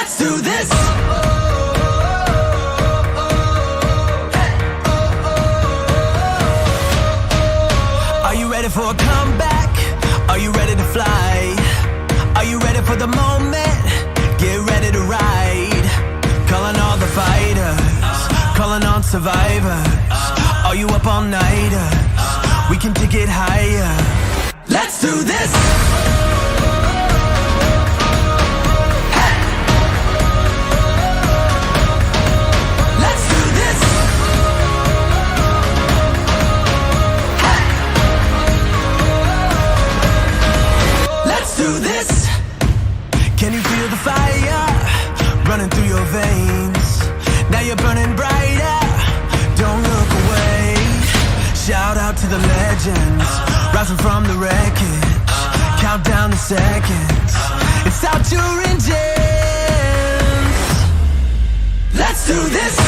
Let's do this. Are you ready for a comeback? Are you ready to fly? Are you ready for the moment? Get ready to ride. Calling all the fighters, calling on survivors. Are you up all nighters? We can take it higher. Let's do this. Can you feel the fire running through your veins? Now you're burning brighter, don't look away. Shout out to the legends, rising from the wreckage. Count down the seconds, it's our touring gems. Let's do this.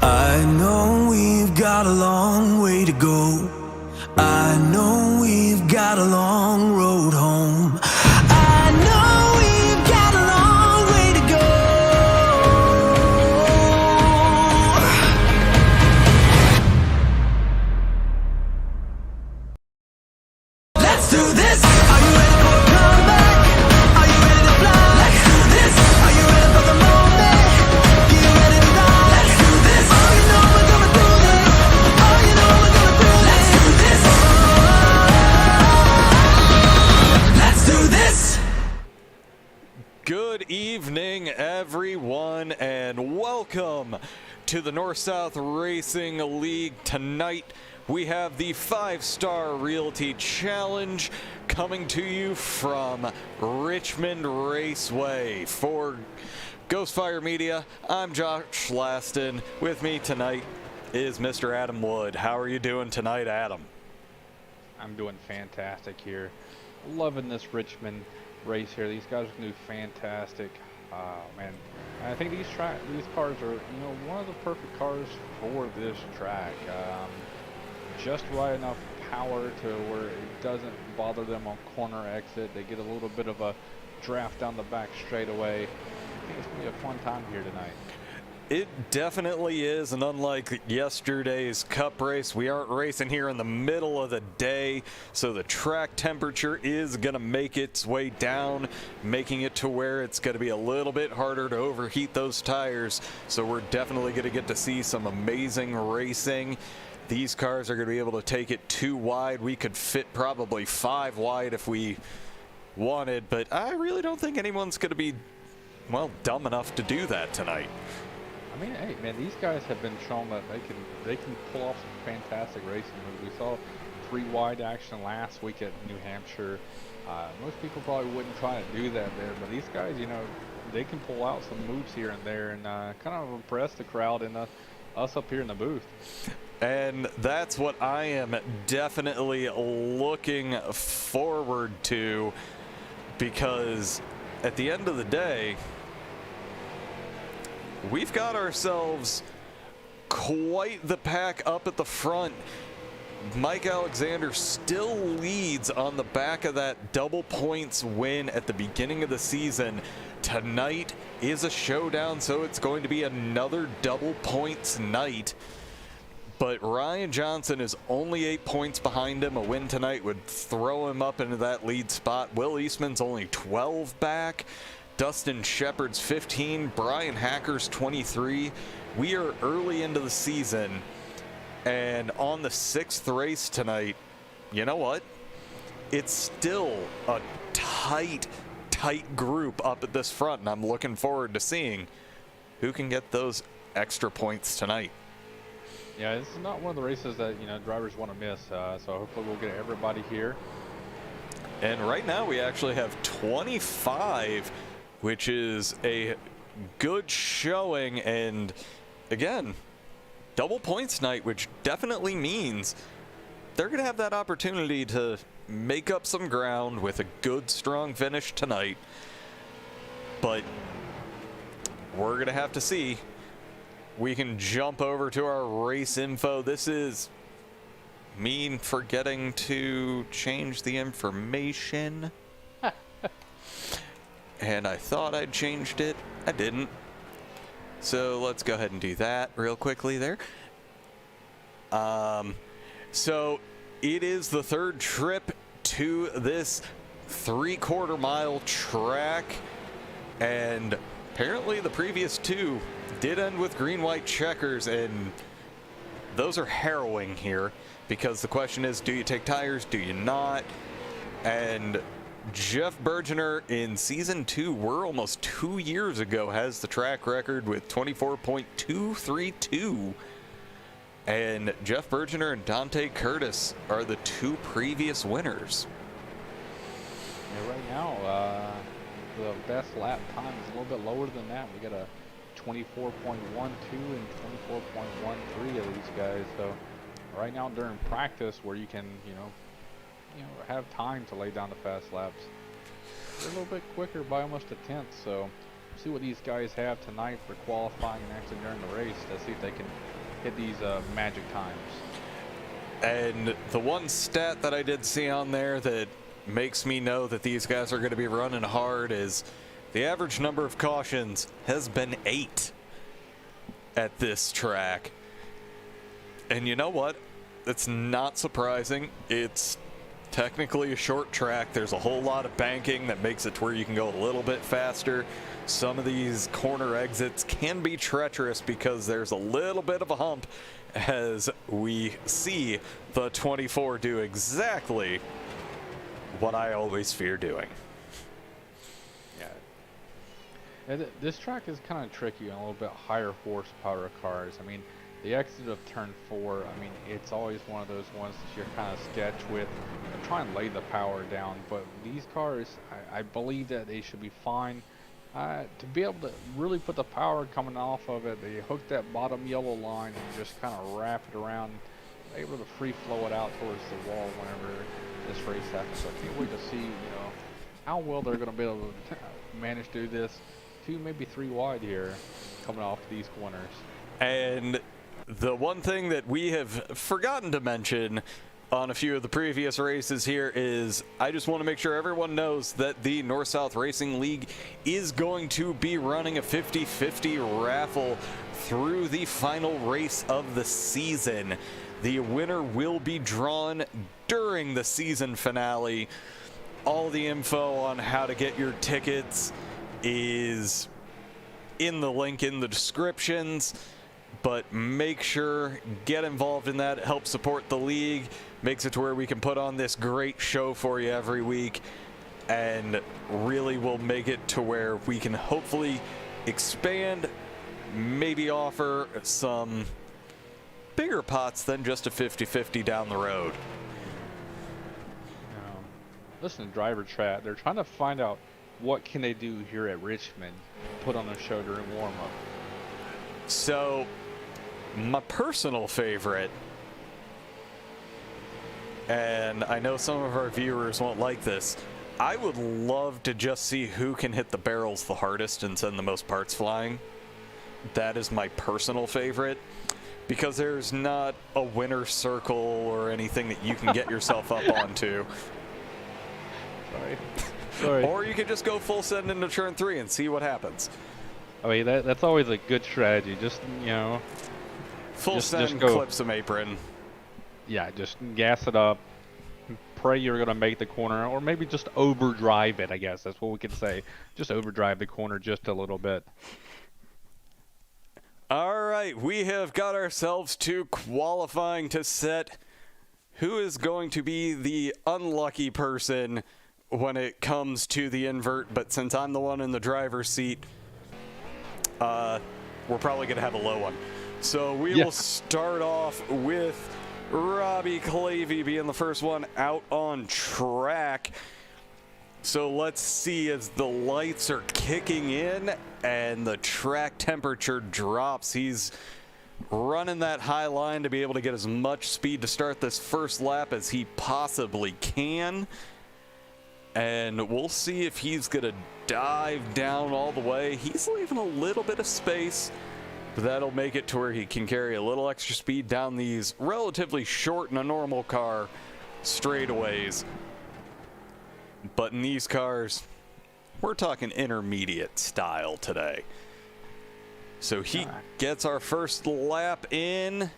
I know we've got a long way to go. I know we've got a long road home. I know we've got a long way to go. Let's do this. Are you ready for a comeback? Are you ready to fly? Let's do this. Are you ready for the moment? Get ready to ride. Let's do this. Oh, you know we're gonna do this. Oh, you know we're gonna do this. Let's do this. Let's do this. Good evening, everyone, and welcome to the North-South Racing League. Tonight, we have the Five Star Realty Challenge coming to you from Richmond Raceway. For Ghostfire Media, I'm Josh Laston. With me tonight is Mr. Adam Wood. How are you doing tonight, Adam? I'm doing fantastic here. Loving this Richmond race here. These guys are going to do fantastic. Man, I think these cars are, one of the perfect cars for this track. Just right enough power to where it doesn't bother them on corner exit. They get a little bit of a draft down the back straightaway. I think it's going to be a fun time here tonight. It definitely is, and unlike yesterday's cup race, we aren't racing here in the middle of the day, so the track temperature is going to make its way down, making it to where it's going to be a little bit harder to overheat those tires, so we're definitely going to get to see some amazing racing. These cars are going to be able to take it 2 wide. We could fit probably 5 wide if we wanted, but I really don't think anyone's going to be, well, dumb enough to do that tonight. I mean, hey, man, these guys have been shown that they can pull off some fantastic racing moves. We saw 3 wide action last week at New Hampshire. Most people probably wouldn't try to do that there, but these guys, they can pull out some moves here and there and kind of impress the crowd and us up here in the booth. And that's what I am definitely looking forward to, because at the end of the day, we've got ourselves quite the pack up at the front. Mike Alexander still leads on the back of that double points win at the beginning of the season. Tonight is a showdown, so it's going to be another double points night. But Ryan Johnson is only 8 points behind him. A win tonight would throw him up into that lead spot. Will Eastman's only 12 back. Dustin Shepard's 15, Bryan Hacker's 23. We are early into the season, and on the 6th race tonight, you know what? It's still a tight group up at this front, and I'm looking forward to seeing who can get those extra points tonight. Yeah, this is not one of the races that, drivers want to miss, so hopefully we'll get everybody here. And right now we actually have 25, which is a good showing, and again, double points night, which definitely means they're going to have that opportunity to make up some ground with a good, strong finish tonight. but we're going to have to see. We can jump over to our race info. This is me forgetting to change the information. And I thought I'd changed it. I didn't. So let's go ahead and do that real quickly there. So it is the third trip to this 3/4 mile track, and apparently the previous two did end with green-white checkers, and those are harrowing here because the question is, do you take tires, do you not? And Jeff Bergener in season 2, we're almost 2 years ago, has the track record with 24.232. And Jeff Bergener and Dante Curtis are the two previous winners. Yeah, right now, the best lap time is a little bit lower than that. We got a 24.12 and 24.13 of these guys. So right now during practice, where you can, you know, have time to lay down the fast laps, they're a little bit quicker by almost a tenth. So see what these guys have tonight for qualifying and actually during the race to see if they can hit these magic times. And the one stat that I did see on there that makes me know that these guys are going to be running hard is the average number of cautions has been 8 at this track. And you know what? It's not surprising. It's technically a short track. There's a whole lot of banking that makes it to where you can go a little bit faster. Some of these corner exits can be treacherous because there's a little bit of a hump, as we see the 24 do exactly what I always fear doing. Yeah. This track is kind of tricky on a little bit higher horsepower cars. I mean, the exit of turn 4, I mean, it's always one of those ones that you're kind of sketch with and try and lay the power down. But these cars, I believe that they should be fine. To be able to really put the power coming off of it, they hook that bottom yellow line and just kind of wrap it around, able to free flow it out towards the wall whenever this race happens. So I can't wait to see, how well they're going to be able to manage to do this 2, maybe 3 wide here coming off these corners. And the one thing that we have forgotten to mention on a few of the previous races here is I just want to make sure everyone knows that the North-South Racing League is going to be running a 50-50 raffle through the final race of the season. The winner will be drawn during the season finale. All the info on how to get your tickets is in the link in the descriptions. But make sure, get involved in that, help support the league, makes it to where we can put on this great show for you every week, and really will make it to where we can hopefully expand, maybe offer some bigger pots than just a 50-50 down the road. Listen to driver chat. They're trying to find out what can they do here at Richmond, put on a show during warm-up. So my personal favorite, and I know some of our viewers won't like this, I would love to just see who can hit the barrels the hardest and send the most parts flying. That is my personal favorite, because there's not a winner circle or anything that you can get yourself up onto. Sorry. Or you can just go full send into turn 3 and see what happens. I mean, that's always a good strategy. Just, full send, just go, clip some apron. Yeah, just gas it up. Pray you're going to make the corner, or maybe just overdrive it, I guess. That's what we could say. Just overdrive the corner just a little bit. All right, we have got ourselves to qualifying to set who is going to be the unlucky person when it comes to the invert. But since I'm the one in the driver's seat, we're probably going to have a low one. So we will start off with Robbie Clavey being the first one out on track. So let's see as the lights are kicking in and the track temperature drops. He's running that high line to be able to get as much speed to start this first lap as he possibly can. And we'll see if he's going to dive down all the way. He's leaving a little bit of space, but that'll make it to where he can carry a little extra speed down these relatively short in a normal car straightaways. But in these cars, we're talking intermediate style today. So he gets our first lap in,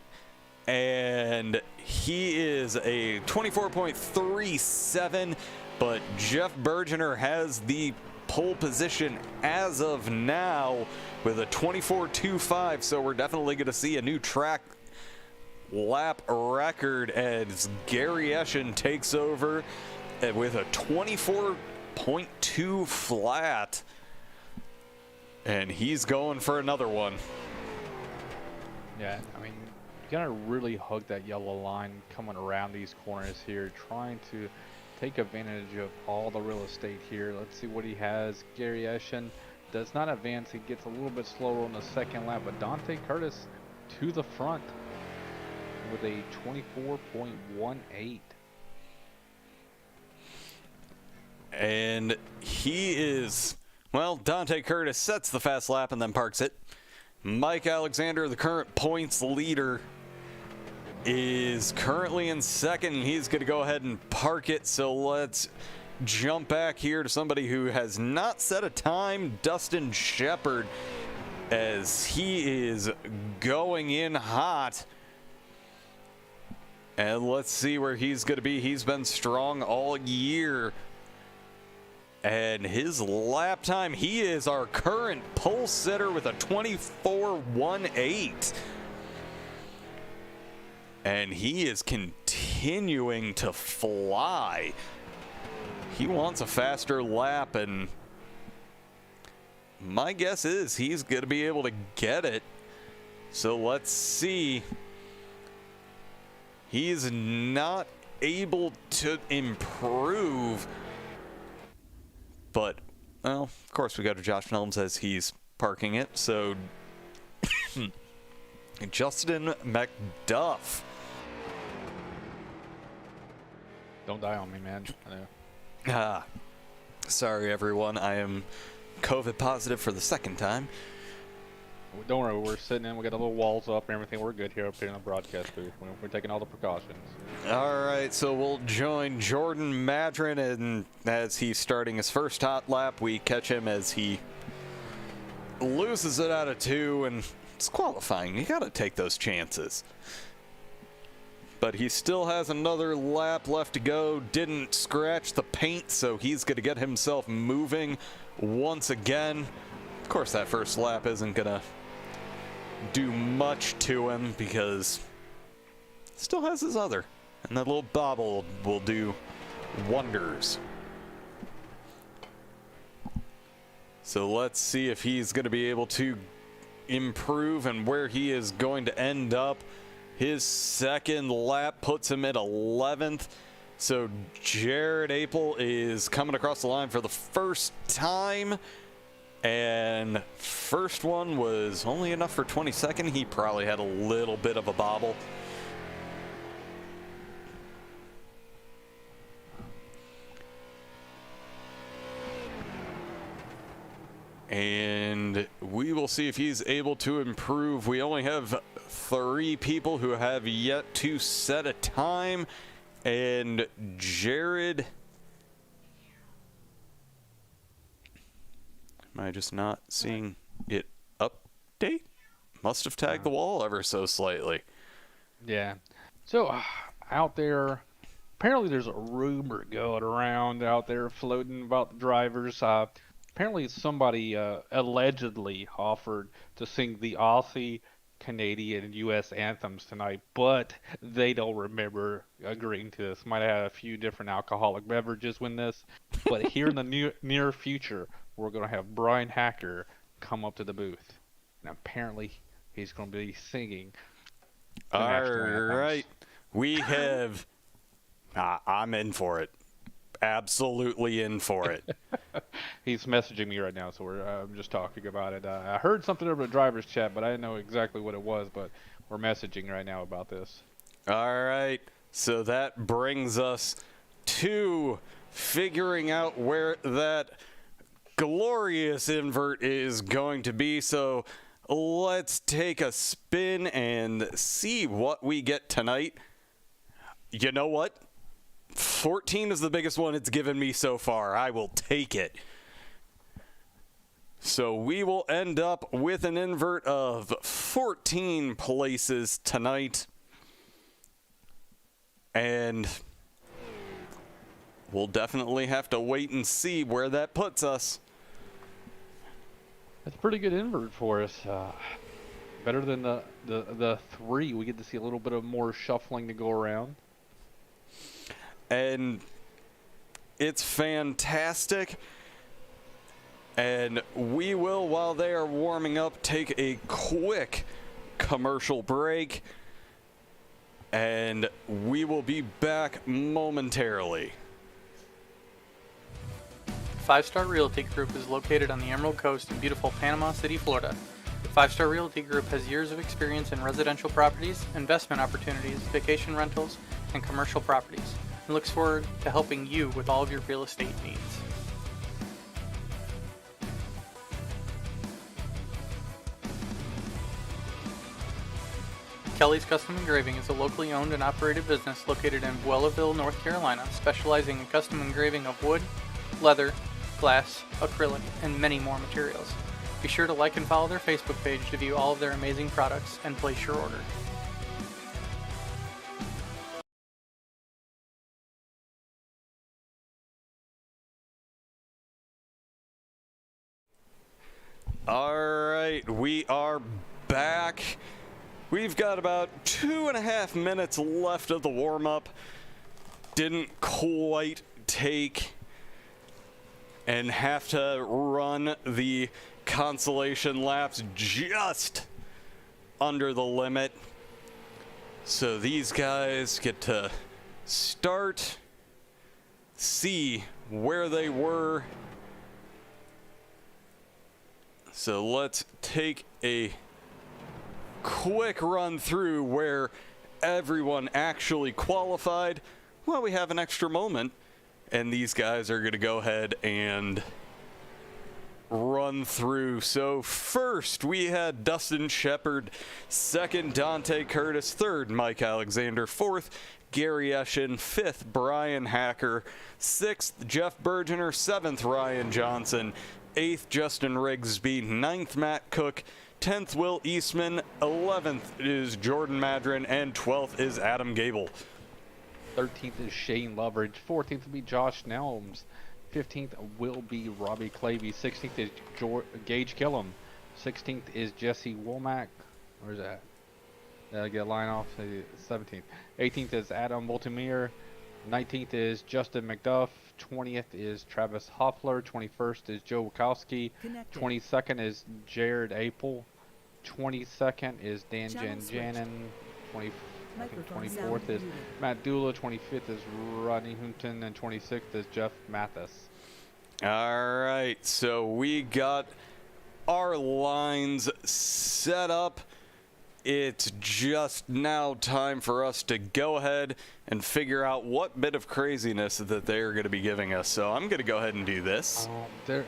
and he is a 24.37, but Jeff Bergener has the pole position as of now with a 24.25, so we're definitely going to see a new track lap record as Gary Eschen takes over with a 24.2 flat, and he's going for another one. Yeah, I mean, you gotta really hug that yellow line coming around these corners here, trying to take advantage of all the real estate here. Let's see what he has. Gary Eschen does not advance. He gets a little bit slower on the second lap, but Dante Curtis to the front with a 24.18. And he is, well, Dante Curtis sets the fast lap and then parks it. Mike Alexander, the current points leader, is currently in second. He's going to go ahead and park it. So let's jump back here to somebody who has not set a time, Dustin Shepard, as he is going in hot. And let's see where he's going to be. He's been strong all year. And his lap time, he is our current pole sitter with a 24.18. And he is continuing to fly. He wants a faster lap, and my guess is he's going to be able to get it. So let's see. He's not able to improve. But, well, of course, we go to Josh Nelms as he's parking it. So, Justin McDuff. Don't die on me, man. I know. Sorry, everyone. I am COVID positive for the second time. Don't worry, we're sitting in. We got the little walls up and everything. We're good here up here in the broadcast booth. We're taking all the precautions. All right, so we'll join Jordan Madren, and as he's starting his first hot lap, we catch him as he loses it out of 2, and it's qualifying. You got to take those chances. But he still has another lap left to go. Didn't scratch the paint, so he's going to get himself moving once again. Of course, that first lap isn't going to do much to him because still has his other. And that little bobble will do wonders. So let's see if he's going to be able to improve and where he is going to end up. His second lap puts him at 11th. So Jared Apel is coming across the line for the first time. And first one was only enough for 22nd. He probably had a little bit of a bobble. And we will see if he's able to improve. We only have 3 people who have yet to set a time. And Jared... Am I just not seeing it update? Must have tagged the wall ever so slightly. Yeah. So, out there, apparently there's a rumor going around out there floating about the drivers. Apparently somebody allegedly offered to sing the Aussie, Canadian, U.S. anthems tonight, but they don't remember agreeing to this. Might have had a few different alcoholic beverages when this, but here in the near future, we're going to have Bryan Hacker come up to the booth. And apparently, he's going to be singing. All right. We have... I'm in for it. Absolutely in for it. He's messaging me right now, so I'm just talking about it. I heard something over the driver's chat, but I didn't know exactly what it was, but we're messaging right now about this. All right. So that brings us to figuring out where that glorious invert is going to be. So let's take a spin and see what we get tonight. You know what? 14 is the biggest one it's given me so far. I will take it. So we will end up with an invert of 14 places tonight. And we'll definitely have to wait and see where that puts us. That's a pretty good invert for us. Better than the 3. We get to see a little bit of more shuffling to go around. And it's fantastic. And we will, while they are warming up, take a quick commercial break. And we will be back momentarily. Five Star Realty Group is located on the Emerald Coast in beautiful Panama City, Florida. The Five Star Realty Group has years of experience in residential properties, investment opportunities, vacation rentals, and commercial properties, and looks forward to helping you with all of your real estate needs. Kelly's Custom Engraving is a locally owned and operated business located in Buelaville, North Carolina, specializing in custom engraving of wood, leather, glass, acrylic, and many more materials. Be sure to like and follow their Facebook page to view all of their amazing products and place your order. All right, we are back. We've got about 2.5 minutes left of the warm-up. Didn't quite take and have to run the consolation laps just under the limit. So these guys get to start, see where they were. So let's take a quick run through where everyone actually qualified. Well, we have an extra moment, and these guys are going to go ahead and run through. So first, we had Dustin Shepard, second, Dante Curtis, third, Mike Alexander, fourth, Gary Eschen, fifth, Bryan Hacker, sixth, Jeff Bergener, seventh, Ryan Johnson, eighth, Justin Rigsby, ninth, Matt Cook, 10th, Will Eastman, 11th is Jordan Madren, and 12th is Adam Gable. 13th is Shane Loveridge. 14th will be Josh Nelms. 15th will be Robbie Clavey. 16th is Gage Killam. 16th is Jesse Womack. Where's that? Did I get a line off? 17th. 18th is Adam Multimere. 19th is Justin McDuff. 20th is Travis Hoefler. 21st is Joe Wachowski. 22nd is Jared Apel. 22nd is Dan Janin. 24th is Matt Dula. 25th is Rodney Hunton. And 26th is Jeff Mathis. All right, so we got our lines set up. It's just now time for us to go ahead and figure out what bit of craziness that they're going to be giving us. So I'm going to go ahead and do this. They're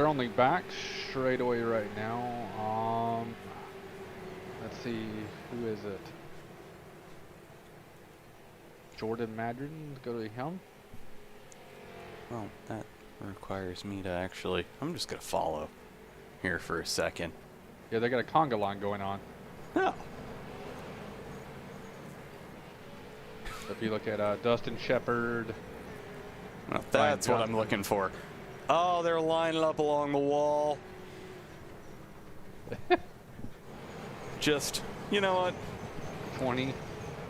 only back straight away right now. Let's see, who is it? Jordan Madren, go to him. Well, that requires me to actually, I'm just going to follow here for a second. Yeah, they got a conga line going on. Oh. So if you look at Dustin Shepard. Well, that's what I'm looking for. Oh, they're lining up along the wall. Just, you know what? 20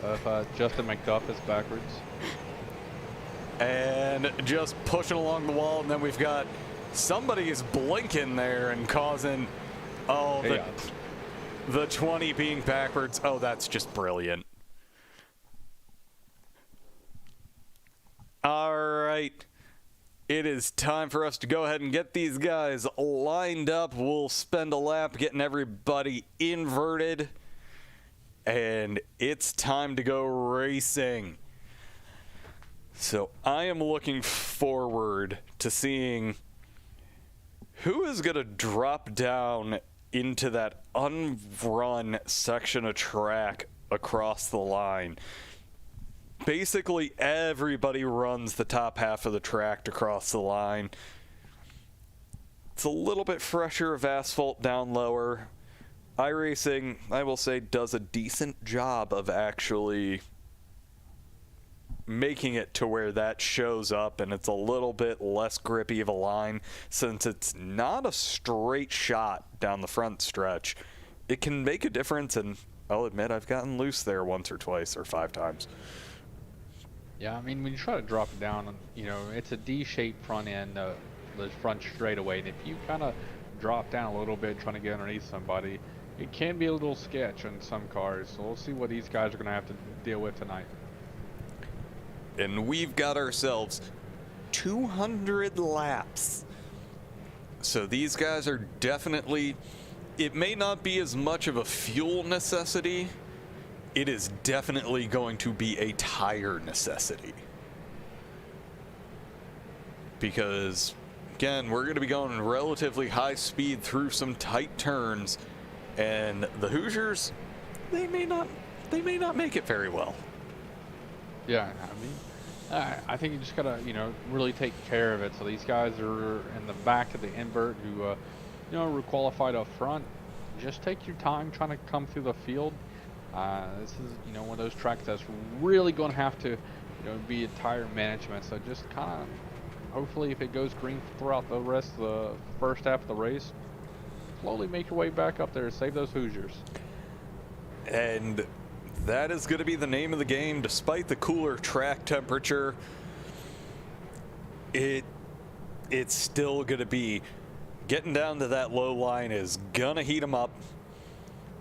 of Justin McDuff is backwards. And just pushing along the wall, and then we've got somebody is blinking there and causing, the 20 being backwards. Oh, that's just brilliant. All right. It is time for us to go ahead and get these guys lined up. We'll spend a lap getting everybody inverted. And it's time to go racing. So I am looking forward to seeing who is going to drop down into that unrun section of track across the line. Basically, everybody runs the top half of the track across the line. It's a little bit fresher of asphalt down lower. iRacing, I will say, does a decent job of actually making it to where that shows up, and it's a little bit less grippy of a line since it's not a straight shot down the front stretch. It can make a difference, and I'll admit I've gotten loose there once or twice or 5 times. Yeah, I mean, when you try to drop it down, you know, it's a D-shaped front end, the front straightaway, and if you kind of drop down a little bit trying to get underneath somebody, it can be a little sketch on some cars. So we'll see what these guys are going to have to deal with tonight. And we've got ourselves 200 laps. So these guys are definitely, it may not be as much of a fuel necessity, it is definitely going to be a tire necessity. Because, again, we're going to be going relatively high speed through some tight turns, and the Hoosiers, they may not make it very well. Yeah, I mean, I think you just gotta, you know, really take care of it. So these guys are in the back of the invert who, you know, were qualified up front. Just take your time trying to come through the field. This is, you know, one of those tracks that's really going to have to, you know, be a tire management. So just kind of, hopefully, if it goes green throughout the rest of the first half of the race, slowly make your way back up there, save those Hoosiers. And that is going to be the name of the game, despite the cooler track temperature. It's still going to be getting down to that low line is going to heat them up,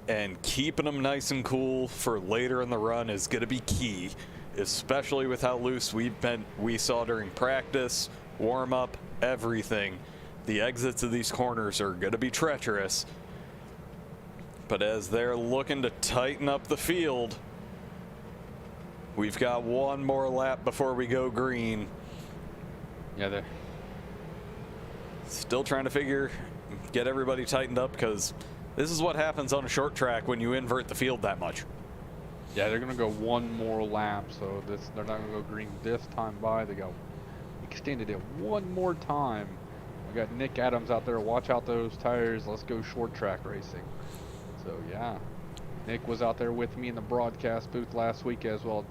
and keeping them nice and cool for later in the run is going to be key, especially with how loose we saw during practice, warm up, everything. The exits of these corners are going to be treacherous. But as they're looking to tighten up the field, we've got one more lap before we go green. Yeah, they're still trying to get everybody tightened up, because this is what happens on a short track when you invert the field that much. Yeah, they're going to go one more lap, so they're not going to go green this time by. They go extended it one more time. We got Nick Adams out there. Watch out those tires. Let's go short track racing. So yeah, Nick was out there with me in the broadcast booth last week as well.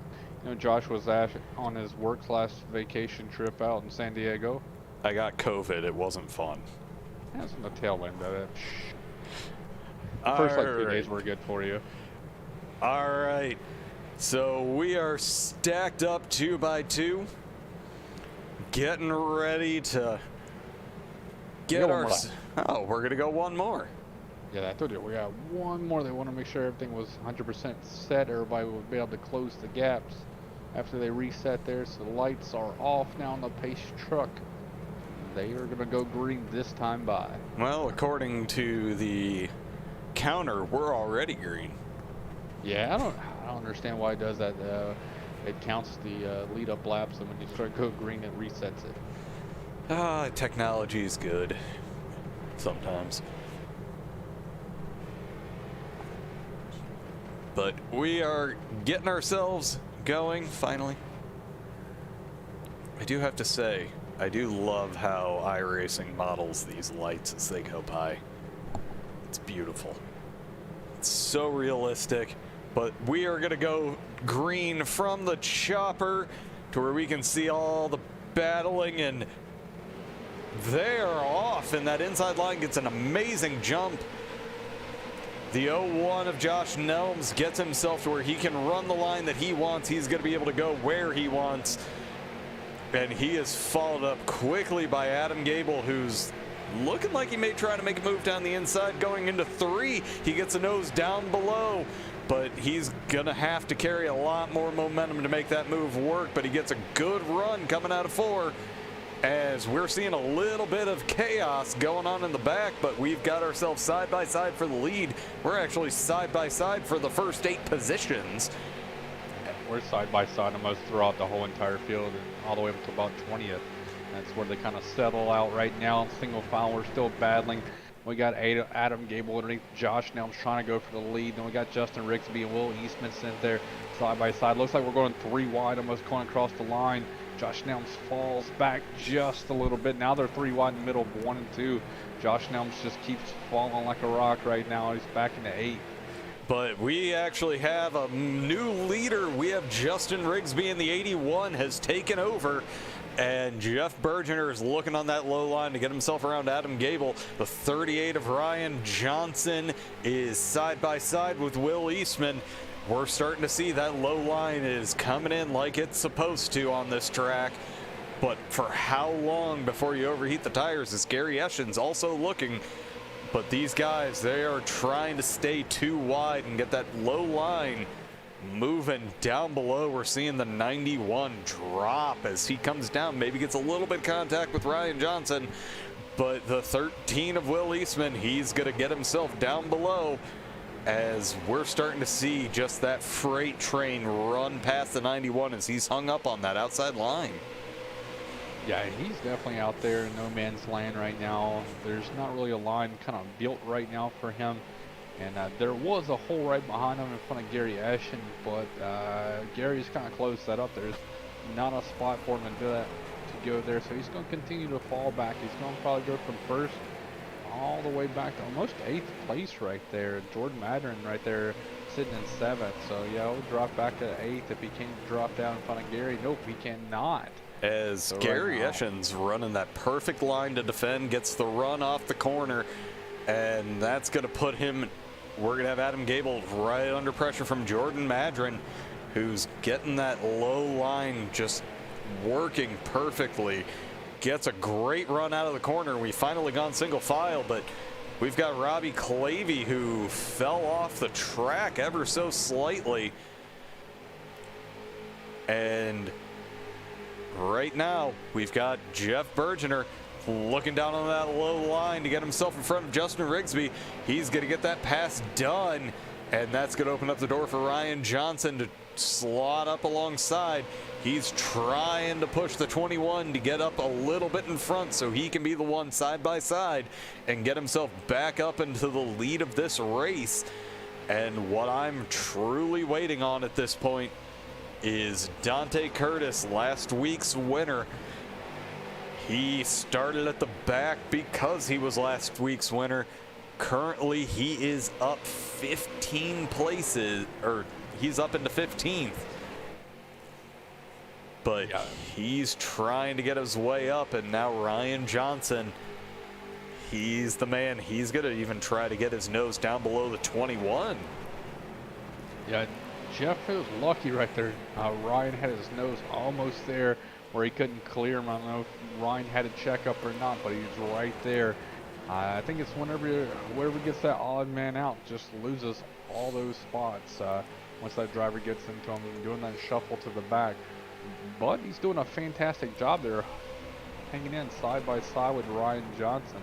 You know, Josh was on his work/vacation trip out in San Diego. I got COVID. It wasn't fun. That's on the tail end of it. The first 2 days were good for you. All right. So we are stacked up 2 by 2. Getting ready to get our... Oh, we're going to go one more. Yeah, I told you, we got one more. They want to make sure everything was 100% set. Everybody would be able to close the gaps after they reset there. So the lights are off now on the pace truck. They are going to go green this time by. Well, according to the counter, we're already green. Yeah, I don't understand why it does that. It counts the lead-up laps, and when you start go green, it resets it. Technology is good sometimes. But we are getting ourselves going, finally. I do have to say, I do love how iRacing models these lights as they go by. It's beautiful. It's so realistic. But we are going to go green from the chopper to where we can see all the battling, and they're off, and that inside line gets an amazing jump. The 0-1 of Josh Nelms gets himself to where he can run the line that he wants. He's going to be able to go where he wants. And he is followed up quickly by Adam Gable, who's looking like he may try to make a move down the inside. Going into 3, he gets a nose down below, but he's going to have to carry a lot more momentum to make that move work. But he gets a good run coming out of 4. As we're seeing a little bit of chaos going on in the back, but we've got ourselves side by side for the lead. We're actually side by side for the first 8 positions. we're side by side almost throughout the whole entire field and all the way up to about 20th. That's where they kind of settle out right now. Single file, we're still battling. We got Adam Gable underneath Josh Nelms trying to go for the lead. Then we got Justin Rigsby and Will Eastman sent there side by side. Looks like we're going 3 wide, almost going across the line. Josh Nelms falls back just a little bit. Now they're 3 wide in the middle of 1 and 2. Josh Nelms just keeps falling like a rock right now. He's back into 8th. But we actually have a new leader. We have Justin Rigsby in the 81 has taken over. And Jeff Bergener is looking on that low line to get himself around Adam Gable. The 38 of Ryan Johnson is side by side with Will Eastman. We're starting to see that low line is coming in like it's supposed to on this track. But for how long before you overheat the tires is Gary Eschen's also looking. But these guys, they are trying to stay too wide and get that low line moving down below. We're seeing the 91 drop as he comes down, maybe gets a little bit of contact with Ryan Johnson, but the 13 of Will Eastman, he's going to get himself down below as we're starting to see just that freight train run past the 91 as he's hung up on that outside line. Yeah, he's definitely out there in no man's land right now. There's not really a line kind of built right now for him. And there was a hole right behind him in front of Gary Eschen, but Gary's kind of closed that up. There's not a spot for him to do that, to go there. So he's going to continue to fall back. He's going to probably go from first all the way back to almost 8th place right there. Jordan Madren right there sitting in 7th. So yeah, he'll drop back to 8th if he can drop down in front of Gary. Nope, he cannot. As so Gary Eschen's running that perfect line to defend, gets the run off the corner, and that's going to put him. We're going to have Adam Gable right under pressure from Jordan Madren, who's getting that low line just working perfectly. Gets a great run out of the corner. We finally gone single file, but we've got Robbie Clavey who fell off the track ever so slightly. And right now, we've got Jeff Bergener looking down on that low line to get himself in front of Justin Rigsby. He's going to get that pass done, and that's going to open up the door for Ryan Johnson to slot up alongside. He's trying to push the 21 to get up a little bit in front so he can be the one side by side and get himself back up into the lead of this race. And what I'm truly waiting on at this point is Dante Curtis, last week's winner. He started at the back because he was last week's winner. Currently, he is up 15 places, or he's up into 15th. But yeah, he's trying to get his way up, and now Ryan Johnson, he's the man. He's going to even try to get his nose down below the 21. Yeah, Jeff was lucky right there. Ryan had his nose almost there where he couldn't clear him. I don't know if Ryan had a checkup or not, but he's right there. I think it's whoever gets that odd man out just loses all those spots once that driver gets into him, doing that shuffle to the back. But he's doing a fantastic job there, hanging in side by side with Ryan Johnson.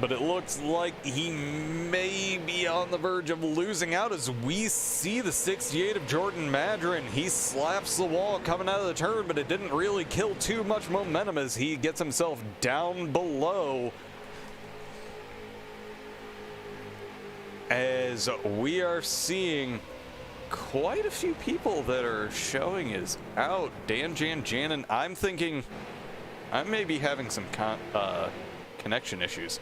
But it looks like he may be on the verge of losing out as we see the 68 of Jordan Madren. He slaps the wall coming out of the turn, but it didn't really kill too much momentum as he gets himself down below. As we are seeing quite a few people that are showing is out. Dan Janjanin, I'm thinking I may be having some connection issues.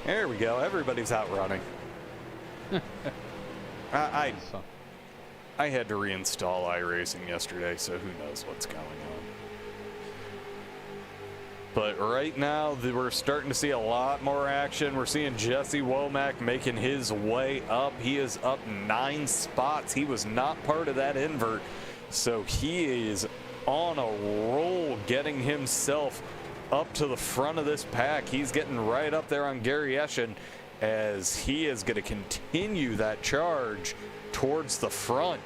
There we go. Everybody's out running. I had to reinstall iRacing yesterday, so who knows what's going on. But right now, we're starting to see a lot more action. We're seeing Jesse Womack making his way up. He is up 9 spots. He was not part of that invert, so he is on a roll, getting himself up to the front of this pack. He's getting right up there on Gary Eschen as he is going to continue that charge towards the front.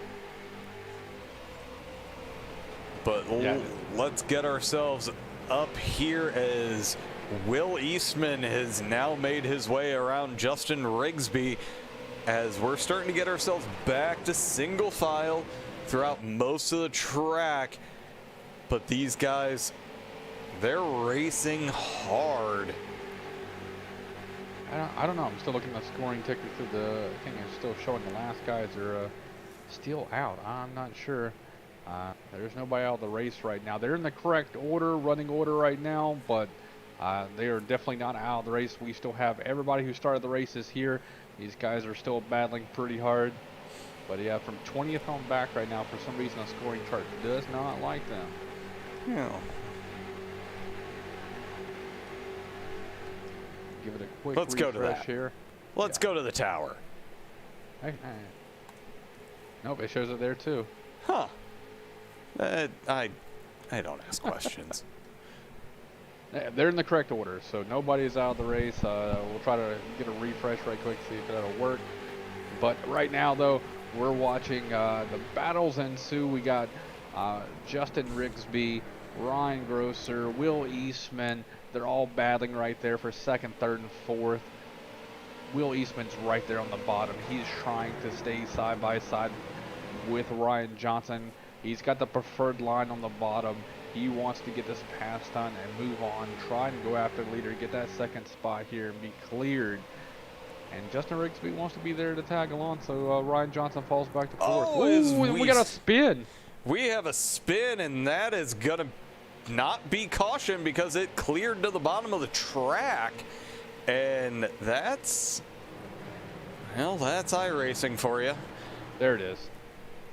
But yeah, let's get ourselves up here as Will Eastman has now made his way around Justin Rigsby as we're starting to get ourselves back to single file throughout most of the track. But these guys, they're racing hard. I don't know. I'm still looking at the scoring ticker through the thing. It's still showing the last guys are still out. I'm not sure. There's nobody out of the race right now. They're in the correct order, running order right now, but they are definitely not out of the race. We still have everybody who started the races here. These guys are still battling pretty hard. But yeah, from 20th on back right now, for some reason, the scoring chart does not like them. Yeah. Give it a quick Let's go to refresh that. here. Let's go to the tower. Hey. Nope, it shows it there too. Huh. I don't ask questions. They're in the correct order, so nobody's out of the race. We'll try to get a refresh right quick, see if that'll work. But right now, though, we're watching the battles ensue. We got Justin Rigsby, Ryan Grosser, Will Eastman. They're all battling right there for second, third, and fourth. Will Eastman's right there on the bottom. He's trying to stay side by side with Ryan Johnson. He's got the preferred line on the bottom. He wants to get this pass done and move on, try and go after the leader, get that second spot here and be cleared. And Justin Rigsby wants to be there to tag along, so Ryan Johnson falls back to fourth. Oh, we got a spin. We have a spin, and that is going to not be caution because it cleared to the bottom of the track. And that's, well, that's iRacing for you. There it is.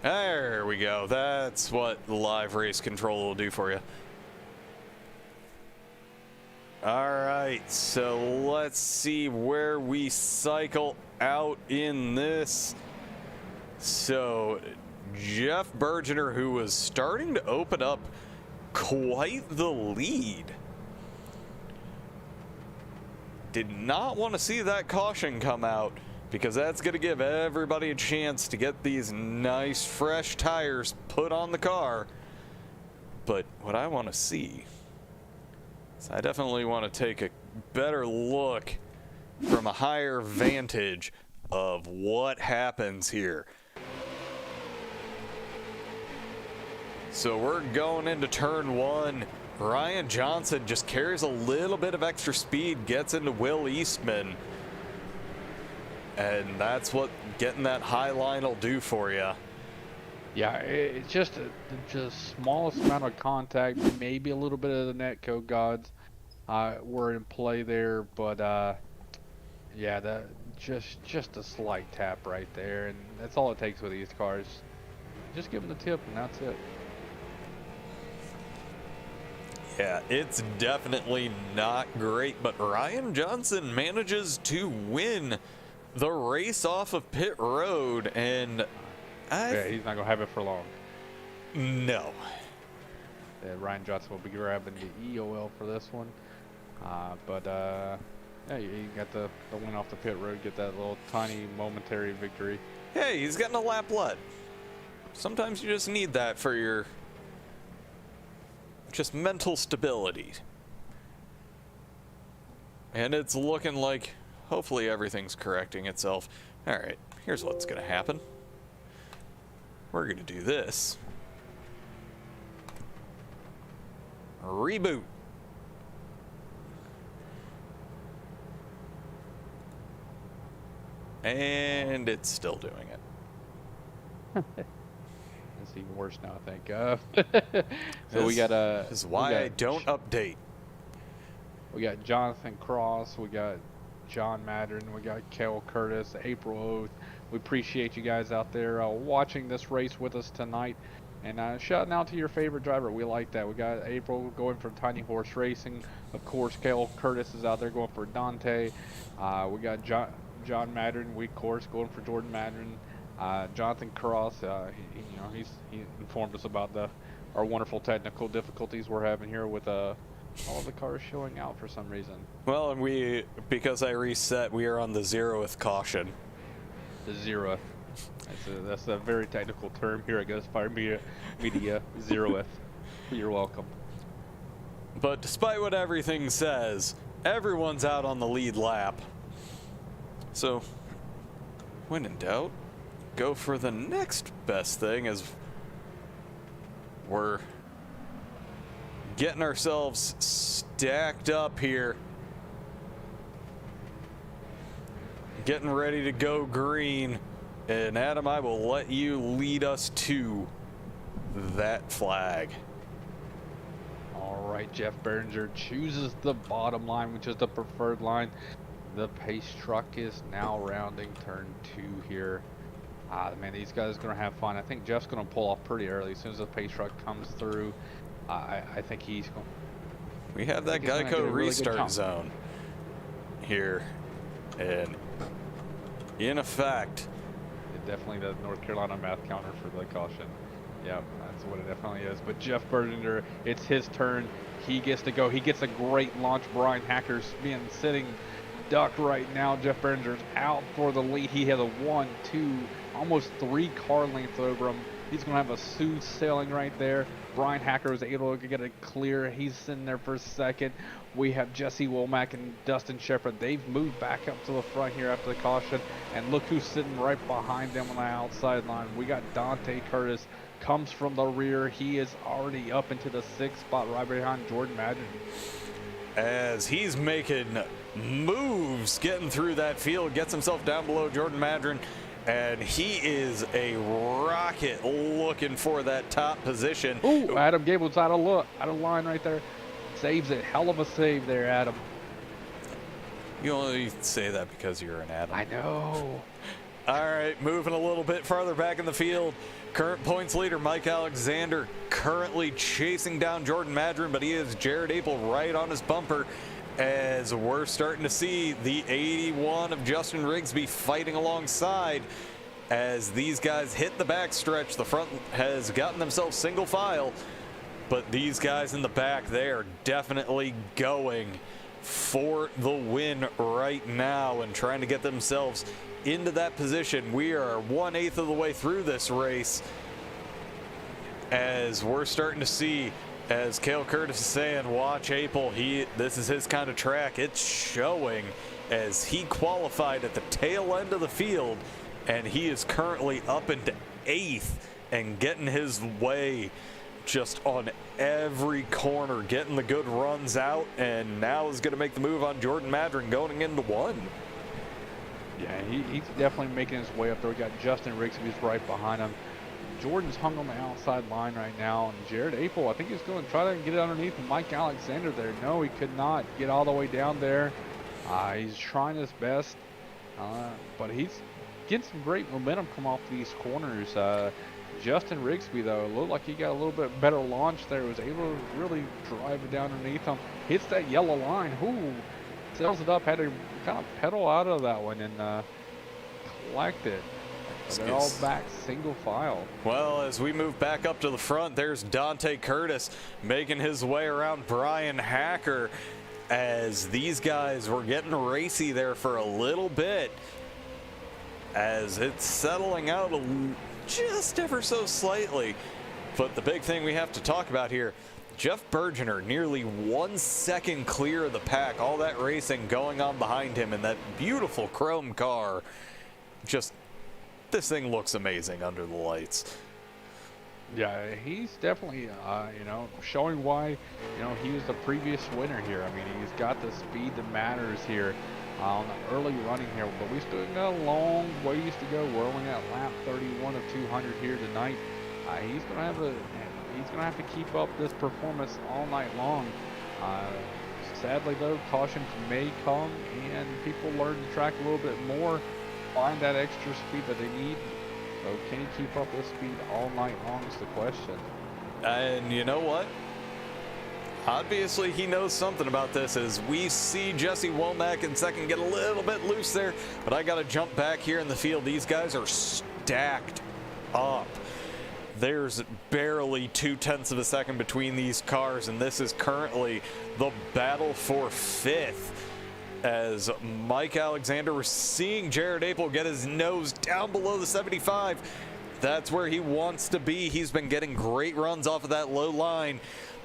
There we go. That's what live race control will do for you. All right, so let's see where we cycle out in this. So Jeff Bergener, who was starting to open up quite the lead, did not want to see that caution come out, because that's going to give everybody a chance to get these nice fresh tires put on the car. But what I want to see is I definitely want to take a better look from a higher vantage of what happens here. So we're going into turn one. Ryan Johnson just carries a little bit of extra speed, gets into Will Eastman. And that's what getting that high line will do for you. Yeah, it's just the smallest amount of contact, maybe a little bit of the netcode gods were in play there, but yeah, that just a slight tap right there, and that's all it takes with these cars. Just give them the tip, and that's it. Yeah, it's definitely not great, but Ryan Johnson manages to win the race off of pit road, and yeah, he's not gonna have it for long. No. Ryan Johnson will be grabbing the EOL for this one, but yeah, you got the win off the pit road, get that little tiny momentary victory. Hey, he's getting a lap lead. Sometimes you just need that for your just mental stability. And it's looking like hopefully everything's correcting itself. All right, here's what's gonna happen. We're gonna do this. Reboot. And it's still doing it. It's even worse now, I think. So we got This is why I don't update. We got Jonathan Cross, we got John Madren, we got Kel Curtis, April Oath. We appreciate you guys out there watching this race with us tonight. And shouting out to your favorite driver. We like that. We got April going for Tiny Horse Racing. Of course, Kel Curtis is out there going for Dante. We got John Madren, we of course going for Jordan Madren. Jonathan Cross, he informed us about our wonderful technical difficulties we're having here with all the cars showing out for some reason. Well, and because I reset, we are on the 0th caution. The 0th. That's a very technical term here at Ghost Fire Media 0th. You're welcome. But despite what everything says, everyone's out on the lead lap. So when in doubt, go for the next best thing as we're getting ourselves stacked up here. Getting ready to go green. And Adam, I will let you lead us to that flag. All right, Jeff Bergener chooses the bottom line, which is the preferred line. The pace truck is now rounding turn 2 here. Man, these guys are going to have fun. I think Jeff's going to pull off pretty early. As soon as the pace truck comes through, I think he's going. We have that Geico restart zone here. And in effect, definitely the North Carolina math counter for the caution. Yep, that's what it definitely is. But Jeff Bergener, it's his turn. He gets to go. He gets a great launch. Bryan Hacker's being sitting duck right now. Jeff Bergener's out for the lead. He has a 1, 2, almost 3 car lengths over him. He's going to have a smooth sailing right there. Bryan Hacker was able to get it clear. He's sitting there for a second. We have Jesse Womack and Dustin Shepard. They've moved back up to the front here after the caution. And look who's sitting right behind them on the outside line. We got Dante Curtis. Comes from the rear. He is already up into the 6th spot right behind Jordan Madren. As he's making moves getting through that field, gets himself down below Jordan Madren. And he is a rocket looking for that top position. Ooh, Adam Gable's out of line right there. Saves it. Hell of a save there, Adam. You only say that because you're an Adam. I know. All right, moving a little bit farther back in the field. Current points leader Mike Alexander currently chasing down Jordan Madren, but he has Jared Apel right on his bumper. As we're starting to see the 81 of Justin Rigsby fighting alongside. As these guys hit the backstretch, the front has gotten themselves single file, but these guys in the back, they are definitely going for the win right now and trying to get themselves into that position. We are 1/8 of the way through this race as we're starting to see, as Cale Curtis is saying, watch Apel. This is his kind of track. It's showing as he qualified at the tail end of the field, and he is currently up into 8th and getting his way just on every corner, getting the good runs out, and now is going to make the move on Jordan Madren going into 1. Yeah, he's definitely making his way up there. We got Justin Rigsby's right behind him. Jordan's hung on the outside line right now, and Jared Apel, I think he's going to try to get it underneath Mike Alexander there. No, he could not get all the way down there. He's trying his best, but he's getting some great momentum come off these corners. Justin Rigsby, though, looked like he got a little bit better launch there. Was able to really drive it down underneath him. Hits that yellow line. Ooh, sails it up. Had to kind of pedal out of that one and collect it. They're all back single file. Well, as we move back up to the front, there's Dante Curtis making his way around Bryan Hacker as these guys were getting racy there for a little bit as it's settling out just ever so slightly. But the big thing we have to talk about here, Jeff Bergener nearly 1 second clear of the pack. All that racing going on behind him in that beautiful chrome car. Just, this thing looks amazing under the lights. Yeah, he's definitely, showing why, he was the previous winner here. I mean, he's got the speed that matters here on the early running here, but we still got a long ways to go. We're only at lap 31 of 200 here tonight. He's gonna have to keep up this performance all night long. Sadly, though, cautions may come and people learn the track a little bit more, find that extra speed that they need. So can he keep up this speed all night long is the question. And you know what? Obviously, he knows something about this as we see Jesse Womack in second get a little bit loose there. But I got to jump back here in the field. These guys are stacked up. There's barely 0.2 of a second between these cars, and this is currently the battle for 5th. As Mike Alexander, we're seeing Jared Apel get his nose down below the 75. That's where he wants to be. He's been getting great runs off of that low line.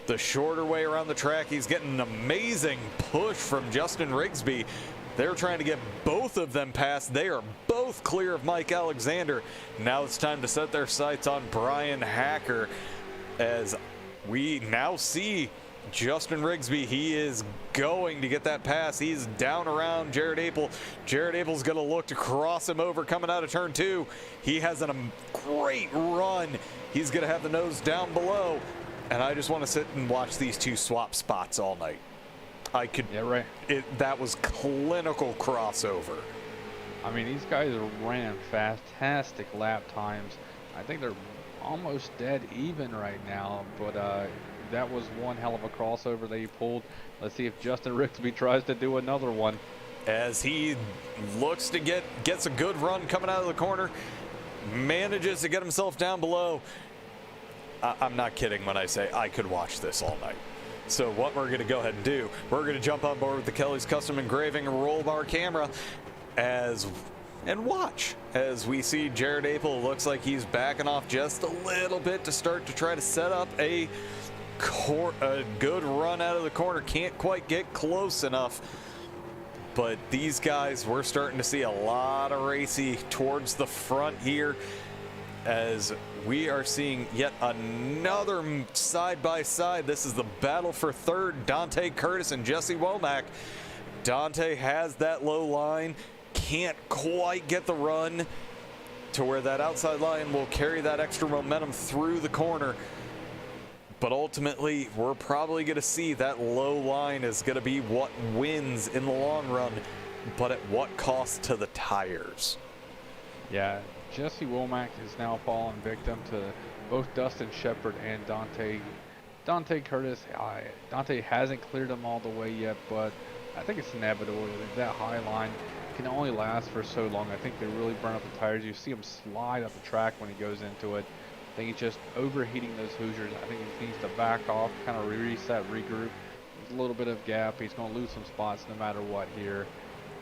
The shorter way around the track, he's getting an amazing push from Justin Rigsby. They're trying to get both of them past. They are both clear of Mike Alexander. Now it's time to set their sights on Bryan Hacker, as we now see Justin Rigsby. He is going to get that pass. He's down around Jared Apel. Jared Apel's going to look to cross him over coming out of turn 2. He has a great run. He's going to have the nose down below. And I just want to sit and watch these two swap spots all night. I could. Yeah, right. That was clinical crossover. I mean, these guys ran fantastic lap times. I think they're almost dead even right now, but that was one hell of a crossover they pulled. Let's see if Justin Rigsby tries to do another one. As he looks to gets a good run coming out of the corner, manages to get himself down below. I'm not kidding when I say I could watch this all night. So what we're going to go ahead and do, we're going to jump on board with the Kelly's Custom Engraving roll bar camera and watch as we see Jared Apel. Looks like he's backing off just a little bit to start to try to set up a good run out of the corner. Can't quite get close enough. But these guys, we're starting to see a lot of racy towards the front here, as we are seeing yet another side-by-side. This is the battle for third, Dante Curtis and Jesse Womack. Dante has that low line, can't quite get the run to where that outside line will carry that extra momentum through the corner. But ultimately, we're probably going to see that low line is going to be what wins in the long run, but at what cost to the tires? Yeah, Jesse Womack has now fallen victim to both Dustin Shepard and Dante Curtis. Dante hasn't cleared them all the way yet, but I think it's inevitable. That high line can only last for so long. I think they really burn up the tires. You see him slide up the track when he goes into it. I think he's just overheating those Hoosiers. I think he needs to back off, kind of reset, regroup. There's a little bit of gap. He's going to lose some spots no matter what here.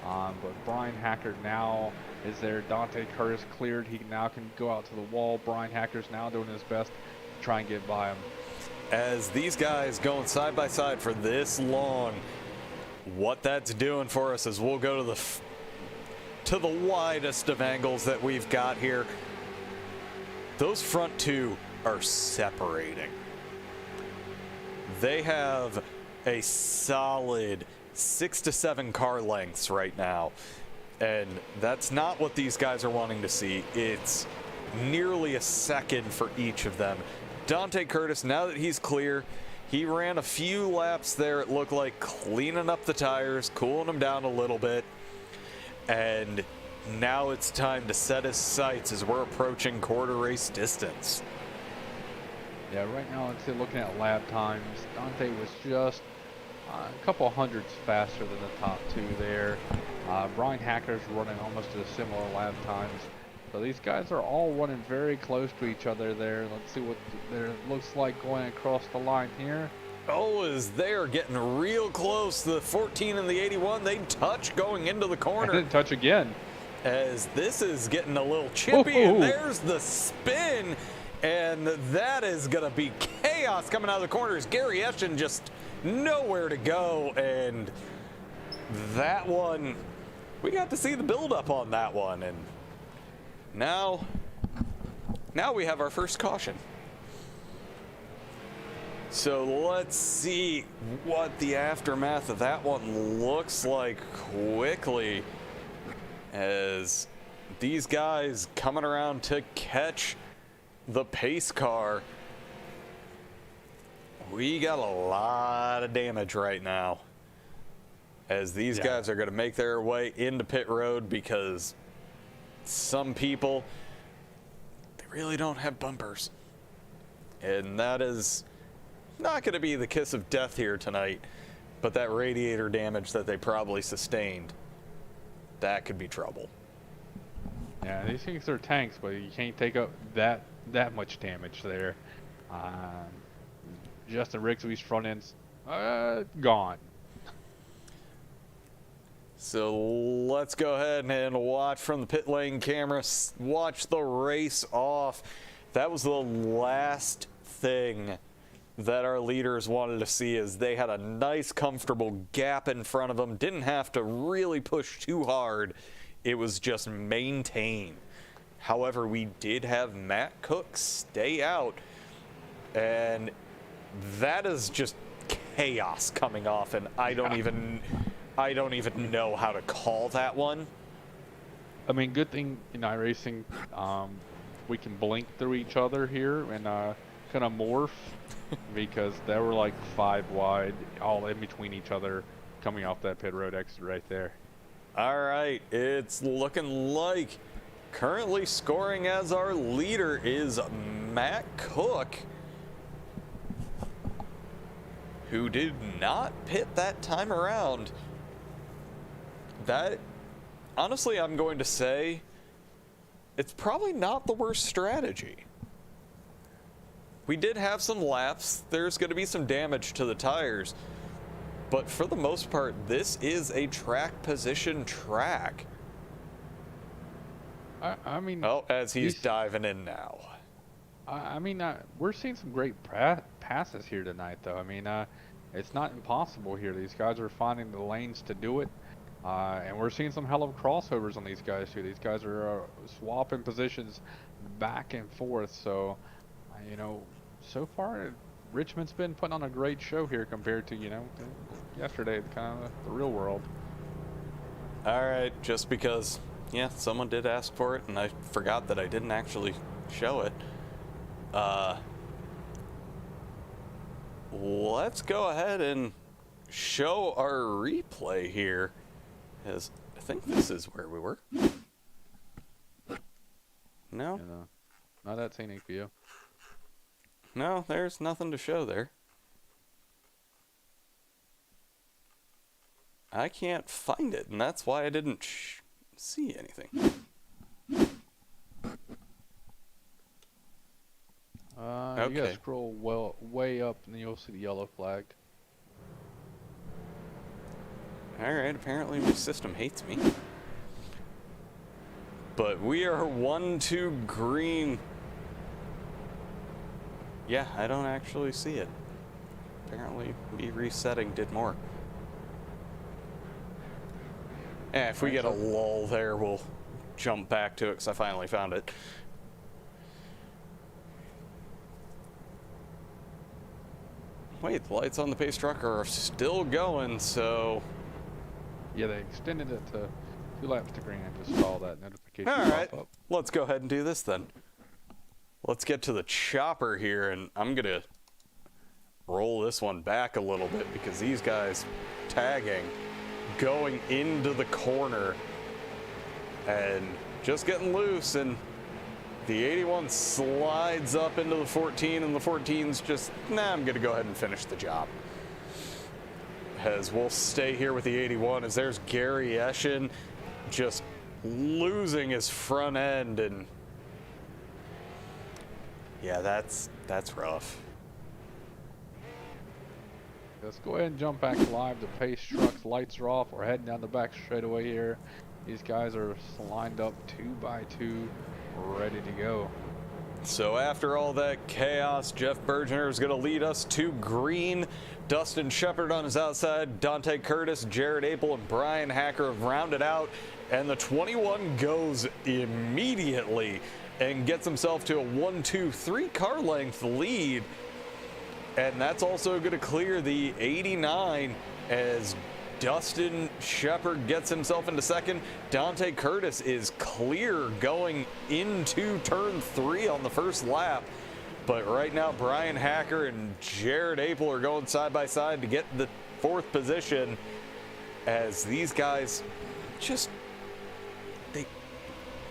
But Bryan Hacker now is there. Dante Curtis cleared. He now can go out to the wall. Bryan Hacker's now doing his best to try and get by him. As these guys going side by side for this long, what that's doing for us is we'll go to the widest of angles that we've got here. Those front two are separating. They have a solid 6 to 7 car lengths right now, and that's not what these guys are wanting to see. It's nearly a second for each of them. Dante Curtis, now that he's clear, he ran a few laps there, it looked like, cleaning up the tires, cooling them down a little bit, and now it's time to set his sights as we're approaching quarter race distance. Yeah, right now, looking at lap times, Dante was just a couple hundredths faster than the top two there. Bryan Hacker's running almost at a similar lap times. So these guys are all running very close to each other there. Let's see what there looks like going across the line here. Oh, as they're getting real close. The 14 and the 81, they touch going into the corner. And then touch again. As this is getting a little chippy, and there's the spin, and that is going to be chaos coming out of the corners. Gary Eschen just nowhere to go, and that one, we got to see the buildup on that one, and now we have our first caution. So let's see what the aftermath of that one looks like quickly, as these guys coming around to catch the pace car. We got a lot of damage right now, as these guys are going to make their way into pit road, because some people, they really don't have bumpers, and that is not going to be the kiss of death here tonight. But that radiator damage that they probably sustained, that could be trouble. Yeah, these things are tanks, but you can't take up that much damage there. Justin Rigsby's front end's gone. So let's go ahead and watch from the pit lane camera, watch the race off. That was the last thing that our leaders wanted to see, is they had a nice, comfortable gap in front of them. Didn't have to really push too hard. It was just maintain. However, we did have Matt Cook stay out, and that is just chaos coming off, and I don't even know how to call that one. I mean, good thing in iRacing, we can blink through each other here and kind of morph, because they were like 5 wide, all in between each other, coming off that pit road exit right there. All right, it's looking like currently scoring as our leader is Matt Cook, who did not pit that time around. That, honestly, I'm going to say it's probably not the worst strategy. We did have some laps. There's going to be some damage to the tires. But for the most part, this is a track position track. I mean... Oh, as he's diving in now. I mean, we're seeing some great passes here tonight, though. I mean, it's not impossible here. These guys are finding the lanes to do it. And we're seeing some hell of crossovers on these guys, too. These guys are swapping positions back and forth. So, you know, so far, Richmond's been putting on a great show here compared to, you know, yesterday, kind of the real world. All right, just because, yeah, someone did ask for it, and I forgot that I didn't actually show it. Let's go ahead and show our replay here, as I think this is where we were. No? And, not that scenic view. No, there's nothing to show there. I can't find it, and that's why I didn't see anything. You gotta scroll way up and you'll see the yellow flag. Alright, apparently my system hates me. But we are 1-2 green. Yeah, I don't actually see it. Apparently me resetting did more. If we get a lull there, we'll jump back to it because I finally found it. Wait, the lights on the pace truck are still going, so... Yeah, they extended it to 2 laps to green. I just saw that notification All right, pop up. let's go ahead and do this then. Let's get to the chopper here, and I'm going to roll this one back a little bit because these guys tagging, going into the corner, and just getting loose, and the 81 slides up into the 14, and the 14's just, nah, I'm going to go ahead and finish the job. As we'll stay here with the 81, as there's Gary Eschen just losing his front end, and yeah, that's rough. Let's go ahead and jump back live. The pace truck's lights are off. We're heading down the back straightaway here. These guys are lined up 2 by 2, ready to go. So after all that chaos, Jeff Bergener is going to lead us to green. Dustin Shepard on his outside, Dante Curtis, Jared Apel, and Bryan Hacker have rounded out, and the 21 goes immediately and gets himself to a 1-2-3 car length lead. And that's also going to clear the 89 as Dustin Shepard gets himself into second. Dante Curtis is clear going into turn 3 on the first lap. But right now, Bryan Hacker and Jared Apel are going side by side to get the 4th position, as these guys just,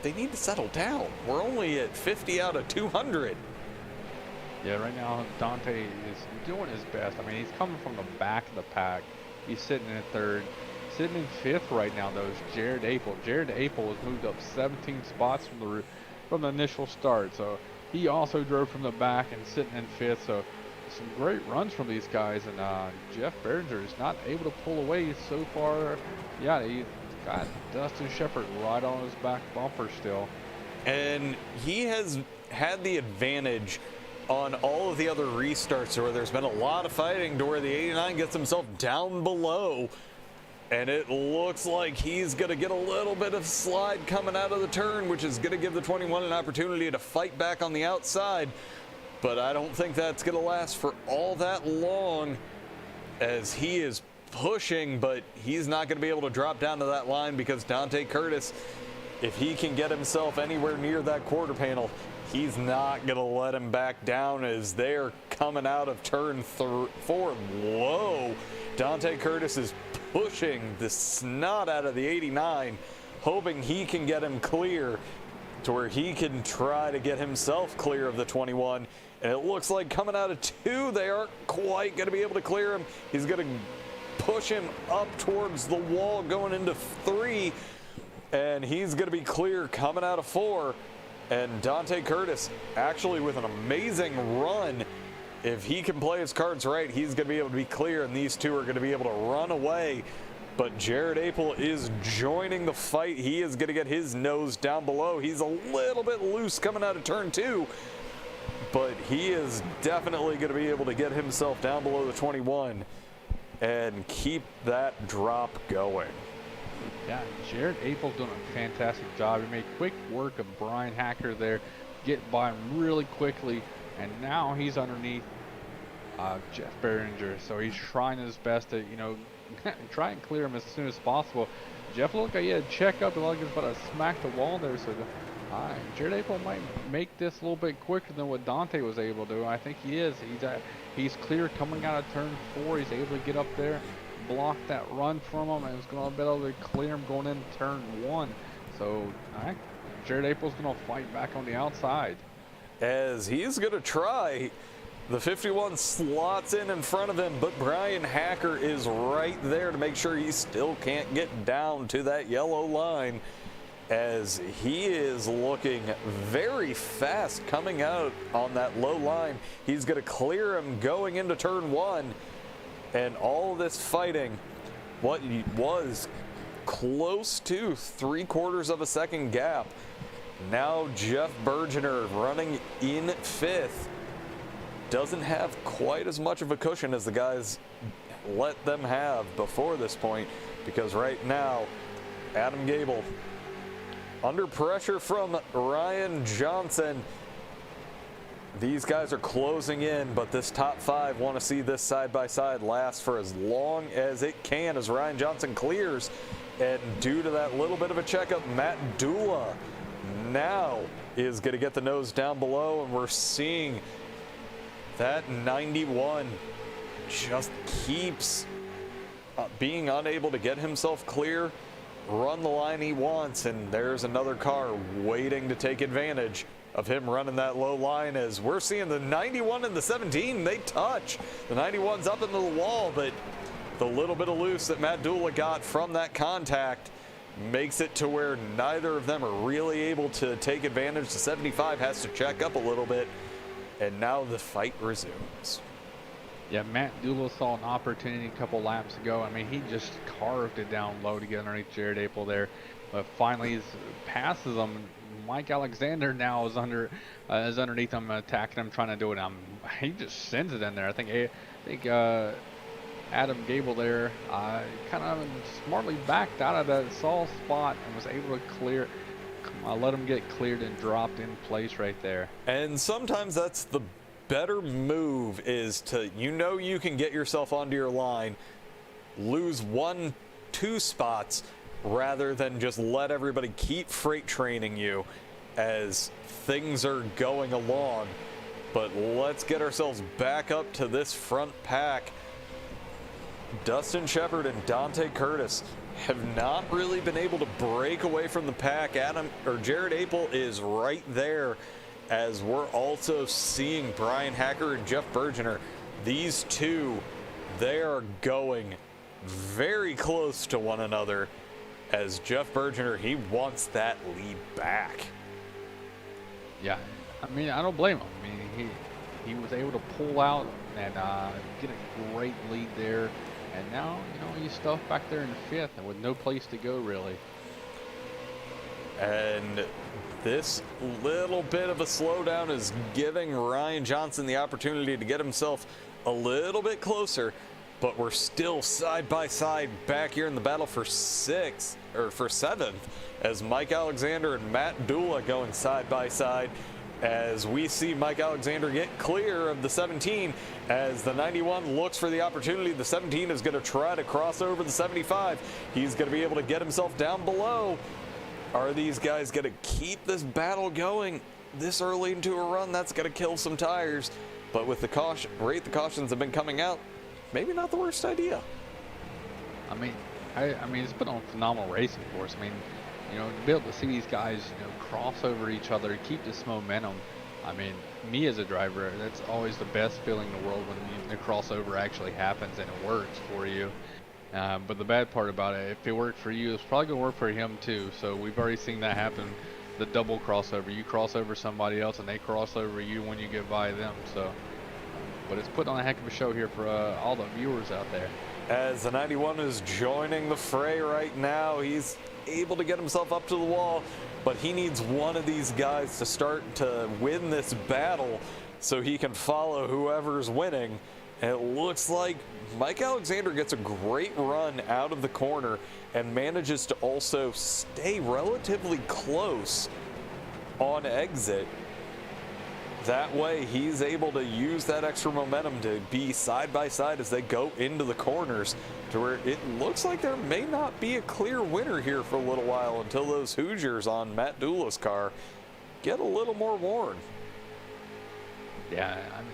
they need to settle down. We're only at 50 out of 200. Yeah, right now Dante is doing his best. I mean, he's coming from the back of the pack. He's sitting in 3rd. Sitting in 5th right now, though, is Jared Apel. Jared Apel has moved up 17 spots from the initial start. So he also drove from the back and sitting in 5th. So some great runs from these guys. And Jeff Bergener is not able to pull away so far. Yeah, he got Dustin Shepard right on his back bumper still. And he has had the advantage on all of the other restarts where there's been a lot of fighting to where the 89 gets himself down below. And it looks like he's going to get a little bit of slide coming out of the turn, which is going to give the 21 an opportunity to fight back on the outside. But I don't think that's going to last for all that long, as he is pushing, but he's not going to be able to drop down to that line, because Dante Curtis, if he can get himself anywhere near that quarter panel, he's not going to let him back down as they're coming out of turn 4. Whoa! Dante Curtis is pushing the snot out of the 89, hoping he can get him clear to where he can try to get himself clear of the 21. And it looks like coming out of 2, they aren't quite going to be able to clear him. He's going to push him up towards the wall going into 3, and he's going to be clear coming out of 4. And Dante Curtis, actually with an amazing run, if he can play his cards right, he's going to be able to be clear, and these two are going to be able to run away. But Jared Apel is joining the fight. He is going to get his nose down below. He's a little bit loose coming out of turn 2, but he is definitely going to be able to get himself down below the 21 and keep that drop going. Yeah, Jared Apel's doing a fantastic job. He made quick work of Bryan Hacker there, get by him really quickly, and now he's underneath Jeff Bergener. So he's trying his best to, try and clear him as soon as possible. Jeff looked like he had to check up and like he was about to smack the wall there. So Jared Apel might make this a little bit quicker than what Dante was able to do. I think he is. He's clear coming out of turn 4. He's able to get up there, block that run from him, and he's going to be able to clear him going into turn 1. So Jared Apel's going to fight back on the outside. As he's going to try, the 51 slots in front of him, but Bryan Hacker is right there to make sure he still can't get down to that yellow line, as he is looking very fast coming out on that low line. He's going to clear him going into turn 1. And all this fighting, what was close to 3/4 of a second gap. Now Jeff Bergener running in 5th. Doesn't have quite as much of a cushion as the guys let them have before this point, because right now, Adam Gable, under pressure from Ryan Johnson, these guys are closing in, but this top 5 want to see this side-by-side last for as long as it can as Ryan Johnson clears. And due to that little bit of a checkup, Matt Dula now is going to get the nose down below, and we're seeing that 91 just keeps being unable to get himself clear, run the line he wants, and there's another car waiting to take advantage of him running that low line, as we're seeing the 91 and the 17, they touch. The 91's up into the wall, but the little bit of loose that Matt Dula got from that contact makes it to where neither of them are really able to take advantage. The 75 has to check up a little bit, and now the fight resumes. Yeah, Matt Dula saw an opportunity a couple laps ago. I mean, he just carved it down low to get underneath Jared Apel there, but finally he passes him. Mike Alexander now is underneath him, attacking him, trying to do it. He just sends it in there. I think Adam Gable there kind of smartly backed out of that soft spot and was able to clear. Let him get cleared and dropped in place right there. And sometimes that's the better move, is to, you can get yourself onto your line, lose 1-2 spots, rather than just let everybody keep freight training you as things are going along. But let's get ourselves back up to this front pack. Dustin Shepard and Dante Curtis have not really been able to break away from the pack. Jared Apel is right there, as we're also seeing Bryan Hacker and Jeff Bergener. These two, they are going very close to one another, as Jeff Bergener, he wants that lead back. Yeah, I mean, I don't blame him. I mean, he was able to pull out and get a great lead there. And now, he's stuffed back there in 5th and with no place to go, really. And This little bit of a slowdown is giving Ryan Johnson the opportunity to get himself a little bit closer, but we're still side by side back here in the battle for 7th, as Mike Alexander and Matt Dula going side by side, as we see Mike Alexander get clear of the 17, as the 91 looks for the opportunity. The 17 is going to try to cross over the 75. He's going to be able to get himself down below. Are these guys going to keep this battle going this early into a run? That's going to kill some tires. But with the caution rate, the cautions have been coming out, maybe not the worst idea. I mean, it's been on phenomenal racing for us. I mean, you know, to be able to see these guys, you know, cross over each other, keep this momentum. I mean, me as a driver, that's always the best feeling in the world when the crossover actually happens and it works for you. But the bad part about it, if it worked for you, it's probably going to work for him too. So we've already seen that happen, the double crossover. You cross over somebody else and they cross over you when you get by them. So, but it's putting on a heck of a show here for all the viewers out there. As the 91 is joining the fray right now, he's able to get himself up to the wall, but he needs one of these guys to start to win this battle so he can follow whoever's winning. And it looks like Mike Alexander gets a great run out of the corner and manages to also stay relatively close on exit. That way he's able to use that extra momentum to be side by side as they go into the corners, to where it looks like there may not be a clear winner here for a little while until those Hoosiers on Matt Dula's car get a little more worn. Yeah, I mean,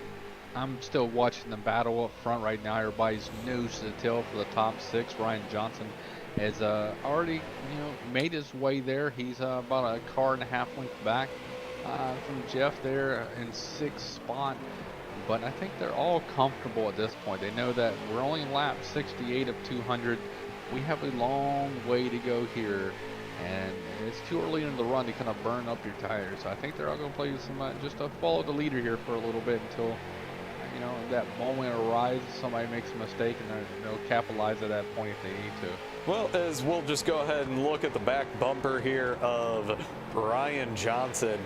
I'm still watching the battle up front right now. Everybody's nose to the tail for the top 6. Ryan Johnson has already, you know, made his way there. He's about a car and a half length back from Jeff there in 6th spot. But I think they're all comfortable at this point. They know that we're only in lap 68 of 200. We have a long way to go here, and it's too early into the run to kind of burn up your tires. So I think they're all going to play some just to follow the leader here for a little bit until, you know, that moment arrives, somebody makes a mistake, and they'll capitalize at that point if they need to. Well, as we'll just go ahead and look at the back bumper here of Ryan Johnson,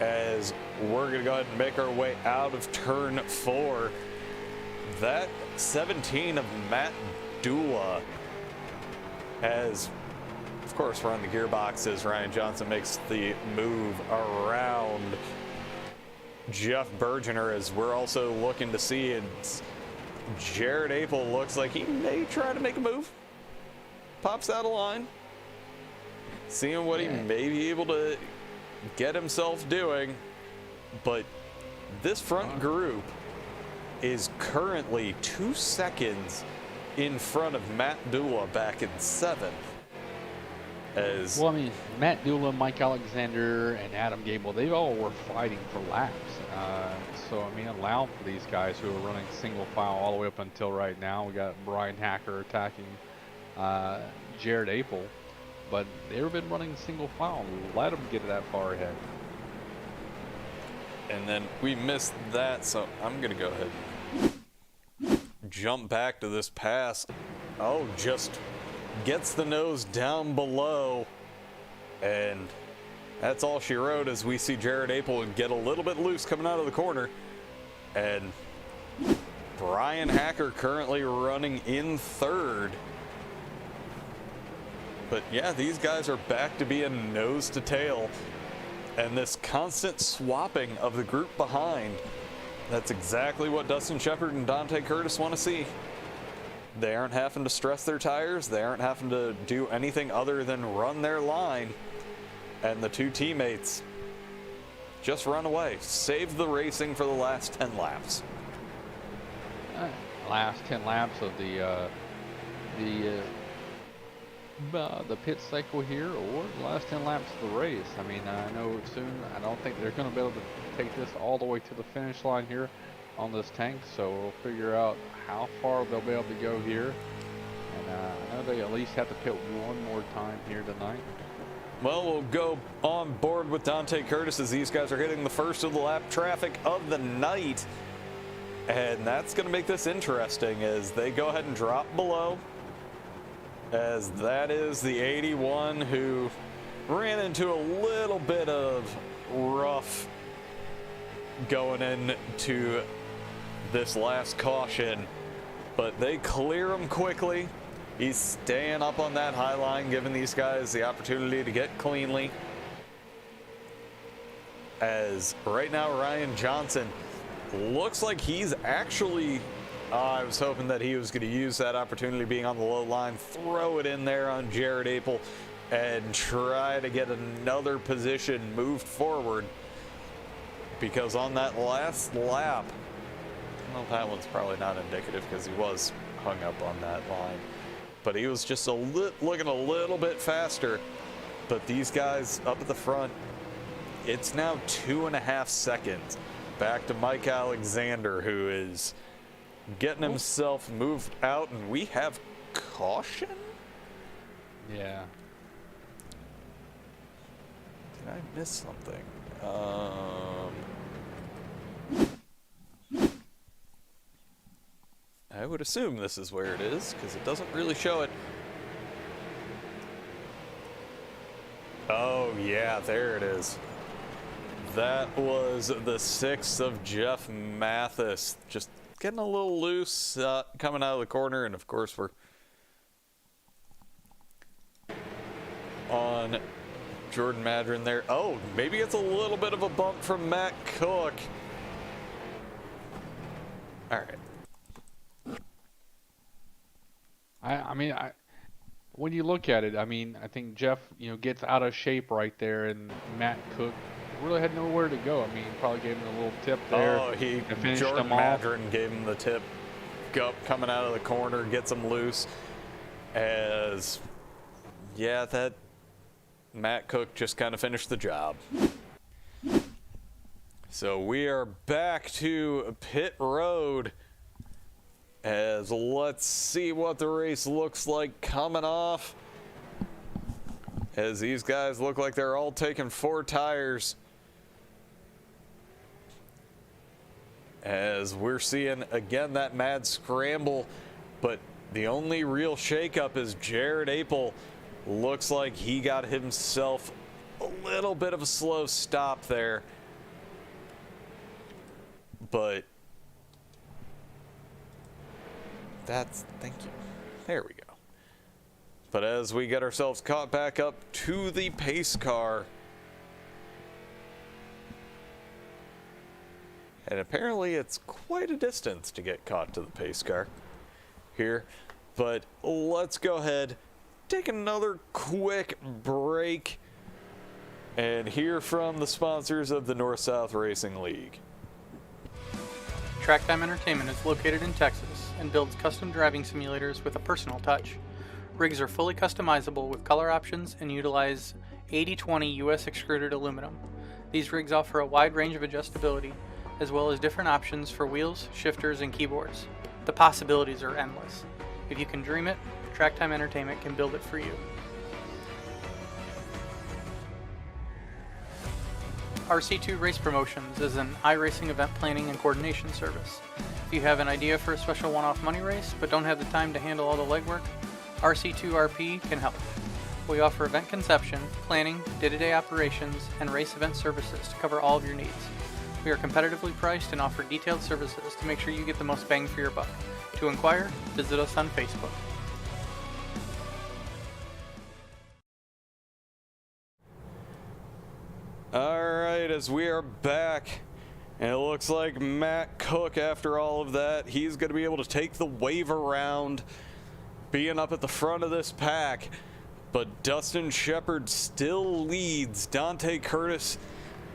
as we're going to go ahead and make our way out of turn 4. That 17 of Matt Dula has, of course, run the gearboxes. Ryan Johnson makes the move around Jeff Bergener, as we're also looking to see, and Jared Apel looks like he may try to make a move. Pops out of line. Seeing what he may be able to get himself doing, but this front group is currently 2 seconds in front of Matt Dula back in 7th. As well, I mean, Matt Dula, Mike Alexander, and Adam Gable, they all were fighting for laps. So, I mean, allow for these guys who are running single file all the way up until right now. We got Bryan Hacker attacking Jared Apel. But they've been running single file. Let them get that far ahead. And then we missed that, so I'm going to go ahead and jump back to this pass. Oh, just gets the nose down below. And that's all she wrote, as we see Jared Apel get a little bit loose coming out of the corner. And Bryan Hacker currently running in 3rd. But yeah, these guys are back to being nose to tail, and this constant swapping of the group behind, that's exactly what Dustin Shepard and Dante Curtis want to see. They aren't having to stress their tires, they aren't having to do anything other than run their line, and the 2 teammates just run away, save the racing for the last 10 laps. Last 10 laps of the pit cycle here, or the last 10 laps of the race. I mean, I know soon, I don't think they're going to be able to take this all the way to the finish line here on this tank, so we'll figure out how far they'll be able to go here. And I know they at least have to pit one more time here tonight. Well, we'll go on board with Dante Curtis as these guys are hitting the first of the lap traffic of the night. And that's going to make this interesting as they go ahead and drop below. As that is the 81 who ran into a little bit of rough going into this last caution, but they clear him quickly. He's staying up on that high line, giving these guys the opportunity to get cleanly. As right now, Ryan Johnson looks like he's actually, I was hoping that he was going to use that opportunity being on the low line, throw it in there on Jared Apel, and try to get another position moved forward. Because on that last lap, well, that one's probably not indicative because he was hung up on that line. But he was just looking a little bit faster. But these guys up at the front, it's now 2.5 seconds back to Mike Alexander, who is getting himself moved out, and we have caution? Yeah. Did I miss something? I would assume this is where it is, because it doesn't really show it. Oh, yeah, there it is. That was the 6th of Jeff Mathis. Just getting a little loose, coming out of the corner, and of course we're on Jordan Madren there. Oh, maybe it's a little bit of a bump from Matt Cook. All right. I mean, when you look at it, I mean, I think Jeff, gets out of shape right there, and Matt Cook really had nowhere to go. I mean, he probably gave him a little tip there. Oh, Jordan Madren gave him the tip. Coming out of the corner, gets him loose. As, yeah, that Matt Cook just kind of finished the job. So we are back to pit road. As let's see what the race looks like coming off. As these guys look like they're all taking 4 tires. As we're seeing again that mad scramble, but the only real shakeup is Jared Apel. Looks like he got himself a little bit of a slow stop there. But thank you. There we go. But as we get ourselves caught back up to the pace car. And apparently it's quite a distance to get caught to the pace car here. But let's go ahead, take another quick break, and hear from the sponsors of the North-South Racing League. Track Time Entertainment is located in Texas and builds custom driving simulators with a personal touch. Rigs are fully customizable with color options and utilize 80/20 US extruded aluminum. These rigs offer a wide range of adjustability, as well as different options for wheels, shifters, and keyboards. The possibilities are endless. If you can dream it, Track Time Entertainment can build it for you. RC2 Race Promotions is an iRacing event planning and coordination service. If you have an idea for a special one-off money race but don't have the time to handle all the legwork, RC2RP can help. We offer event conception, planning, day-to-day operations, and race event services to cover all of your needs. We are competitively priced and offer detailed services to make sure you get the most bang for your buck. To inquire, visit us on Facebook. Alright, as we are back, and it looks like Matt Cook, after all of that, he's going to be able to take the wave around, being up at the front of this pack. But Dustin Shepard still leads. Dante Curtis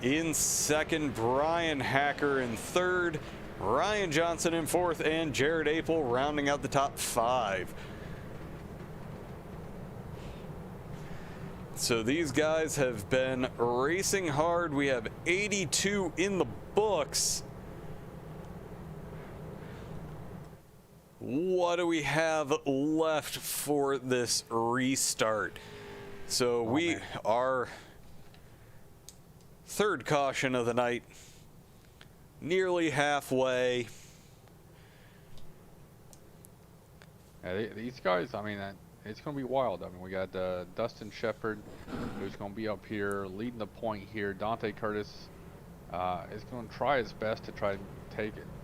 in second, Bryan Hacker in third, Ryan Johnson in fourth, and Jared Apel rounding out the top 5. So these guys have been racing hard. We have 82 in the books. What do we have left for this restart? So we are third caution of the night, nearly halfway. Yeah, these guys, I mean, it's going to be wild. I mean, we got Dustin Shepard, who's going to be up here leading the point here. Dante Curtis is going to try his best to try and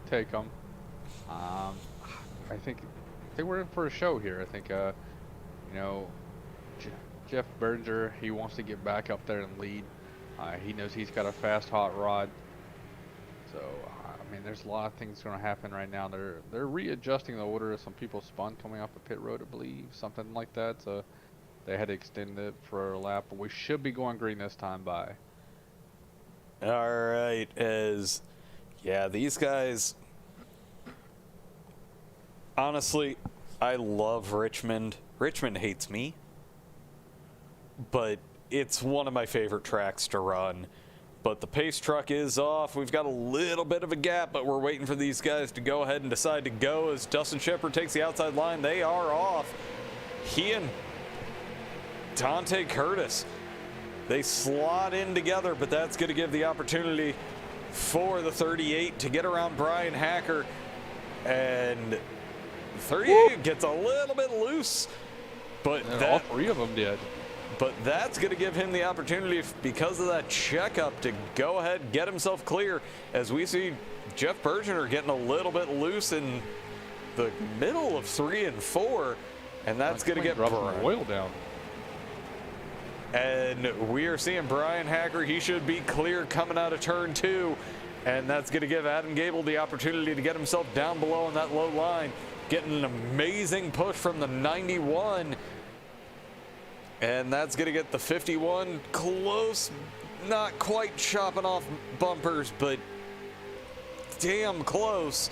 take him. I think we're in for a show here. I think, you know, Jeff Bergener, he wants to get back up there and lead. He knows he's got a fast, hot rod. So, I mean, there's a lot of things going to happen right now. They're readjusting the order. Some people spun coming off the pit road, I believe, something like that. So they had to extend it for a lap, but we should be going green this time by. All right, yeah, these guys, honestly, I love Richmond. Richmond hates me, but it's one of my favorite tracks to run. But the pace truck is off. We've got a little bit of a gap, but we're waiting for these guys to go ahead and decide to go as Dustin Shepard takes the outside line. They are off. He and Dante Curtis, they slot in together, but that's going to give the opportunity for the 38 to get around Bryan Hacker. And 38 gets a little bit loose, but all three of them did. But that's going to give him the opportunity, because of that checkup, to go ahead and get himself clear, as we see Jeff Bergener getting a little bit loose in the middle of 3 and 4, and that's going to get Brian oil down. And we are seeing Bryan Hacker. He should be clear coming out of turn 2, and that's going to give Adam Gable the opportunity to get himself down below on that low line, getting an amazing push from the 91. And that's going to get the 51 close, not quite chopping off bumpers, but damn close.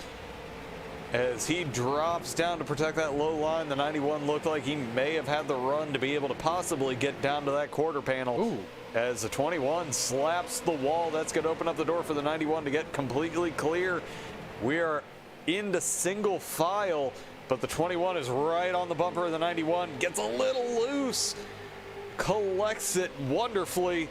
As he drops down to protect that low line, the 91 looked like he may have had the run to be able to possibly get down to that quarter panel. Ooh. As the 21 slaps the wall, that's going to open up the door for the 91 to get completely clear. We are into single file, but the 21 is right on the bumper of the 91, gets a little loose, collects it wonderfully,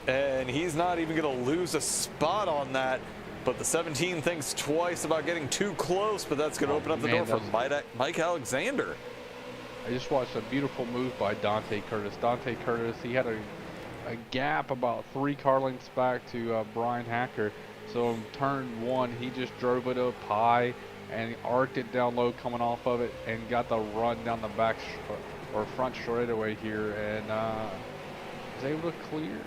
and he's not even going to lose a spot on that. But the 17 thinks twice about getting too close, but that's going to open up the door for Mike Alexander. I just watched a beautiful move by Dante Curtis. Dante Curtis, he had a gap about 3 car lengths back to Bryan Hacker. So in turn 1, he just drove it up high and arced it down low coming off of it and got the run down the back or front straightaway here, and was able to clear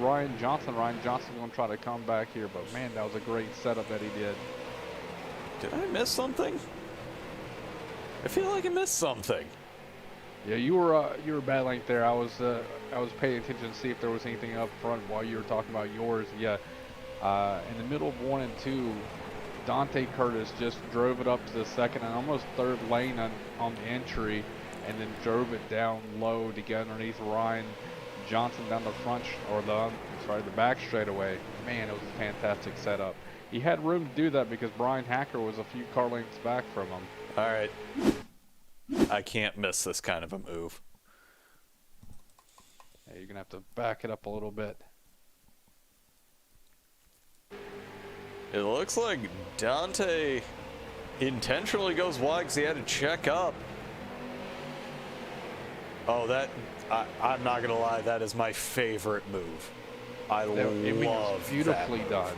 Ryan Johnson. Ryan Johnson's going to try to come back here, but man, that was a great setup that he did. Did I miss something? I feel like I missed something. Yeah, you were bad length there. I was paying attention to see if there was anything up front while you were talking about yours. Yeah, in the middle of 1 and 2, Dante Curtis just drove it up to the second and almost third lane on the entry, and then drove it down low to get underneath Ryan Johnson down the front, or the back straightaway. Man, it was a fantastic setup. He had room to do that because Bryan Hacker was a few car lengths back from him. All right. I can't miss this kind of a move. Yeah, you're going to have to back it up a little bit. It looks like Dante intentionally goes wide because he had to check up. Oh, I'm not going to lie, that is my favorite move. I love that. Beautifully done.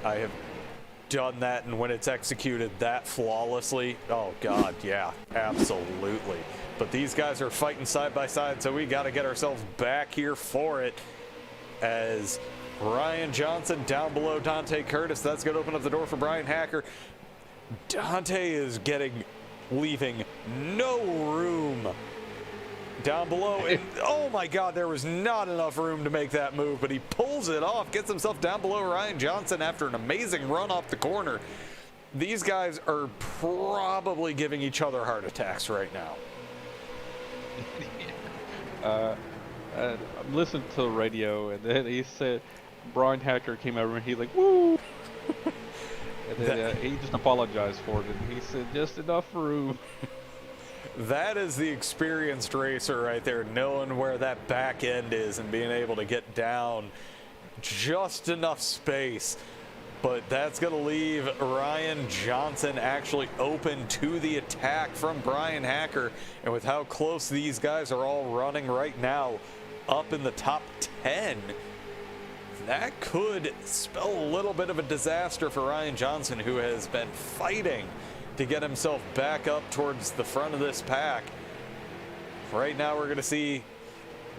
I have done that, and when it's executed that flawlessly, oh God, yeah, absolutely. But these guys are fighting side by side, so we got to get ourselves back here for it. As Ryan Johnson down below Dante Curtis, that's going to open up the door for Bryan Hacker. Dante is leaving no room down below, and oh my God, there was not enough room to make that move, but he pulls it off, gets himself down below Ryan Johnson after an amazing run off the corner. These guys are probably giving each other heart attacks right now. I'm listening to the radio, and then he said Bryan Hacker came over and he's like, woo! And then he just apologized for it, and he said, just enough room. That is the experienced racer right there, knowing where that back end is and being able to get down just enough space. but that's going to leave Ryan Johnson actually open to the attack from Bryan Hacker. And with how close these guys are all running right now, up in the top 10, that could spell a little bit of a disaster for Ryan Johnson, who has been fighting to get himself back up towards the front of this pack. Right now we're going to see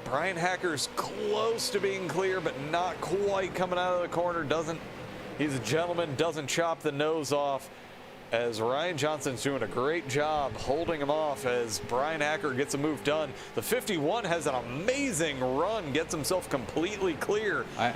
Bryan Hacker's close to being clear, but not quite coming out of the corner. He's a gentleman, doesn't chop the nose off, as Ryan Johnson's doing a great job holding him off as Bryan Hacker gets a move done. The 51 has an amazing run, gets himself completely clear. I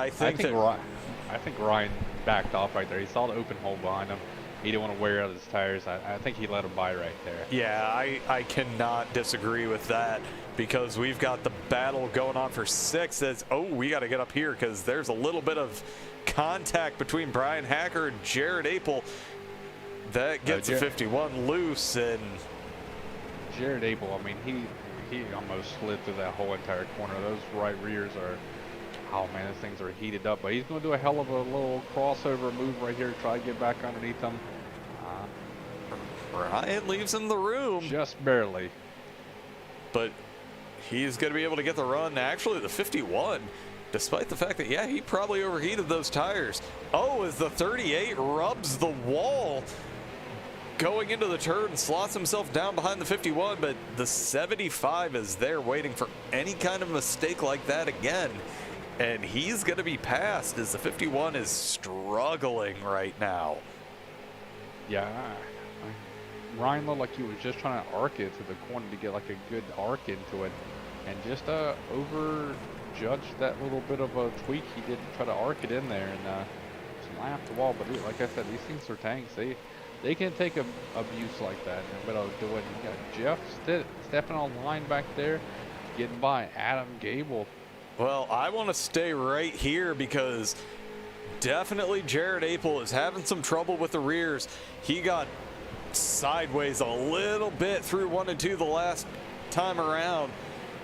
think Ryan backed off right there. He saw the open hole behind him. He didn't want to wear out his tires. I think he let him by right there. Yeah, I cannot disagree with that, because we've got the battle going on for 6. We got to get up here because there's a little bit of contact between Bryan Hacker and Jared Apel. That gets the 51 loose, and Jared Apel, I mean, he almost slid through that whole entire corner. Those right rears are, oh man, those things are heated up. But he's going to do a hell of a little crossover move right here to try to get back underneath them. Ryan leaves him the room. Just barely. But he's going to be able to get the run. Actually, the 51, despite the fact that, yeah, he probably overheated those tires. As the 38 rubs the wall going into the turn, slots himself down behind the 51, but the 75 is there waiting for any kind of mistake like that again. And he's going to be passed as the 51 is struggling right now. Yeah, Ryan looked like he was just trying to arc it to the corner to get like a good arc into it, and just overjudged that little bit of a tweak he did to try to arc it in there and slapped the wall. But like I said, these things are tanks. They can take abuse like that and be able to do it. You got Jeff stepping on line back there, getting by Adam Gable. Well, I want to stay right here because definitely Jared Apel is having some trouble with the rears. He got sideways a little bit through 1 and 2 the last time around,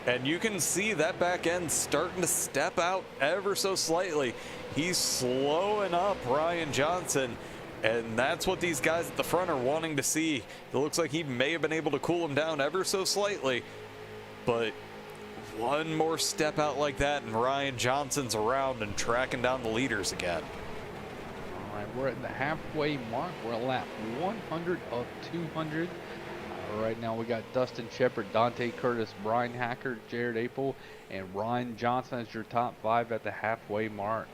and you can see that back end starting to step out ever so slightly. He's slowing up Ryan Johnson, and that's what these guys at the front are wanting to see. It looks like he may have been able to cool him down ever so slightly, but one more step out like that and Ryan Johnson's around and tracking down the leaders again. All right, we're at the halfway mark. We're at lap 100 of 200. Right now we got Dustin Shepard, Dante Curtis, Bryan Hacker, Jared Apel, and Ryan Johnson as your top 5 at the halfway mark.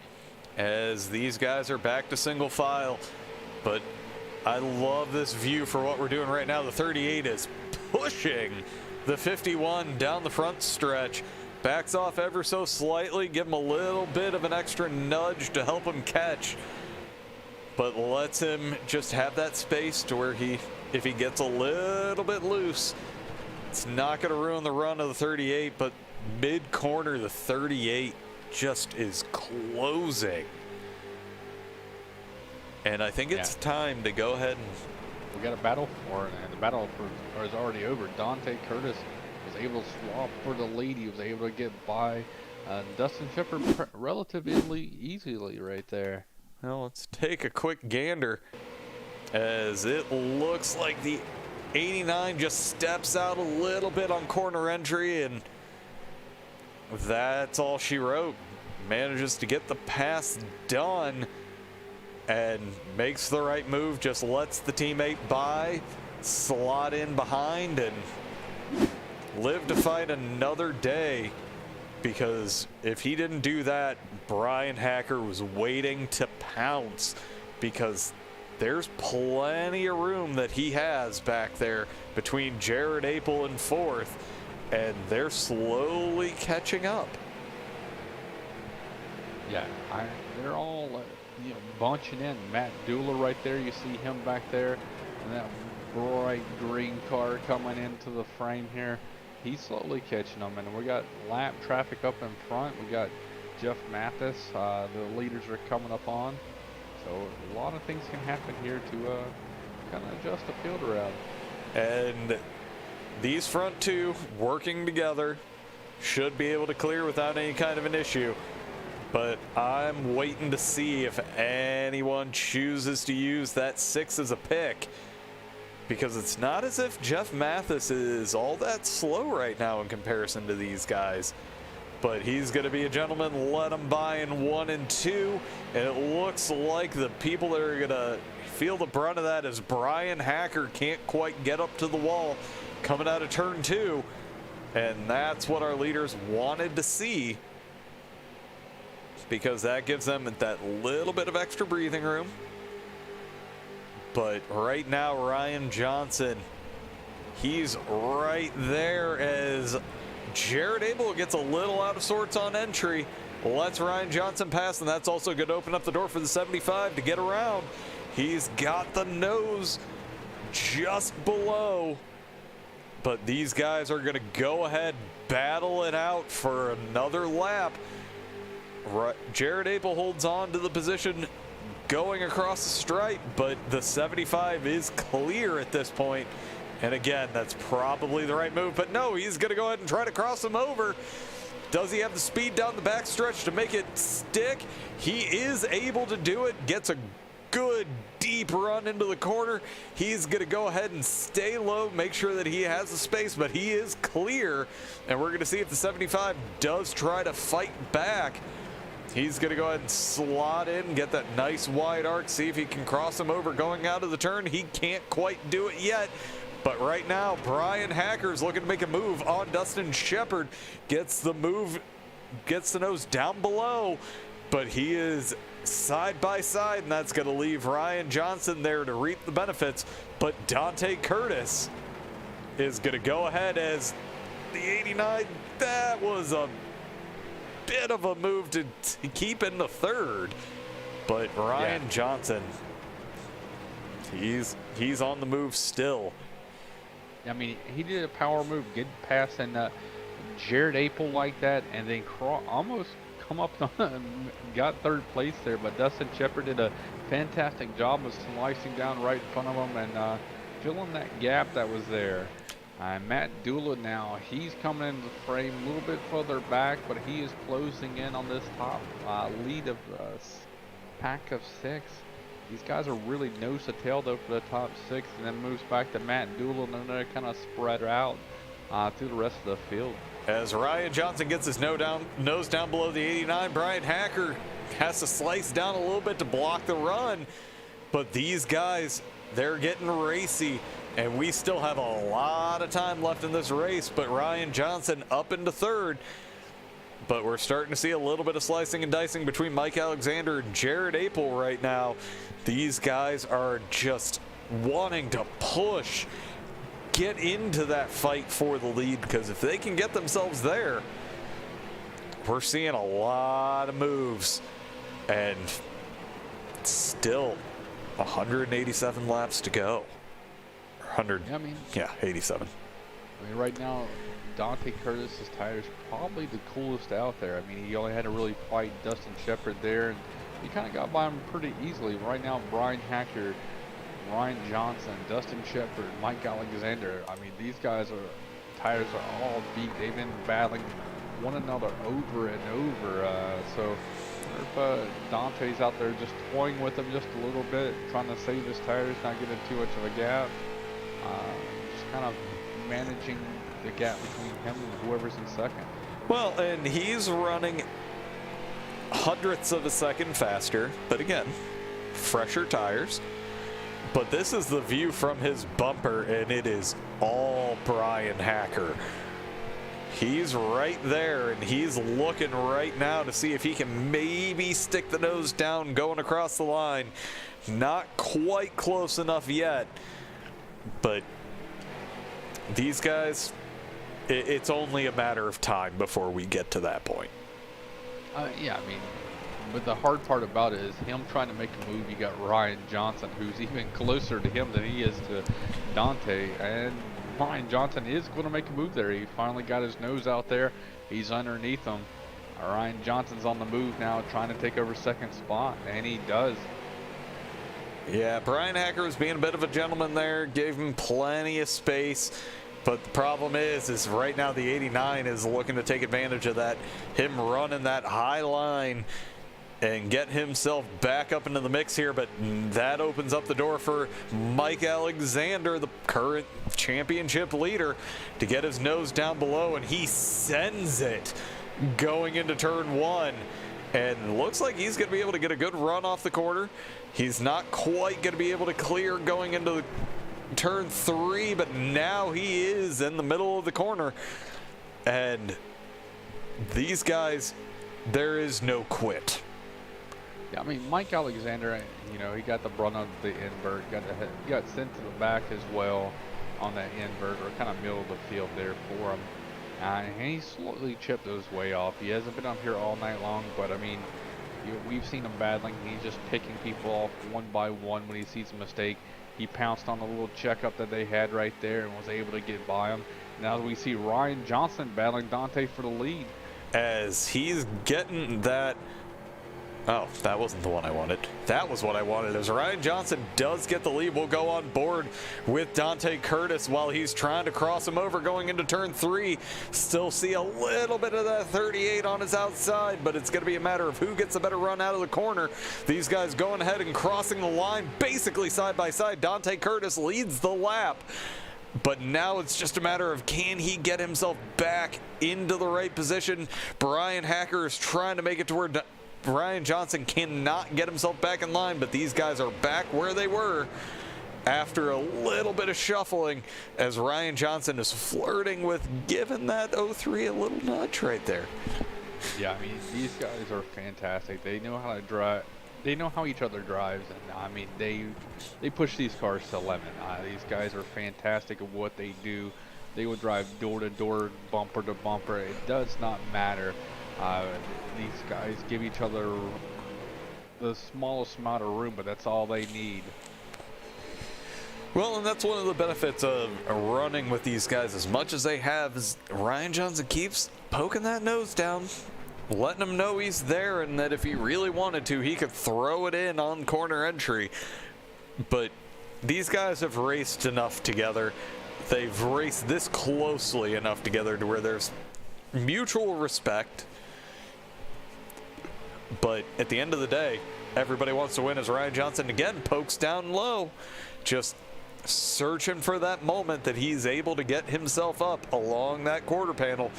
As these guys are back to single file, but I love this view for what we're doing right now. The 38 is pushing the 51 down the front stretch, backs off ever so slightly, give him a little bit of an extra nudge to help him catch, but lets him just have that space to where if he gets a little bit loose, it's not going to ruin the run of the 38, but mid-corner, the 38 just is closing. And I think it's time to go ahead and... We got a battle, and the battle is already over. Dante Curtis was able to swap for the lead. He was able to get by Dustin Shepard relatively easily right there. Well, let's take a quick gander, as it looks like the 89 just steps out a little bit on corner entry, and that's all she wrote. Manages to get the pass done and makes the right move, just lets the teammate by, slot in behind, and live to fight another day. Because if he didn't do that, Bryan Hacker was waiting to pounce, because there's plenty of room that he has back there between Jared Apel and 4th, and they're slowly catching up. Yeah, they're all bunching in. Matt Doula right there, you see him back there, and that bright green car coming into the frame here. He's slowly catching them, and we got lap traffic up in front. We got Jeff Mathis, the leaders are coming up on. So a lot of things can happen here to kind of adjust the field around. And these front two working together should be able to clear without any kind of an issue. But I'm waiting to see if anyone chooses to use that 6 as a pick, because it's not as if Jeff Mathis is all that slow right now in comparison to these guys. But he's going to be a gentleman, let him by in 1 and 2, and it looks like the people that are going to feel the brunt of that is Bryan Hacker. Can't quite get up to the wall coming out of turn 2, and that's what our leaders wanted to see, because that gives them that little bit of extra breathing room. But right now, Ryan Johnson, he's right there as Jared Abel gets a little out of sorts on entry. Lets Ryan Johnson pass, and that's also going to open up the door for the 75 to get around. He's got the nose just below, but these guys are going to go ahead, battle it out for another lap. Jared Abel holds on to the position going across the stripe, but the 75 is clear at this point. And again, that's probably the right move, but no, he's going to go ahead and try to cross him over. Does he have the speed down the backstretch to make it stick? He is able to do it, gets a good deep run into the corner. He's going to go ahead and stay low, make sure that he has the space, but he is clear, and we're going to see if the 75 does try to fight back. He's going to go ahead and slot in, get that nice wide arc, see if he can cross him over going out of the turn. He can't quite do it yet. But right now, Bryan Hacker is looking to make a move on Dustin Shepard. Gets the move, gets the nose down below, but he is side by side, and that's going to leave Ryan Johnson there to reap the benefits. But Dante Curtis is going to go ahead as the 89. That was a bit of a move to keep in the third. But Ryan Johnson, he's on the move still. I mean, he did a power move, get past and Jared Apel like that, and then almost come up and got third place there. But Dustin Shepard did a fantastic job of slicing down right in front of him and filling that gap that was there. Matt Dula now, he's coming into the frame a little bit further back, but he is closing in on this top lead of pack of 6. These guys are really nose to tail though for the top 6, and then moves back to Matt Doolittle, and then they kind of spread out through the rest of the field. As Ryan Johnson gets his nose down below the 89, Bryan Hacker has to slice down a little bit to block the run. But these guys, they're getting racy, and we still have a lot of time left in this race. But Ryan Johnson up into third. But we're starting to see a little bit of slicing and dicing between Mike Alexander and Jared Apel right now. These guys are just wanting to push, get into that fight for the lead, because if they can get themselves there, we're seeing a lot of moves. And still 187 laps to go. 100, yeah, 87. I mean, right now, Dante Curtis's tires probably the coolest out there. I mean, he only had to really fight Dustin Shepard there, and he kind of got by him pretty easily. Right now, Bryan Hacker, Ryan Johnson, Dustin Shepard, Mike Alexander. I mean, these guys tires are all beat. They've been battling one another over and over. So if Dante's out there just toying with them just a little bit, trying to save his tires, not getting too much of a gap, just kind of managing the gap between him and whoever's in second. Well, and he's running hundredths of a second faster, but again, fresher tires. But this is the view from his bumper, and it is all Bryan Hacker. He's right there, and he's looking right now to see if he can maybe stick the nose down going across the line. Not quite close enough yet, but these guys, it's only a matter of time before we get to that point. Yeah, I mean, but the hard part about it is him trying to make a move. You got Ryan Johnson, who's even closer to him than he is to Dante, and Ryan Johnson is going to make a move there. He finally got his nose out there. He's underneath him. Ryan Johnson's on the move now, trying to take over second spot, and he does. Yeah, Bryan Hacker was being a bit of a gentleman there, gave him plenty of space. But the problem is right now the 89 is looking to take advantage of that, him running that high line and get himself back up into the mix here. But that opens up the door for Mike Alexander, the current championship leader, to get his nose down below, and he sends it going into turn 1. And looks like he's going to be able to get a good run off the corner. He's not quite going to be able to clear going into turn 3, but now he is in the middle of the corner. And these guys, there is no quit. Yeah, I mean, Mike Alexander, you know, he got the brunt of the invert, he got sent to the back as well on that invert, or kind of middle of the field there for him. And he slowly chipped his way off. He hasn't been up here all night long, but I mean, we've seen him battling. He's just picking people off one by one when he sees a mistake. He pounced on the little checkup that they had right there and was able to get by him. Now we see Ryan Johnson battling Dante for the lead. As he's getting that. Oh, that wasn't the one I wanted. That was what I wanted. As Ryan Johnson does get the lead, we'll go on board with Dante Curtis while he's trying to cross him over going into turn 3. Still see a little bit of that 38 on his outside, but it's going to be a matter of who gets a better run out of the corner. These guys going ahead and crossing the line basically side by side. Dante Curtis leads the lap. But now it's just a matter of, can he get himself back into the right position? Bryan Hacker is trying to make it to where Ryan Johnson cannot get himself back in line, but these guys are back where they were after a little bit of shuffling, as Ryan Johnson is flirting with giving that 03 a little nudge right there. Yeah, I mean, these guys are fantastic. They know how to drive. They know how each other drives, and I mean, they push these cars to limit. These guys are fantastic at what they do. They will drive door to door, bumper to bumper. It does not matter. These guys give each other the smallest amount of room, but that's all they need. Well, and that's one of the benefits of running with these guys as much as they have, is Ryan Johnson keeps poking that nose down, letting him know he's there, and that if he really wanted to, he could throw it in on corner entry. But these guys have raced enough together. They've raced this closely enough together to where there's mutual respect. But at the end of the day, everybody wants to win, as Ryan Johnson again pokes down low, just searching for that moment that he's able to get himself up along that quarter panel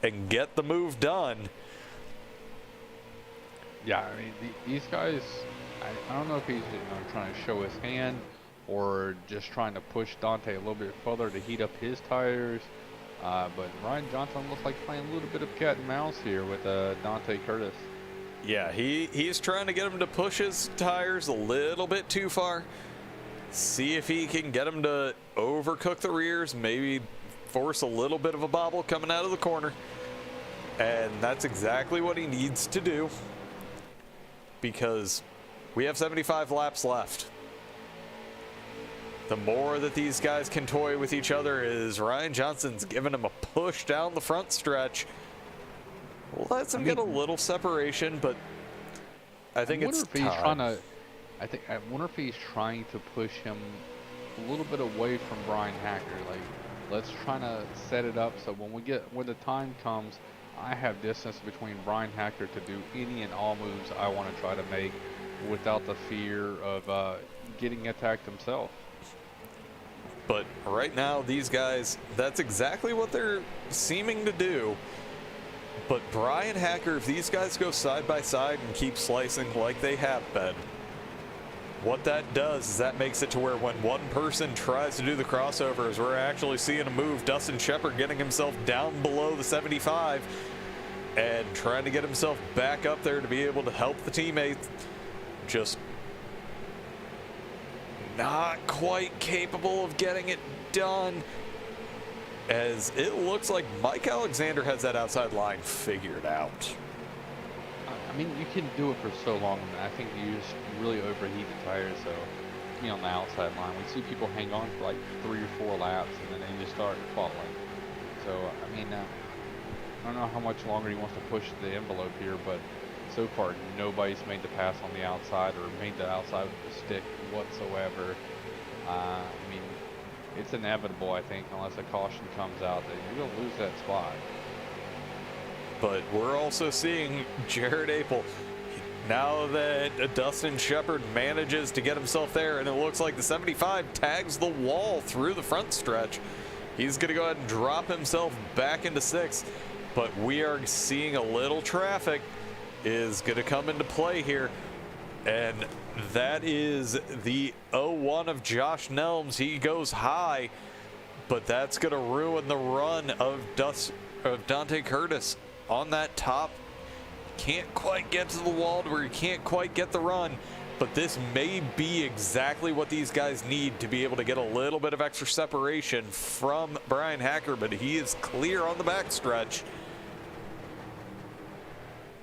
and get the move done. Yeah, I mean, these guys, I don't know if he's trying to show his hand or just trying to push Dante a little bit further to heat up his tires. But Ryan Johnson looks like playing a little bit of cat and mouse here with Dante Curtis. Yeah, he's trying to get him to push his tires a little bit too far. See if he can get him to overcook the rears, maybe force a little bit of a bobble coming out of the corner. And that's exactly what he needs to do, because we have 75 laps left. The more that these guys can toy with each other, is Ryan Johnson's giving him a push down the front stretch. Lets him get a little separation, but I think it's time. I wonder if he's trying to push him a little bit away from Bryan Hacker. Like, let's try to set it up so when the time comes, I have distance between Bryan Hacker to do any and all moves I want to try to make without the fear of getting attacked himself. But right now, these guys, that's exactly what they're seeming to do. But Bryan Hacker, if these guys go side by side and keep slicing like they have been, what that does is that makes it to where when one person tries to do the crossovers, we're actually seeing a move. Dustin Shepard getting himself down below the 75 and trying to get himself back up there to be able to help the teammates. Just not quite capable of getting it done, as it looks like Mike Alexander has that outside line figured out. I mean, you can do it for so long. I think you just really overheat the tires. So, on the outside line, we see people hang on for like 3 or 4 laps, and then they just start falling. So, I mean, I don't know how much longer he wants to push the envelope here, but so far nobody's made the pass on the outside or made the outside with the stick whatsoever. I mean, it's inevitable, I think, unless a caution comes out, that you're going to lose that spot. But we're also seeing Jared Apel. Now that Dustin Shepard manages to get himself there, and it looks like the 75 tags the wall through the front stretch, he's going to go ahead and drop himself back into 6th. But we are seeing a little traffic is going to come into play here. And that is the 0-1 of Josh Nelms. He goes high, but that's going to ruin the run of Dante Curtis on that top. Can't quite get to the wall to where he can't quite get the run, but this may be exactly what these guys need to be able to get a little bit of extra separation from Bryan Hacker, but he is clear on the backstretch.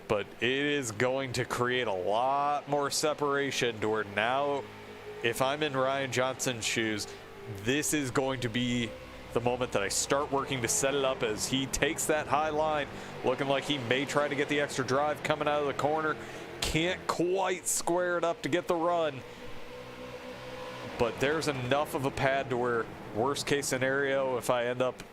But it is going to create a lot more separation to where now, if I'm in Ryan Johnson's shoes, this is going to be the moment that I start working to set it up as he takes that high line, looking like he may try to get the extra drive coming out of the corner. Can't quite square it up to get the run, but there's enough of a pad to where, worst case scenario, if I end up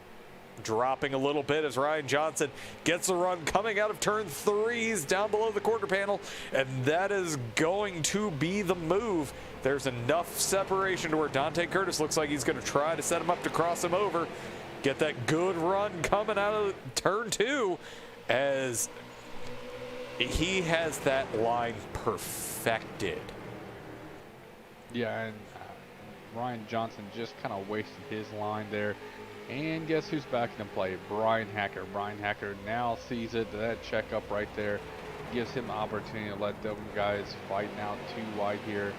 dropping a little bit as Ryan Johnson gets the run coming out of turn 3s down below the quarter panel, and that is going to be the move. There's enough separation to where Dante Curtis looks like he's going to try to set him up to cross him over, get that good run coming out of turn 2 as he has that line perfected. Yeah, and Ryan Johnson just kind of wasted his line there. And guess who's back in play? Bryan Hacker. Bryan Hacker now sees it. That checkup right there gives him the opportunity to let them guys fight now too wide here.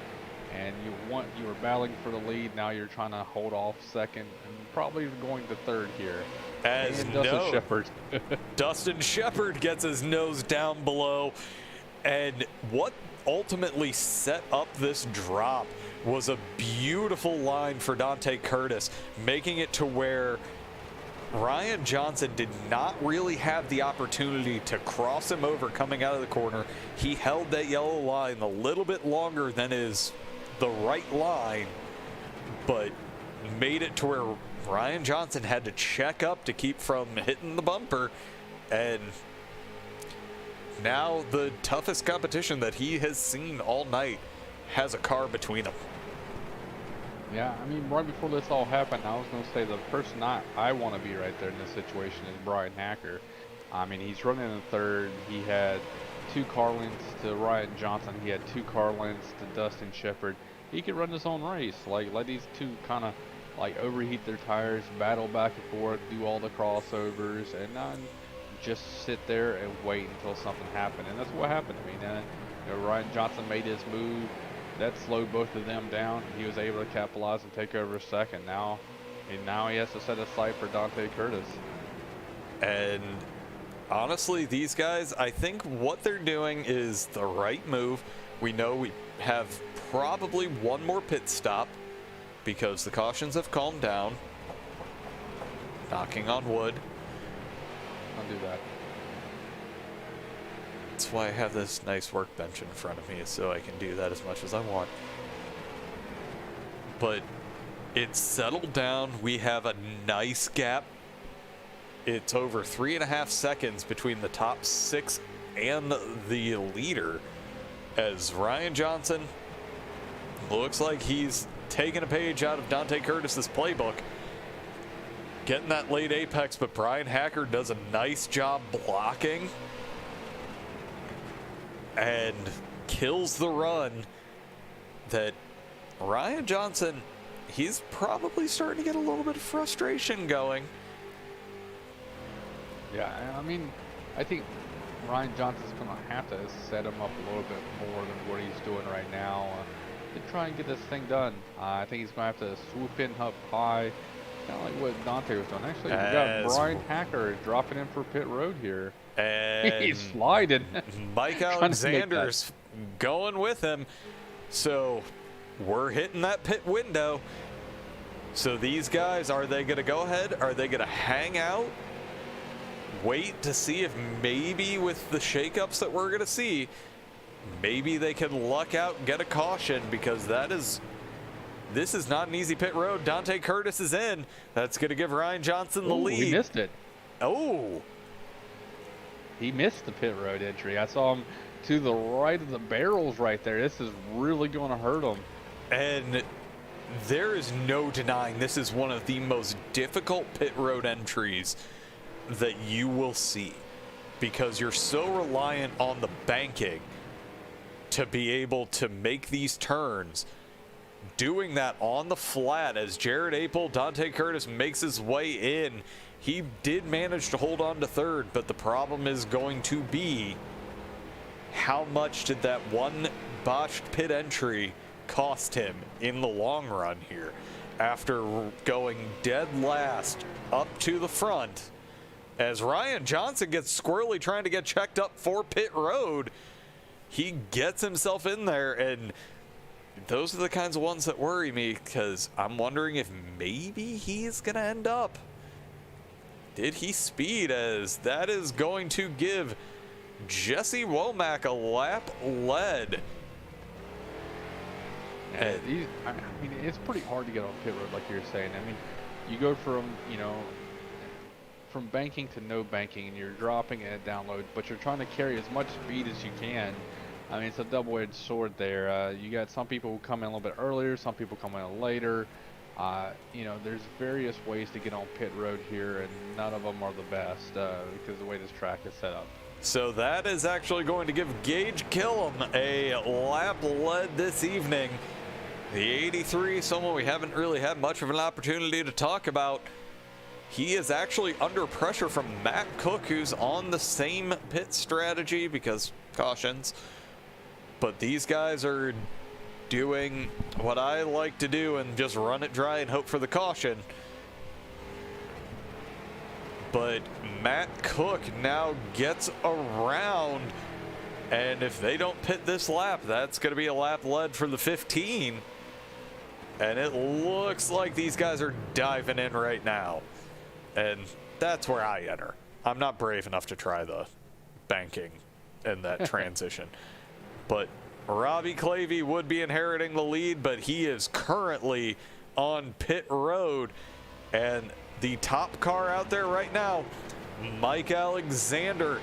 And you were battling for the lead. Now you're trying to hold off second and probably going to third here. As Dustin Shepard. Dustin Shepard gets his nose down below. And what ultimately set up this drop was a beautiful line for Dante Curtis, making it to where Ryan Johnson did not really have the opportunity to cross him over coming out of the corner. He held that yellow line a little bit longer than is the right line, but made it to where Ryan Johnson had to check up to keep from hitting the bumper. And now the toughest competition that he has seen all night has a car between them. Yeah, I mean, right before this all happened, I was going to say the person I want to be right there in this situation is Bryan Hacker. I mean, he's running in third. He had 2 car lengths to Ryan Johnson. He had 2 car lengths to Dustin Shepard. He could run his own race. Like, let these two kind of, like, overheat their tires, battle back and forth, do all the crossovers, and not just sit there and wait until something happened. And that's what happened. I mean, Ryan Johnson made his move. That slowed both of them down. He was able to capitalize and take over second. Now he has to set a sight for Dante Curtis. And honestly, these guys, I think what they're doing is the right move. We know we have probably one more pit stop because the cautions have calmed down. Knocking on wood. I'll do that. That's why I have this nice workbench in front of me, so I can do that as much as I want. But it's settled down. We have a nice gap. It's over 3.5 seconds between the top 6 and the leader, as Ryan Johnson looks like he's taking a page out of Dante Curtis's playbook, getting that late apex, but Bryan Hacker does a nice job blocking and kills the run that Ryan Johnson, he's probably starting to get a little bit of frustration going. Yeah, I mean, I think Ryan Johnson's going to have to set him up a little bit more than what he's doing right now to try and get this thing done. I think he's going to have to swoop in up high, kind of like what Dante was doing. Actually, we got Bryan Hacker dropping in for pit road here. And he's sliding. Mike Alexander's going with him. So we're hitting that pit window. So these guys, are they going to go ahead? Are they going to hang out? Wait to see if maybe with the shakeups that we're going to see, maybe they can luck out and get a caution, because that is this is not an easy pit road. Dante Curtis is in. That's going to give Ryan Johnson the lead. He missed it. Oh. He missed the pit road entry. I saw him to the right of the barrels right there. This is really going to hurt him. And there is no denying this is one of the most difficult pit road entries that you will see, because you're so reliant on the banking to be able to make these turns. Doing that on the flat as Jared Apel, Dante Curtis makes his way in. He did manage to hold on to third, but the problem is going to be how much did that one botched pit entry cost him in the long run here, after going dead last up to the front as Ryan Johnson gets squirrely trying to get checked up for pit road. He gets himself in there, and those are the kinds of ones that worry me, because I'm wondering if maybe he's gonna end up. Did he speed, as that is going to give Jesse Womack a lap lead. I mean, it's pretty hard to get on pit road, like you're saying. I mean, you go from, you know, from banking to no banking, and you're dropping it at download, but you're trying to carry as much speed as you can. I mean, it's a double-edged sword there. You got some people who come in a little bit earlier, some people come in later. You know, there's various ways to get on pit road here, and none of them are the best because of the way this track is set up. So that is actually going to give Gage Killam a lap lead this evening. The 83, someone we haven't really had much of an opportunity to talk about. He is actually under pressure from Matt Cook, who's on the same pit strategy because cautions. But these guys are doing what I like to do and just run it dry and hope for the caution. But Matt Cook now gets around, and if they don't pit this lap, that's going to be a lap lead for the 15. And it looks like these guys are diving in right now. And that's where I enter. I'm not brave enough to try the banking in that transition. But Robbie Clavey would be inheriting the lead, but he is currently on pit road. And the top car out there right now, Mike Alexander,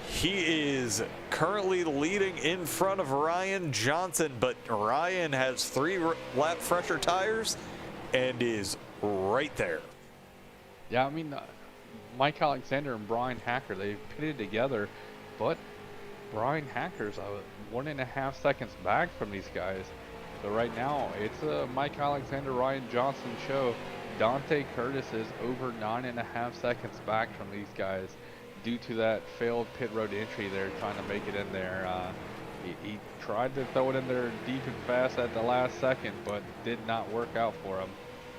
he is currently leading in front of Ryan Johnson, but Ryan has 3 lap fresher tires and is right there. Yeah, I mean, Mike Alexander and Bryan Hacker, they've pitted together, but Bryan Hacker's 1.5 seconds back from these guys. So right now, it's a Mike Alexander, Ryan Johnson show. Dante Curtis is over 9.5 seconds back from these guys due to that failed pit road entry there, trying to make it in there. He tried to throw it in there deep and fast at the last second, but did not work out for him.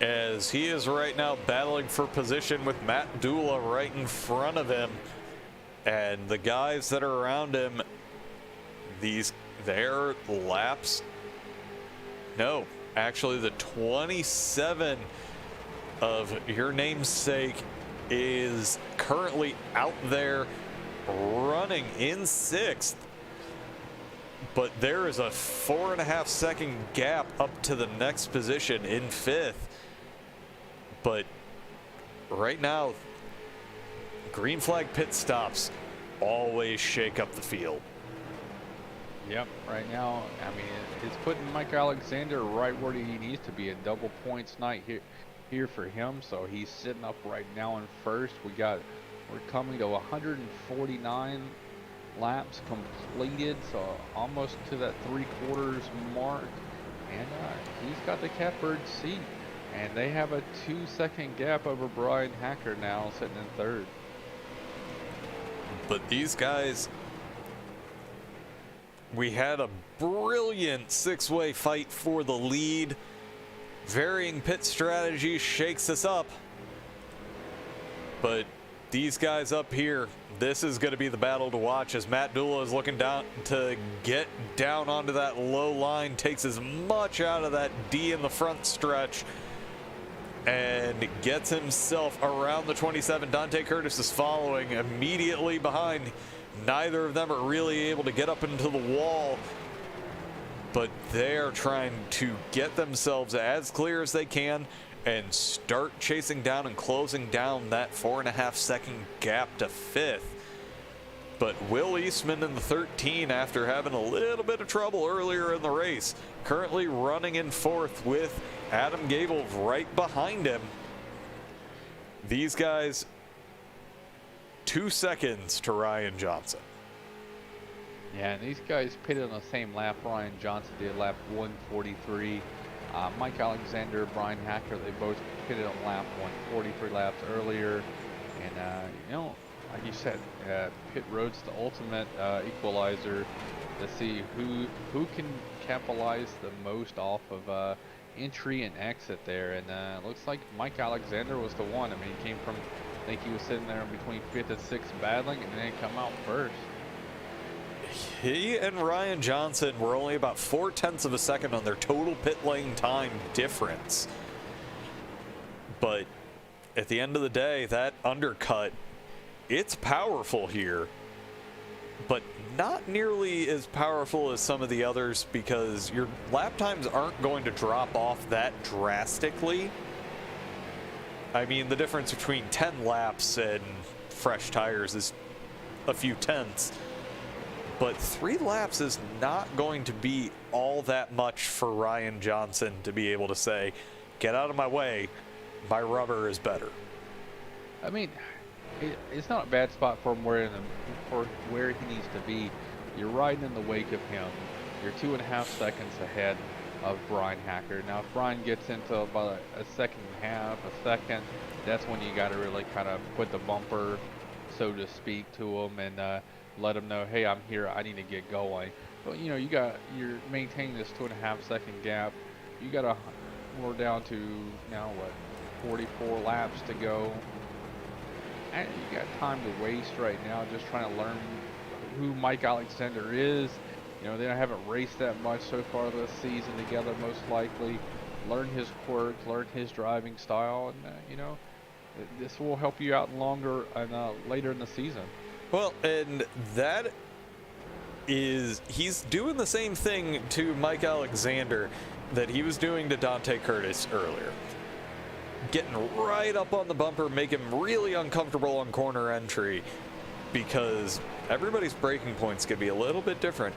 As he is right now battling for position with Matt Dula right in front of him. And the guys that are around him, their laps, no, actually the 27 of your namesake is currently out there running in 6th. But there is a 4.5 second gap up to the next position in 5th. But right now, green flag pit stops always shake up the field. Yep, right now, I mean, it's putting Mike Alexander right where he needs to be. A double points night here for him, so he's sitting up right now in first. We're coming to 149 laps completed, so almost to that 3/4 mark, and he's got the catbird seat, and they have a 2-second gap over Bryan Hacker now sitting in third. But these guys, we had a brilliant 6-way fight for the lead. Varying pit strategy shakes us up, but these guys up here, this is going to be the battle to watch as Matt Dula is looking down to get down onto that low line, takes as much out of that D in the front stretch, and gets himself around the 27. Dante Curtis is following immediately behind. Neither of them are really able to get up into the wall. but they're trying to get themselves as clear as they can and start chasing down and closing down that 4.5 second gap to 5th. But Will Eastman in the 13, after having a little bit of trouble earlier in the race, currently running in 4th with Adam Gable right behind him. These guys 2 seconds to Ryan Johnson. Yeah, and these guys pitted on the same lap. Ryan Johnson did lap 143. Mike Alexander, Bryan Hacker, they both pitted on lap 143 laps earlier. And, you know, like you said, pit road's the ultimate equalizer to see who can capitalize the most off of entry and exit there. And it looks like Mike Alexander was the one. I mean, he came from, I think he was sitting there between 5th and 6th battling, and then come out first. He and Ryan Johnson were only about 0.4 of a second on their total pit lane time difference. But at the end of the day, that undercut, it's powerful here, but not nearly as powerful as some of the others, because your lap times aren't going to drop off that drastically. I mean, the difference between 10 laps and fresh tires is a few tenths. But 3 laps is not going to be all that much for Ryan Johnson to be able to say, get out of my way, my rubber is better. I mean, it's not a bad spot for him for where he needs to be. You're riding in the wake of him. You're 2.5 seconds ahead of Bryan Hacker. Now, if Bryan gets into about a second and a half, a second, that's when you got to really kind of put the bumper, so to speak, to him and let them know, hey, I'm here, I need to get going. But you know, you're maintaining this 2.5 second gap. We're down to now what, 44 laps to go. And you got time to waste right now just trying to learn who Mike Alexander is. You know, they haven't raced that much so far this season together, most likely. Learn his quirks, learn his driving style, and you know, this will help you out longer and later in the season. Well, and that is, he's doing the same thing to Mike Alexander that he was doing to Dante Curtis earlier. Getting right up on the bumper, make him really uncomfortable on corner entry, because everybody's braking points could be a little bit different.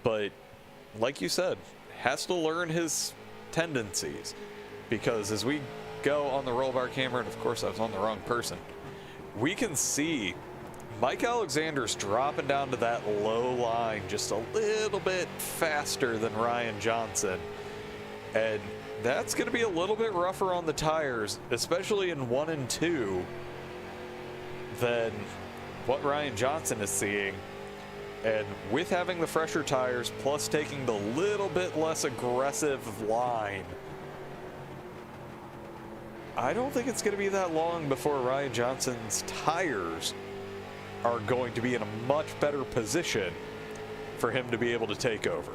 But like you said, has to learn his tendencies, because as we go on the roll bar camera, and of course I was on the wrong person, we can see Mike Alexander's dropping down to that low line just a little bit faster than Ryan Johnson. And that's going to be a little bit rougher on the tires, especially in 1 and 2, than what Ryan Johnson is seeing. And with having the fresher tires, plus taking the little bit less aggressive line, I don't think it's going to be that long before Ryan Johnson's tires are going to be in a much better position for him to be able to take over.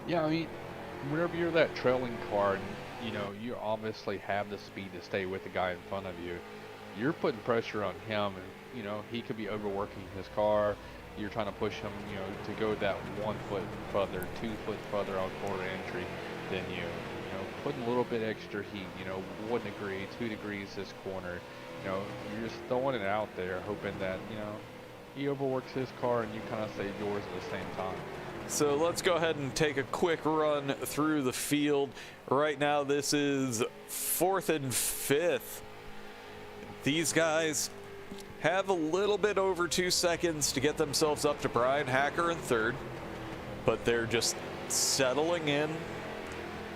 Yeah, I mean, whenever you're that trailing car, and, you know, you obviously have the speed to stay with the guy in front of you, you're putting pressure on him, and, you know, he could be overworking his car. You're trying to push him, you know, to go that 1 foot further, 2 foot further on corner entry than you. You know, putting a little bit extra heat, you know, 1 degree, 2 degrees this corner. You know, you're just throwing it out there, hoping that, you know, he overworks his car and you kind of save yours at the same time. So let's go ahead and take a quick run through the field. Right now, this is 4th and 5th. These guys have a little bit over 2 seconds to get themselves up to Bryan Hacker in 3rd, but they're just settling in,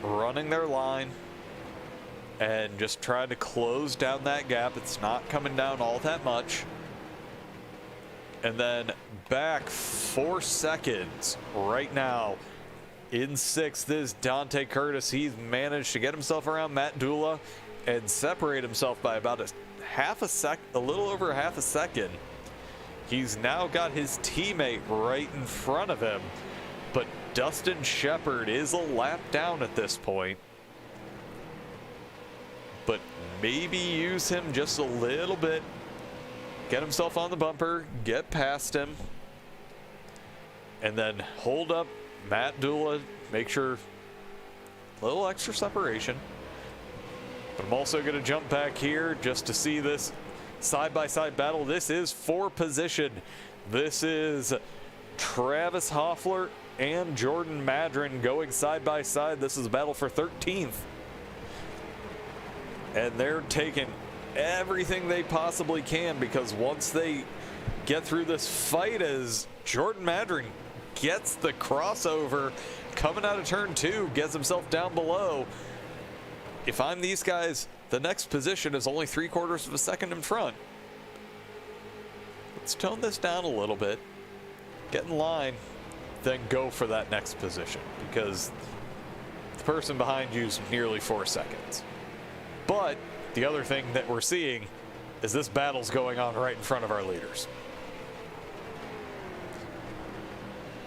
running their line, and just trying to close down that gap. It's not coming down all that much. And then back 4 seconds right now. In 6th is Dante Curtis. He's managed to get himself around Matt Dula and separate himself by about a little over half a second. He's now got his teammate right in front of him, but Dustin Shepard is a lap down at this point. But maybe use him just a little bit, get himself on the bumper, get past him, and then hold up Matt Dula, make sure a little extra separation. But I'm also going to jump back here just to see this side-by-side battle. This is for position. This is Travis Hoefler and Jordan Madren going side-by-side. This is a battle for 13th. And they're taking everything they possibly can, because once they get through this fight, as Jordan Madren gets the crossover coming out of turn 2, gets himself down below. If I'm these guys, the next position is only 3/4 of a second in front. Let's tone this down a little bit, get in line, then go for that next position, because the person behind you is nearly 4 seconds. But the other thing that we're seeing is this battle's going on right in front of our leaders.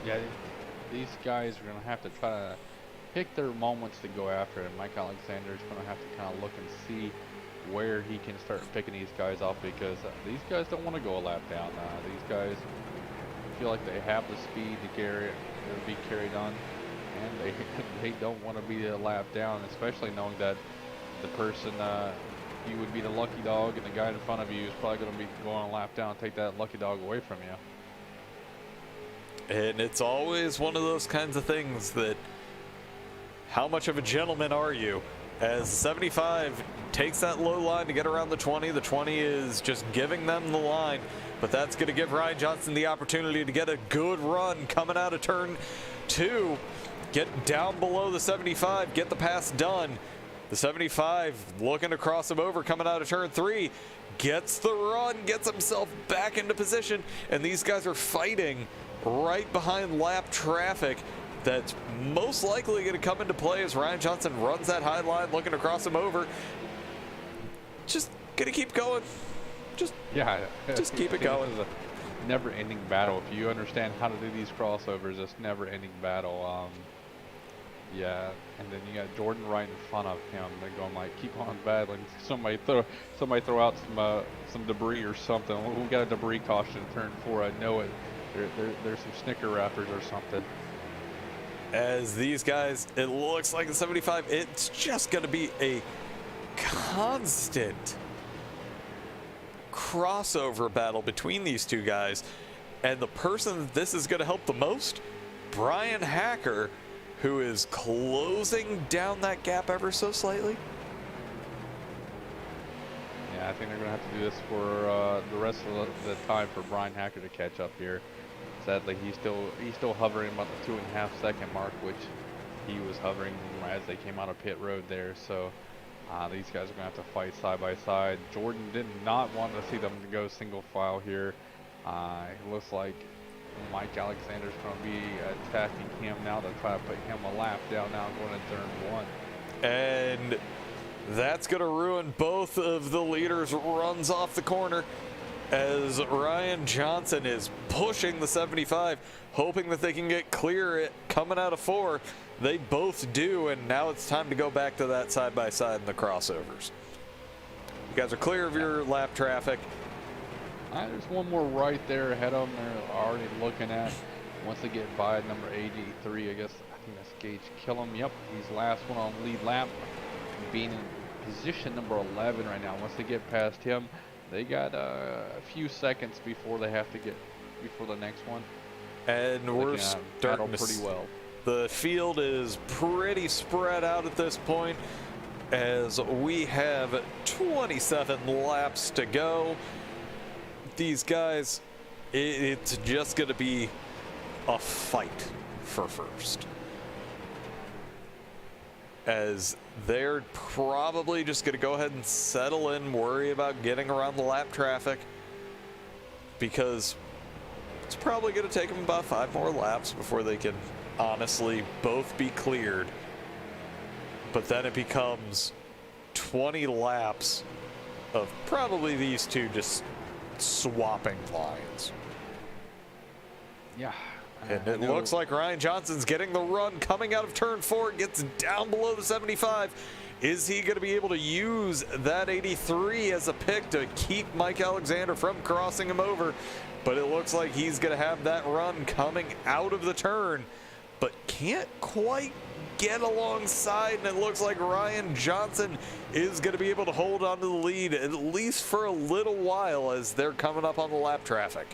Yeah, these guys are going to have to try to pick their moments to go after, and Mike Alexander is going to have to kind of look and see where he can start picking these guys off, because these guys don't want to go a lap down. These guys feel like they have the speed to be carried on, and they don't want to be a lap down, especially knowing that the person you would be the lucky dog, and the guy in front of you is probably going to be going a lap down and take that lucky dog away from you. And it's always one of those kinds of things that, how much of a gentleman are you? As 75 takes that low line to get around the 20 is just giving them the line, but that's going to give Ryan Johnson the opportunity to get a good run coming out of turn 2, get down below the 75, get the pass done. The 75 looking to cross him over coming out of turn 3, gets the run, gets himself back into position, and these guys are fighting right behind lap traffic. That's most likely going to come into play as Ryan Johnson runs that high line looking to cross him over. Just going to keep going. Just keep it going. This is a never-ending battle. If you understand how to do these crossovers, it's never-ending battle. Yeah, and then you got Jordan right in front of him. They're going like, keep on battling. Somebody throw out some debris or something. We got a debris caution in turn 4. I know it. There's some Snicker wrappers or something. As these guys, it looks like the 75, it's just going to be a constant crossover battle between these two guys. And the person that this is going to help the most, Bryan Hacker, who is closing down that gap ever so slightly. Yeah, I think they're going to have to do this for the rest of the time for Bryan Hacker to catch up here. Sadly, he's still hovering about the 2.5 second mark, which he was hovering as they came out of pit road there. So these guys are going to have to fight side by side. Jordan did not want to see them go single file here. It looks like Mike Alexander's going to be attacking him now to try to put him a lap down now going to turn 1. And that's going to ruin both of the leaders' runs off the corner, as Ryan Johnson is pushing the 75, hoping that they can get clear coming out of 4. They both do, and now it's time to go back to that side-by-side in the crossovers. You guys are clear of your lap traffic. There's one more right there ahead of them. They're already looking at. Once they get by number 83, I think that's Gage Killam. Yep, he's last one on lead lap, being in position number 11 right now. Once they get past him, they got a few seconds before they have to get before the next one. And we're starting to pretty well. The field is pretty spread out at this point, as we have 27 laps to go. These guys, it's just going to be a fight for first, as they're probably just going to go ahead and settle in, worry about getting around the lap traffic, because it's probably going to take them about 5 more laps before they can honestly both be cleared. But then it becomes 20 laps of probably these two just swapping lines. Yeah. And it looks like Ryan Johnson's getting the run coming out of turn 4, gets down below the 75, Is he going to be able to use that 83 as a pick to keep Mike Alexander from crossing him over? But it looks like he's going to have that run coming out of the turn, but can't quite get alongside, and it looks like Ryan Johnson is going to be able to hold on to the lead at least for a little while as they're coming up on the lap traffic.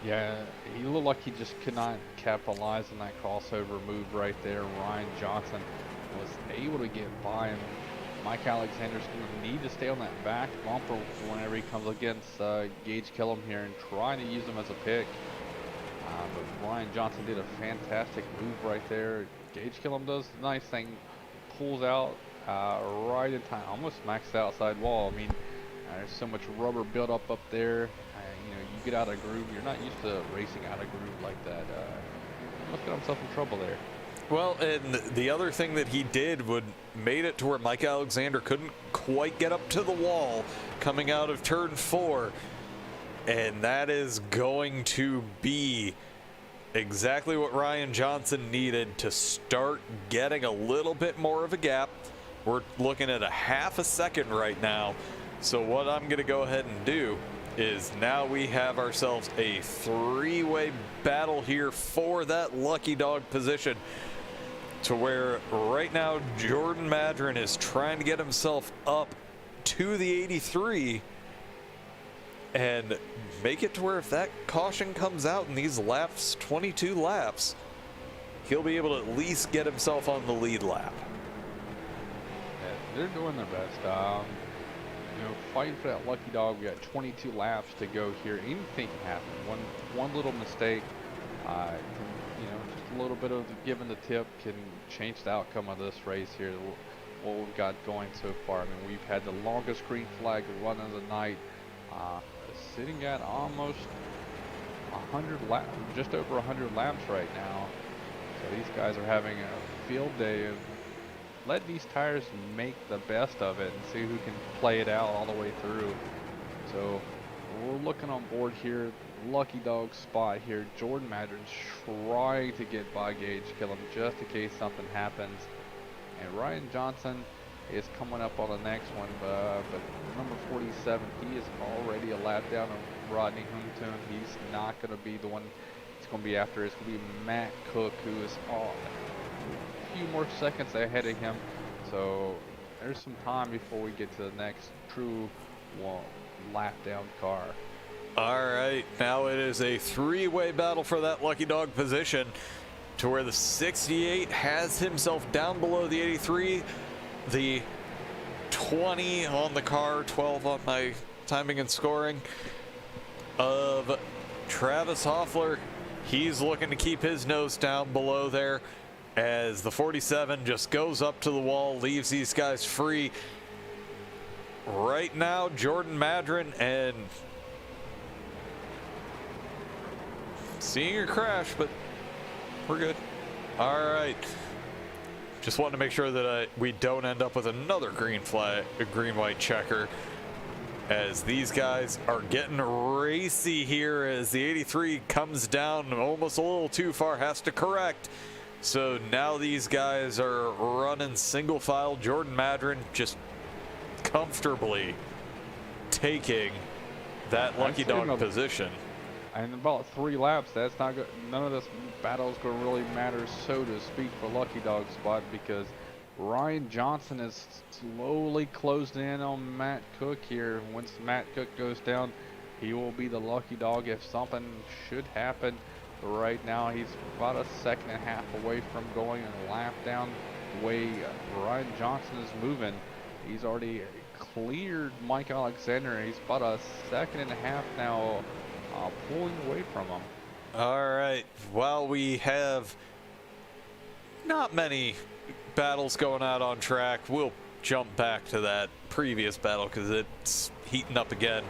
Yeah, he looked like he just could not capitalize on that crossover move right there. Ryan Johnson was able to get by him. Mike Alexander's going to need to stay on that back bumper whenever he comes against Gage Killam here and trying to use him as a pick. But Ryan Johnson did a fantastic move right there. Gage Killam does the nice thing, pulls out right in time, almost smacks the outside wall. I mean, there's so much rubber buildup up there. You know, you get out of groove. You're not used to racing out of groove like that. Almost got himself in trouble there. Well, and the other thing that he did made it to where Mike Alexander couldn't quite get up to the wall coming out of turn 4. And that is going to be exactly what Ryan Johnson needed to start getting a little bit more of a gap. We're looking at a half a second right now. So what I'm going to go ahead and do is now we have ourselves a 3-way battle here for that lucky dog position, to where right now Jordan Madren is trying to get himself up to the 83 and make it to where if that caution comes out in these laps, 22 laps, he'll be able to at least get himself on the lead lap. Yeah, they're doing their best. You know, fighting for that lucky dog. We got 22 laps to go here. Anything can happen. One little mistake, you know, just a little bit of giving the tip can change the outcome of this race here. What we've got going so far. I mean, we've had the longest green flag run of the night, sitting at almost 100 laps, just over 100 laps right now. So these guys are having a field day of let these tires make the best of it and see who can play it out all the way through. So we're looking on board here, lucky dog spot here. Jordan Madren's trying to get by Gage Killam just in case something happens. And Ryan Johnson is coming up on the next one, but number 47, he is already a lap down of Rodney Hoomtoon. He's not going to be the one it's going to be after. It's going to be Matt Cook, who is a few more seconds ahead of him. So there's some time before we get to the next true lap down car. All right, now it is a 3-way battle for that lucky dog position, to where the 68 has himself down below the 83, the 20 on the car, 12 on my timing and scoring of Travis Hoefler. He's looking to keep his nose down below there as the 47 just goes up to the wall, leaves these guys free. Right now, Jordan Madren and seeing a crash, but we're good. All right. Just wanted to make sure that we don't end up with another green flag, a green-white checker, as these guys are getting racy here as the 83 comes down almost a little too far, has to correct. So now these guys are running single file. Jordan Madren just comfortably taking that lucky dog position. And about 3 laps, that's not good. None of this battle is going to really matter, so to speak, for lucky dog spot, because Ryan Johnson is slowly closed in on Matt Cook here. Once Matt Cook goes down, he will be the lucky dog if something should happen. Right now, he's about a second and a half away from going a lap down. The way Ryan Johnson is moving, he's already cleared Mike Alexander. He's about a second and a half now, pulling away from him. All right. Well, we have not many battles going out on track. We'll jump back to that previous battle because it's heating up again.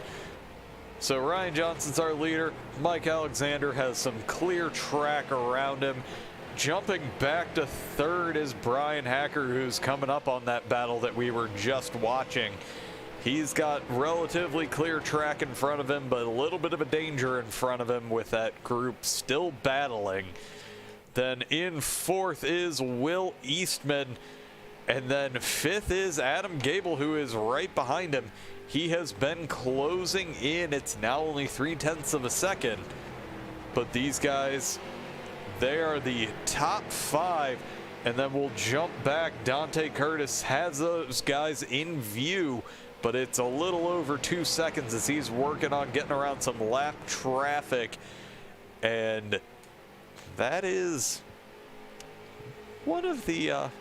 So Ryan Johnson's our leader. Mike Alexander has some clear track around him. Jumping back to third is Bryan Hacker, who's coming up on that battle that we were just watching. He's got relatively clear track in front of him, but a little bit of a danger in front of him with that group still battling. Then in fourth is Will Eastman. And then 5th is Adam Gable, who is right behind him. He has been closing in. It's now only 0.3 of a second. But these guys, they are the top 5. And then we'll jump back. Dante Curtis has those guys in view, but it's a little over 2 seconds as he's working on getting around some lap traffic. And that is one of the,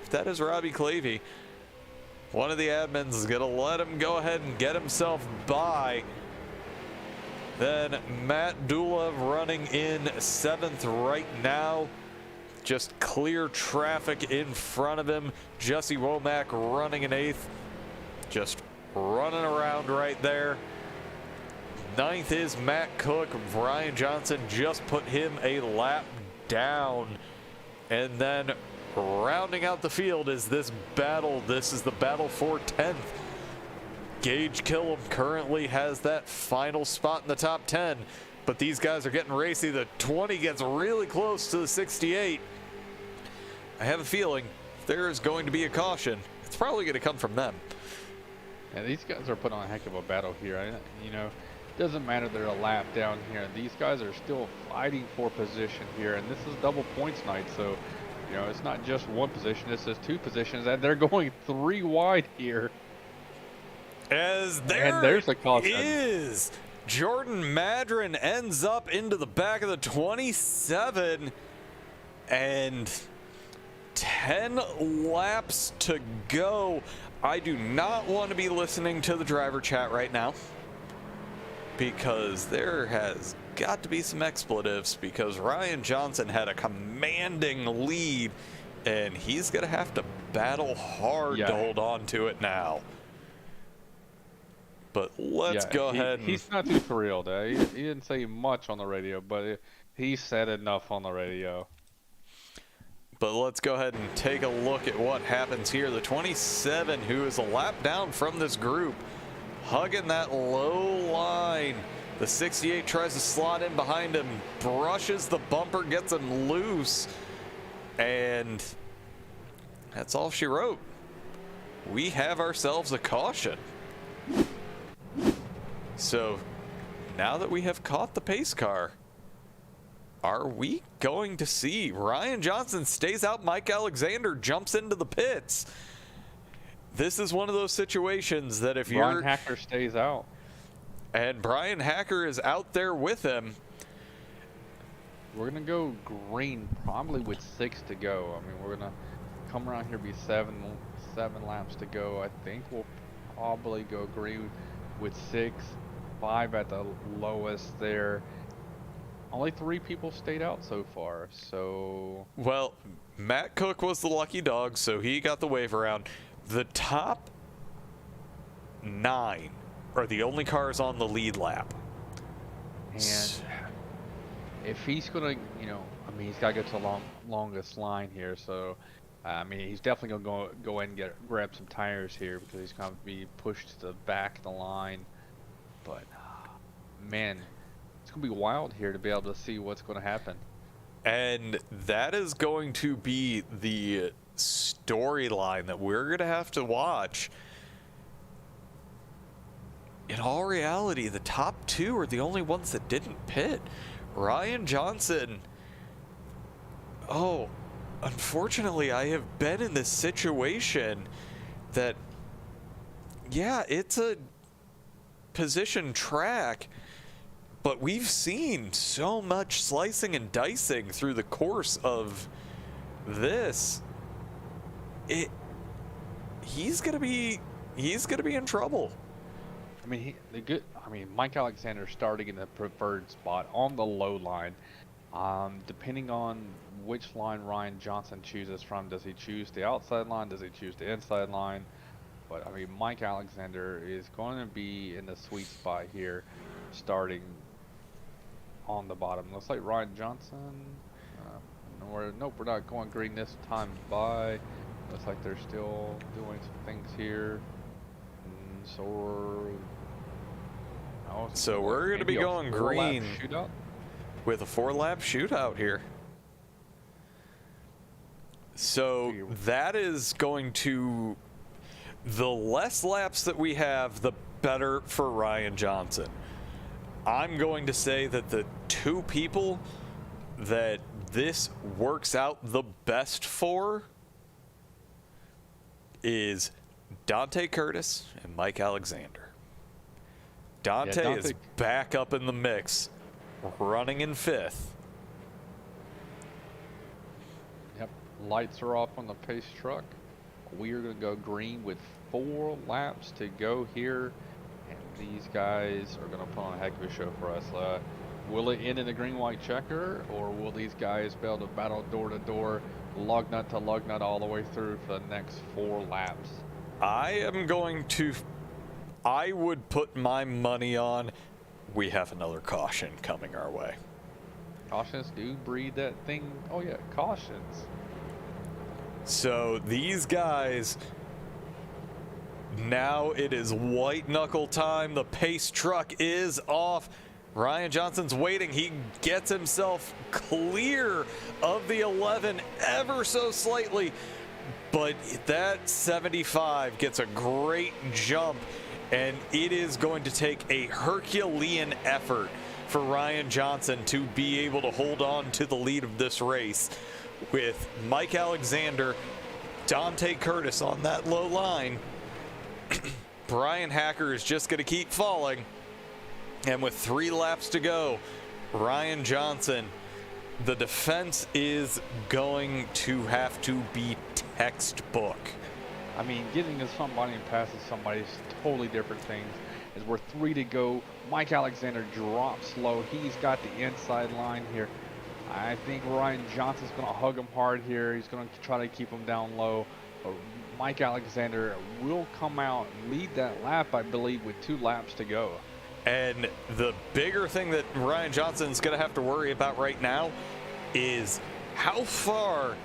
that is Robbie Clavey. One of the admins is going to let him go ahead and get himself by. Then Matt Dula running in 7th right now. Just clear traffic in front of him. Jesse Womack running in 8th. Just running around right there. 9th is Matt Cook. Brian Johnson just put him a lap down. And then rounding out the field is this battle. This is the battle for 10th. Gage Killam currently has that final spot in the top 10, but these guys are getting racy. The 20 gets really close to the 68. I have a feeling there is going to be a caution. It's probably going to come from them. Yeah, these guys are putting on a heck of a battle here. You know, doesn't matter they're a lap down here. These guys are still fighting for position here, and this is double points night, so you know it's not just one position. This is 2 positions, and they're going 3 wide here. As there's a caution. Is Jordan Madren ends up into the back of the 27, and 10 laps to go. I do not want to be listening to the driver chat right now, because there has got to be some expletives, because Ryan Johnson had a commanding lead, and he's going to have to battle hard to hold on to it now. But let's go ahead. He's not too thrilled. He didn't say much on the radio, but he said enough on the radio. But let's go ahead and take a look at what happens here. The 27, who is a lap down from this group, hugging that low line. The 68 tries to slot in behind him, brushes the bumper, gets him loose, and that's all she wrote. We have ourselves a caution. So now that we have caught the pace car, are we going to see Ryan Johnson stays out, Mike Alexander jumps into the pits? This is one of those situations that if Bryan Hacker stays out, and Bryan Hacker is out there with him, we're gonna go green probably with 6 to go. I mean, we're gonna come around here, be seven laps to go. I think we'll probably go green with 6, 5 at the lowest there. Only 3 people stayed out so far, so... Well, Matt Cook was the lucky dog, so he got the wave around. The top 9 are the only cars on the lead lap. And if he's going to, you know, I mean, he's got to go to the longest line here, so... I mean, he's definitely going to go in and grab some tires here because he's going to be pushed to the back of the line. But, man, it's going to be wild here to be able to see what's going to happen. And that is going to be the storyline that we're going to have to watch. In all reality, the top 2 are the only ones that didn't pit. Ryan Johnson, unfortunately, I have been in this situation that, yeah, it's a position track, but we've seen so much slicing and dicing through the course of this. He's gonna be in trouble. I mean, Mike Alexander starting in the preferred spot on the low line. Depending on which line Ryan Johnson chooses from, does he choose the outside line? Does he choose the inside line? But I mean, Mike Alexander is going to be in the sweet spot here, starting on the bottom. Looks like Ryan Johnson. Nope, we're not going green this time. By looks like they're still doing some things here. So we're going to be going green with a 4-lap shootout here. So that is going to, the less laps that we have, the better for Ryan Johnson. I'm going to say that the two people that this works out the best for is Dante Curtis and Mike Alexander. Dante is back up in the mix, running in 5th. Yep, lights are off on the pace truck. We're going to go green with 4 laps to go here. And these guys are going to put on a heck of a show for us. Will it end in a green-white checker, or will these guys be able to battle door-to-door, lug nut to lug nut all the way through for the next 4 laps? I would put my money on we have another caution coming our way. Cautions do breed that thing. Oh, yeah, cautions. So these guys, now it is white knuckle time. The pace truck is off. Ryan Johnson's waiting. He gets himself clear of the 11 ever so slightly, but that 75 gets a great jump, and it is going to take a Herculean effort for Ryan Johnson to be able to hold on to the lead of this race, with Mike Alexander, Dante Curtis on that low line. Bryan Hacker is just going to keep falling. And with 3 laps to go, Ryan Johnson, the defense is going to have to be textbook. I mean, getting to somebody and passing somebody is totally different things. As we're 3 to go, Mike Alexander drops low. He's got the inside line here. I think Ryan Johnson's going to hug him hard here. He's going to try to keep him down low. But Mike Alexander will come out and lead that lap, I believe, with 2 laps to go. And the bigger thing that Ryan Johnson's going to have to worry about right now is how far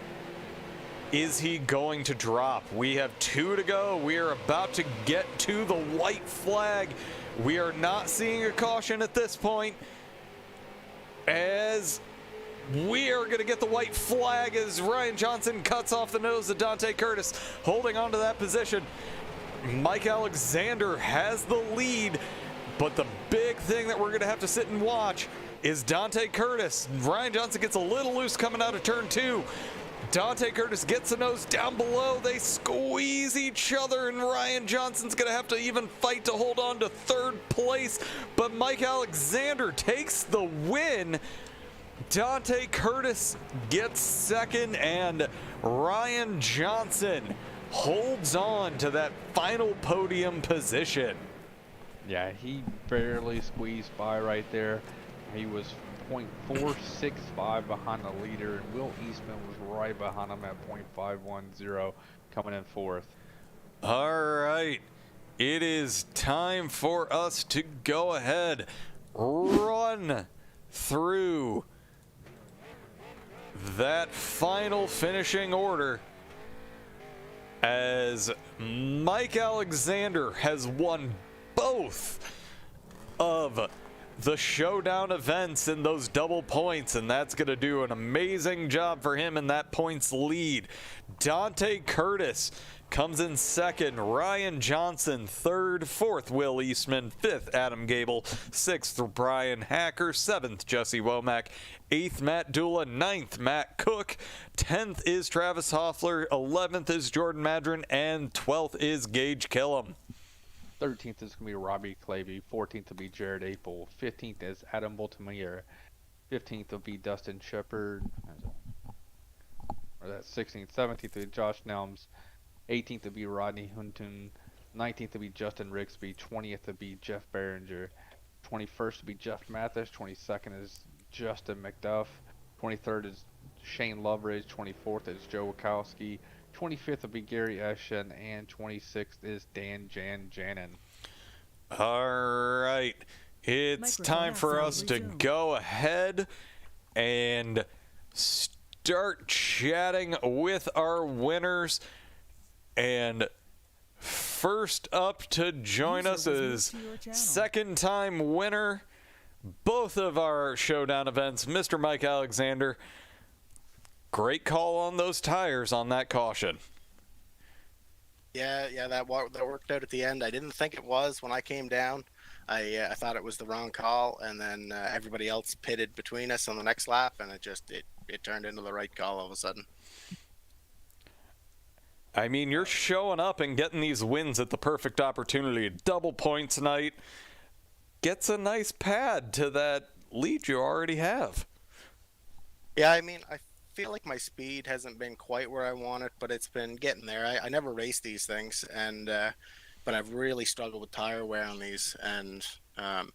is he going to drop? We have 2 to go. We are about to get to the white flag. We are not seeing a caution at this point, as we are going to get the white flag as Ryan Johnson cuts off the nose of Dante Curtis, holding on to that position. Mike Alexander has the lead, but the big thing that we're going to have to sit and watch is Dante Curtis. Ryan Johnson gets a little loose coming out of turn 2. Dante Curtis gets the nose down below. They squeeze each other, and Ryan Johnson's going to have to even fight to hold on to 3rd place. But Mike Alexander takes the win. Dante Curtis gets 2nd, and Ryan Johnson holds on to that final podium position. Yeah, he barely squeezed by right there. He was 0.465 behind the leader, and Will Eastman was right behind him at 0.510, coming in 4th. All right, it is time for us to go ahead, run through that final finishing order, as Mike Alexander has won both of the Showdown events in those double points, and that's going to do an amazing job for him in that points lead. Dante Curtis comes in 2nd, Ryan Johnson 3rd, 4th Will Eastman, 5th Adam Gable, 6th Bryan Hacker, 7th Jesse Womack, 8th Matt Dula, 9th Matt Cook, 10th is Travis Hoefler, 11th is Jordan Madren, and 12th is Gage Killam. 13th is going to be Robbie Clavey. 14th will be Jared Apel. 15th is Adam Boltemire. 15th will be Dustin Shepard. Or that's 16th. 17th will be Josh Nelms. 18th will be Rodney Hunton. 19th will be Justin Rigsby. 20th will be Jeff Bergener. 21st will be Jeff Mathis. 22nd is Justin McDuff. 23rd is Shane Loveridge. 24th is Joe Wachowski. 25th will be Gary Eschen, and 26th is Dan Janin. All right, it's time for us to go ahead and start chatting with our winners. And first up to join us is 2nd-time winner, both of our Showdown events, Mr. Mike Alexander. great call on those tires on that caution. Yeah, that worked out at the end. I didn't think it was when I came down. I thought it was the wrong call, and then everybody else pitted between us on the next lap, and it turned into the right call all of a sudden. I mean, you're showing up and getting these wins at the perfect opportunity. Double points night gets a nice pad to that lead you already have. Yeah, I mean, I feel like my speed hasn't been quite where I want it, but it's been getting there. I never race these things, and but I've really struggled with tire wear on these, and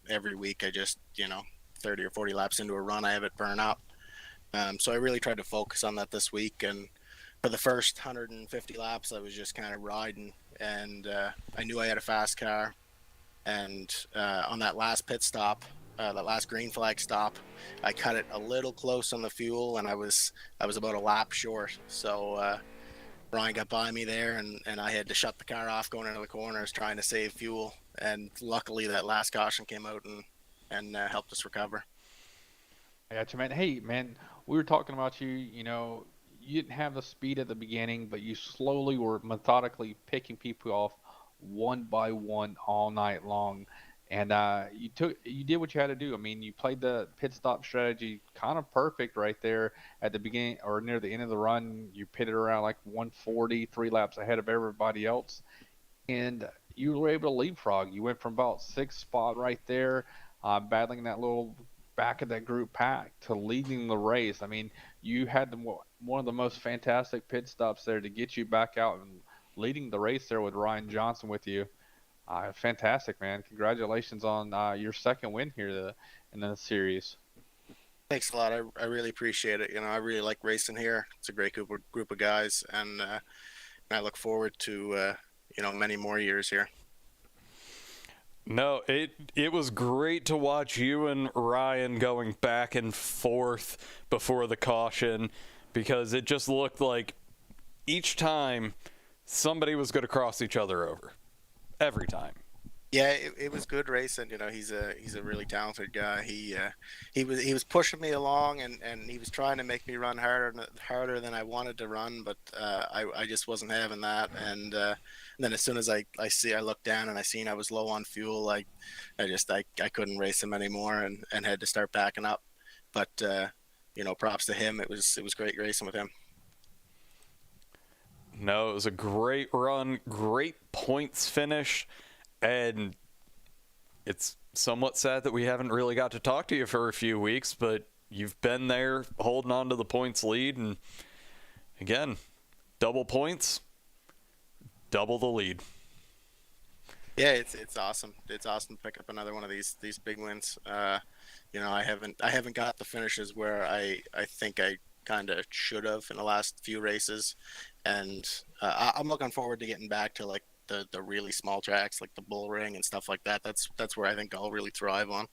every week I just, 30 or 40 laps into a run, I have it burn up. So I really tried to focus on that this week, and for the first 150 laps, I was just kind of riding, and I knew I had a fast car, and on that last pit stop, that last green flag stop, I cut it a little close on the fuel, and I was about a lap short. So Bryan got by me there, and I had to shut the car off going into the corners trying to save fuel. And luckily, that last caution came out and helped us recover. I got you, man. Hey, man, we were talking about you. You didn't have the speed at the beginning, but you slowly were methodically picking people off one by one all night long. And you did what you had to do. I mean, you played the pit stop strategy kind of perfect right there at the beginning or near the end of the run. You pitted around like 140, 3 laps ahead of everybody else, and you were able to leapfrog. You went from about 6th spot right there, battling that little back of that group pack, to leading the race. I mean, you had one of the most fantastic pit stops there to get you back out and leading the race there with Ryan Johnson with you. Fantastic, man. Congratulations on your second win here in the series. Thanks a lot. I really appreciate it. I really like racing here. It's a great group of guys, and I look forward to many more years here. No, it was great to watch you and Ryan going back and forth before the caution, because it just looked like each time somebody was going to cross each other over. Every time. Yeah, it was good racing. He's a really talented guy. He was pushing me along, and he was trying to make me run harder than I wanted to run, but I just wasn't having that. And then as soon as I looked down and I seen I was low on fuel, I couldn't race him anymore, and had to start backing up. But props to him. It was great racing with him. No, it was a great run, great points finish, and it's somewhat sad that we haven't really got to talk to you for a few weeks, but you've been there holding on to the points lead, and again, double points, double the lead. Yeah, it's awesome. It's awesome to pick up another one of these big wins. I haven't got the finishes where I think I kind of should have in the last few races, and I'm looking forward to getting back to like the really small tracks like the Bull Ring and stuff like that. That's where I think I'll really thrive on.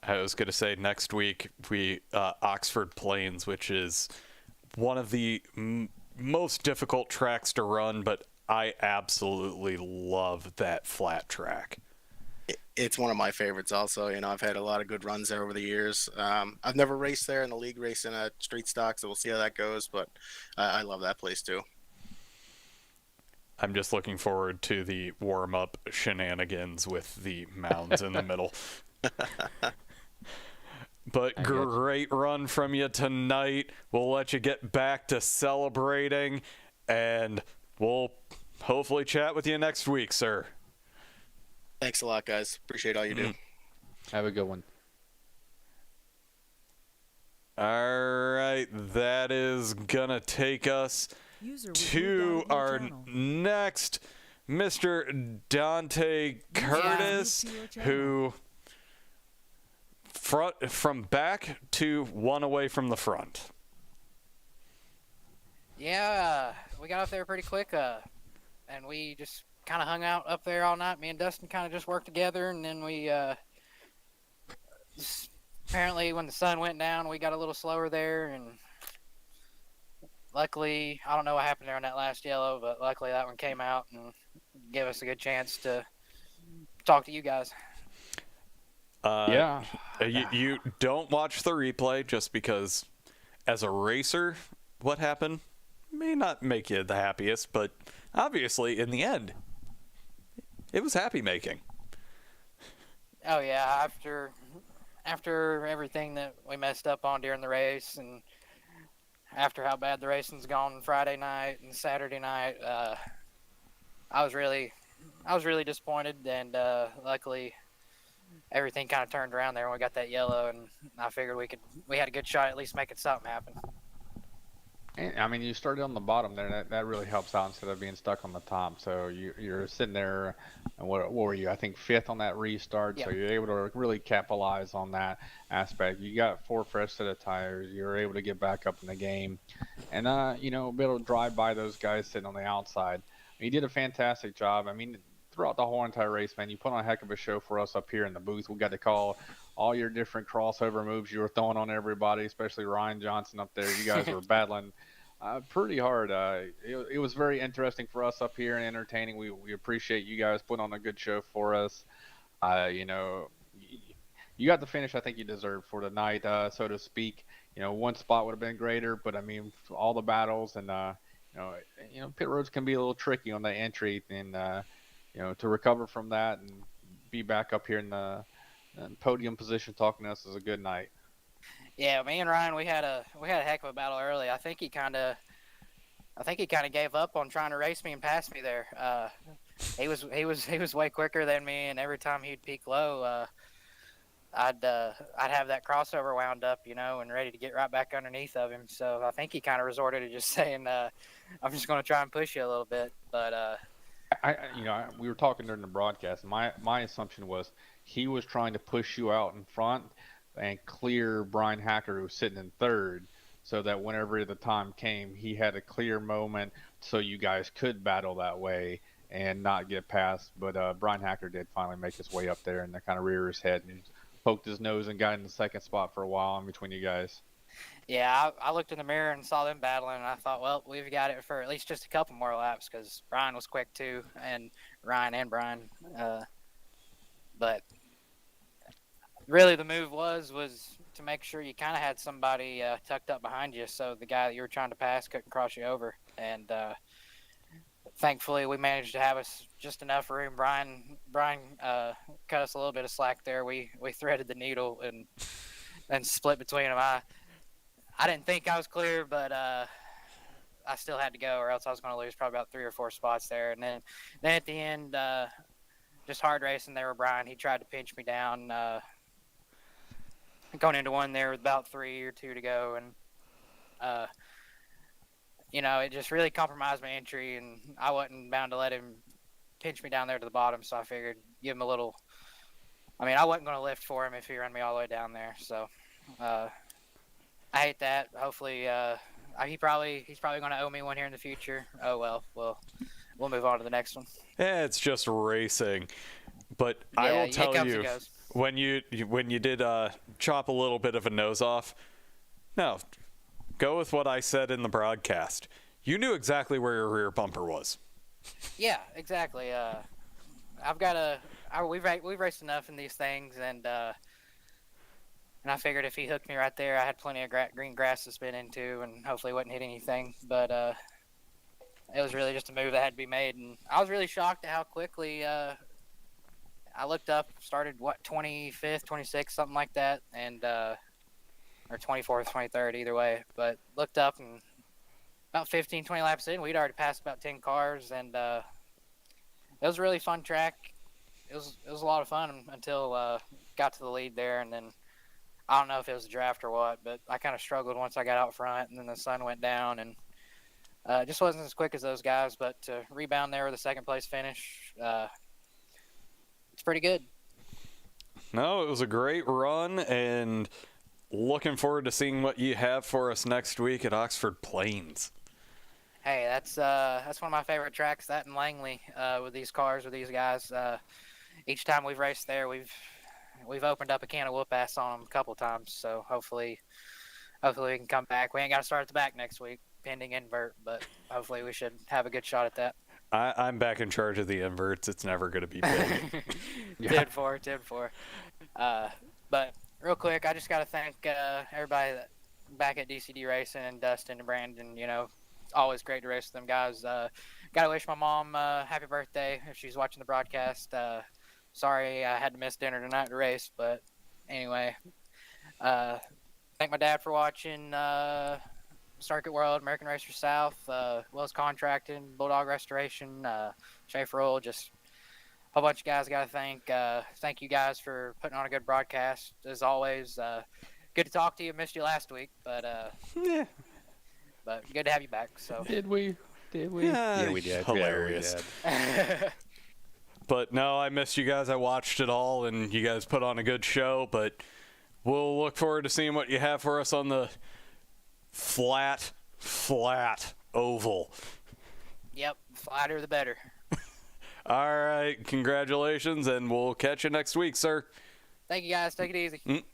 I was going to say next week we Oxford Plains, which is one of the most difficult tracks to run, but I absolutely love that flat track. It's one of my favorites also. I've had a lot of good runs there over the years. I've never raced there in the league racing at street stock, so we'll see how that goes, but I love that place too. I'm just looking forward to the warm-up shenanigans with the mounds in the middle. But great run from you tonight. We'll let you get back to celebrating, and we'll hopefully chat with you next week, sir. Thanks a lot, guys. Appreciate all you do. Have a good one. All right, that is going to take us to our next Mr. Dante Curtis, who from back to one away from the front. Yeah, we got up there pretty quick, and we just kind of hung out up there all night. Me and Dustin kind of just worked together, and then we apparently when the sun went down, we got a little slower there, and luckily, I don't know what happened there on that last yellow, but luckily that one came out and gave us a good chance to talk to you guys. You don't watch the replay just because as a racer, what happened may not make you the happiest, but obviously in the end, it was happy making. Oh yeah, after everything that we messed up on during the race, and after how bad the racing's gone Friday night and Saturday night, I was really disappointed, and luckily everything kind of turned around there when we got that yellow, and I figured we had a good shot at least making something happen. And, I mean, you started on the bottom there. That really helps out instead of being stuck on the top. So you're sitting there, and what were you? I think 5th on that restart. Yep. So you're able to really capitalize on that aspect. You got 4 fresh set of tires. You're able to get back up in the game, and be able to drive by those guys sitting on the outside. You did a fantastic job. I mean, throughout the whole entire race, man, you put on a heck of a show for us up here in the booth. We got to call all your different crossover moves you were throwing on everybody, especially Ryan Johnson up there. You guys were battling pretty hard. It was very interesting for us up here and entertaining. We appreciate you guys putting on a good show for us. You got the finish I think you deserved for the night, so to speak. One spot would have been greater, but I mean, for all the battles and pit roads can be a little tricky on the entry, and to recover from that and be back up here in the podium position talking to us is a good night. Yeah, me and Ryan, we had a heck of a battle early. I think he kind of gave up on trying to race me and pass me there. He was way quicker than me, and every time he'd peak low, I'd have that crossover wound up, and ready to get right back underneath of him. So I think he kind of resorted to just saying, "I'm just going to try and push you a little bit." But we were talking during the broadcast. My assumption was he was trying to push you out in front and clear Bryan Hacker, who was sitting in 3rd, so that whenever the time came, he had a clear moment so you guys could battle that way and not get past. But Bryan Hacker did finally make his way up there and kind of rear his head and poked his nose and got in the 2nd spot for a while in between you guys. Yeah, I looked in the mirror and saw them battling, and I thought, well, we've got it for at least just a couple more laps, because Ryan was quick too, and Ryan and Bryan. But really the move was to make sure you kind of had somebody tucked up behind you, so the guy that you were trying to pass couldn't cross you over. And thankfully we managed to have us just enough room. Bryan cut us a little bit of slack there. We threaded the needle and split between them. I didn't think I was clear, but I still had to go, or else I was going to lose probably about 3 or 4 spots there. And then at the end, just hard racing there with Bryan. He tried to pinch me down, going into one there with about 3 or 2 to go, and it just really compromised my entry, and I wasn't bound to let him pinch me down there to the bottom. So I figured give him a little. I mean, I wasn't going to lift for him if he ran me all the way down there. So I hate that. Hopefully, he's probably going to owe me one here in the future. Oh well, we'll move on to the next one. Yeah, it's just racing. But Yeah, I will it tell comes you, and goes. when you did chop a little bit of a nose off, no, go with what I said in the broadcast. You knew exactly where your rear bumper was. Yeah, exactly. We've raced enough in these things, and I figured if he hooked me right there, I had plenty of green grass to spin into, and hopefully wouldn't hit anything. But it was really just a move that had to be made, and I was really shocked at how quickly I looked up, started 25th, 26th, something like that, and or 24th, 23rd, either way. But looked up, and about 15, 20 laps in, we'd already passed about 10 cars, and it was a really fun track. It was a lot of fun until got to the lead there, and then I don't know if it was a draft or what, but I kind of struggled once I got out front, and then the sun went down, and just wasn't as quick as those guys. But to rebound there with a 2nd place finish, it's pretty good. No, it was a great run, and looking forward to seeing what you have for us next week at Oxford Plains. Hey, that's one of my favorite tracks, that and Langley, with these cars, with these guys. Each time we've raced there, we've opened up a can of whoop ass on them a couple times. So hopefully we can come back. We ain't got to start at the back next week, pending invert, but hopefully we should have a good shot at that. I'm back in charge of the inverts. It's never going to be big. 10-4. But real quick, I just got to thank everybody back at DCD Racing, and Dustin and Brandon, always great to race with them guys. Gotta wish my mom happy birthday if she's watching the broadcast. Sorry I had to miss dinner tonight to race, but anyway, thank my dad for watching Circuit World, American Racer South, Wells Contracting, Bulldog Restoration, Schaefer Oil, just a whole bunch of guys I got to thank. Thank you guys for putting on a good broadcast. As always, good to talk to you. Missed you last week, but Yeah. but good to have you back. So Did we? Yeah, we did. Hilarious. Yeah, we did. But no, I missed you guys. I watched it all, and you guys put on a good show. But we'll look forward to seeing what you have for us on the flat oval. yep, flatter the better. All right, congratulations, and we'll catch you next week, sir. Thank you guys. Take it easy.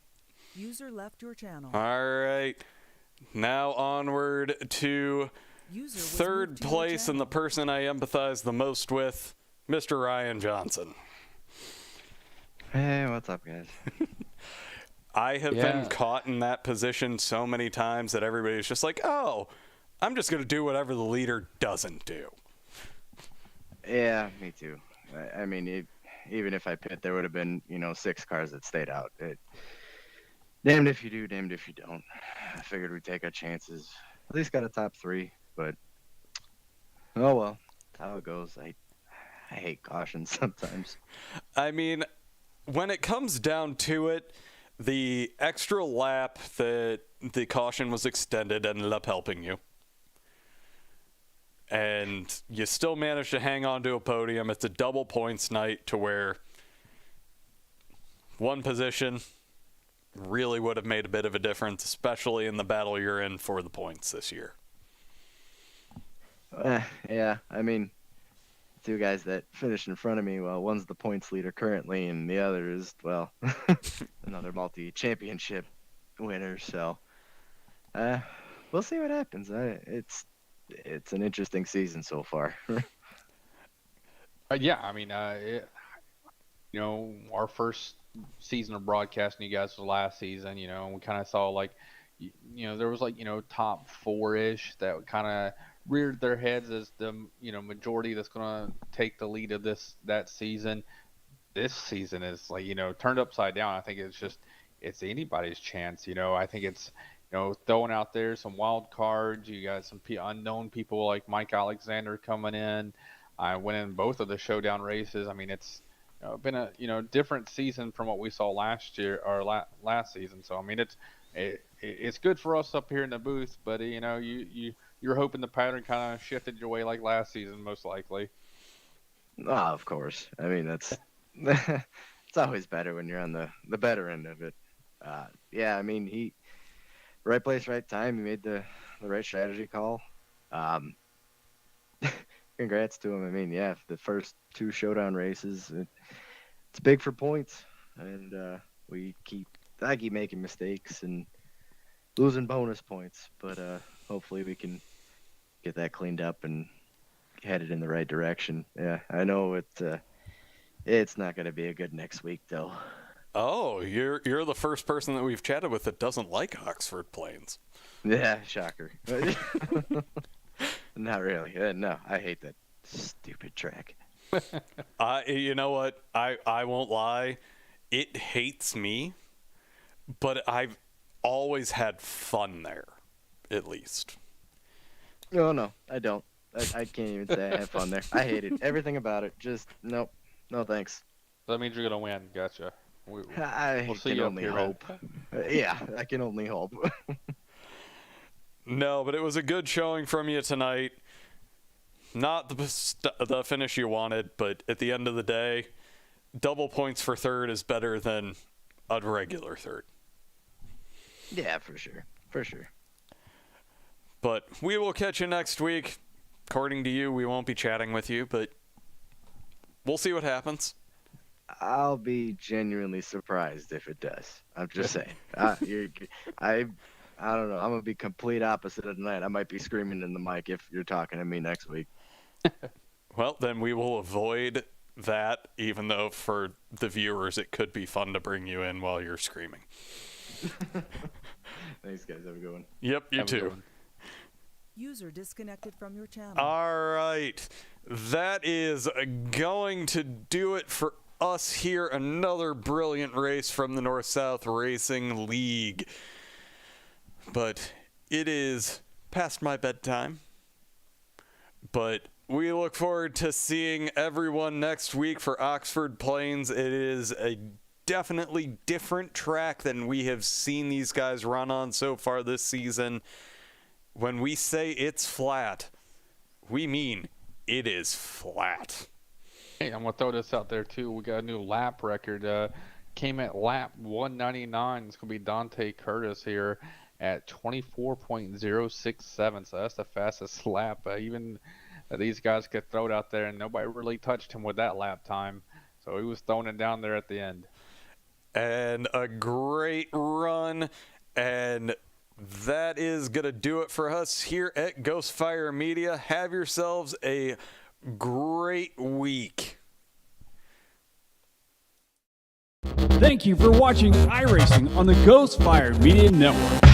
User left your channel. All right, now onward to User was third moved to your place and the channel. person I empathize the most with, Mr. Ryan Johnson. Hey, what's up, guys? I have Yeah. been caught in that position so many times that everybody's just like, oh, I'm just going to do whatever the leader doesn't do. Yeah, me too. I mean, even if I pit, there would have been, 6 cars that stayed out. Damned if you do, damned if you don't. I figured we'd take our chances. At least got a top 3, but oh well, that's how it goes. I hate caution sometimes. I mean, when it comes down to it, the extra lap that the caution was extended ended up helping you. And you still managed to hang on to a podium. It's a double points night to where one position really would have made a bit of a difference, especially in the battle you're in for the points this year. Yeah, I mean, 2 guys that finished in front of me, well, one's the points leader currently, and the other is, well, another multi-championship winner. So, we'll see what happens. It's an interesting season so far. Yeah, I mean, our first season of broadcasting you guys was last season, and we kind of saw there was top 4-ish that kind of reared their heads as the, majority that's going to take the lead of that season. This season is turned upside down. I think it's anybody's chance. I think it's, throwing out there some wild cards. You got some unknown people like Mike Alexander coming in. I went in both of the Showdown races. I mean, it's been a different season from what we saw last year or last season. So I mean, it's good for us up here in the booth, but you're hoping the pattern kind of shifted your way like last season, most likely. Of course. I mean, that's it's always better when you're on the better end of it. Yeah, I mean, right place, right time. He made the right strategy call. Congrats to him. I mean, yeah, the first 2 Showdown races, it's big for points, and I keep making mistakes and losing bonus points, but hopefully we can get that cleaned up and headed in the right direction. Yeah, I know it's not going to be a good next week though. Oh, you're the first person that we've chatted with that doesn't like Oxford Plains. Yeah, shocker. Not really. No, I hate that stupid track. You know what? I won't lie. It hates me, but I've always had fun there, at least. No, I don't. I can't even say I have fun there. I hate it. Everything about it. Just nope. No thanks. That means you're gonna win. Gotcha. I We'll see can you up only here, man. hope. Yeah, I can only hope. No, but it was a good showing from you tonight. Not the finish you wanted, but at the end of the day, double points for third is better than a regular third. Yeah, for sure. For sure. But we will catch you next week. According to you, we won't be chatting with you, but we'll see what happens. I'll be genuinely surprised if it does. I'm just saying. I don't know. I'm gonna be complete opposite of tonight. I might be screaming in the mic if you're talking to me next week. Well, then we will avoid that, even though for the viewers it could be fun to bring you in while you're screaming. Thanks, guys. Have a good one. Yep, you Have a good too. one. User disconnected from your channel. All right. That is going to do it for us here. Another brilliant race from the North-South Racing League. But it is past my bedtime. But we look forward to seeing everyone next week for Oxford Plains. It is a definitely different track than we have seen these guys run on so far this season. When we say it's flat, we mean it is flat. Hey, I'm going to throw this out there, too. We got a new lap record. Came at lap 199. It's going to be Dante Curtis here at 24.067. So that's the fastest lap. Even these guys could throw it out there, and nobody really touched him with that lap time. So he was throwing it down there at the end. And a great run. And that is going to do it for us here at Ghostfire Media. Have yourselves a great week. Thank you for watching iRacing on the Ghostfire Media Network.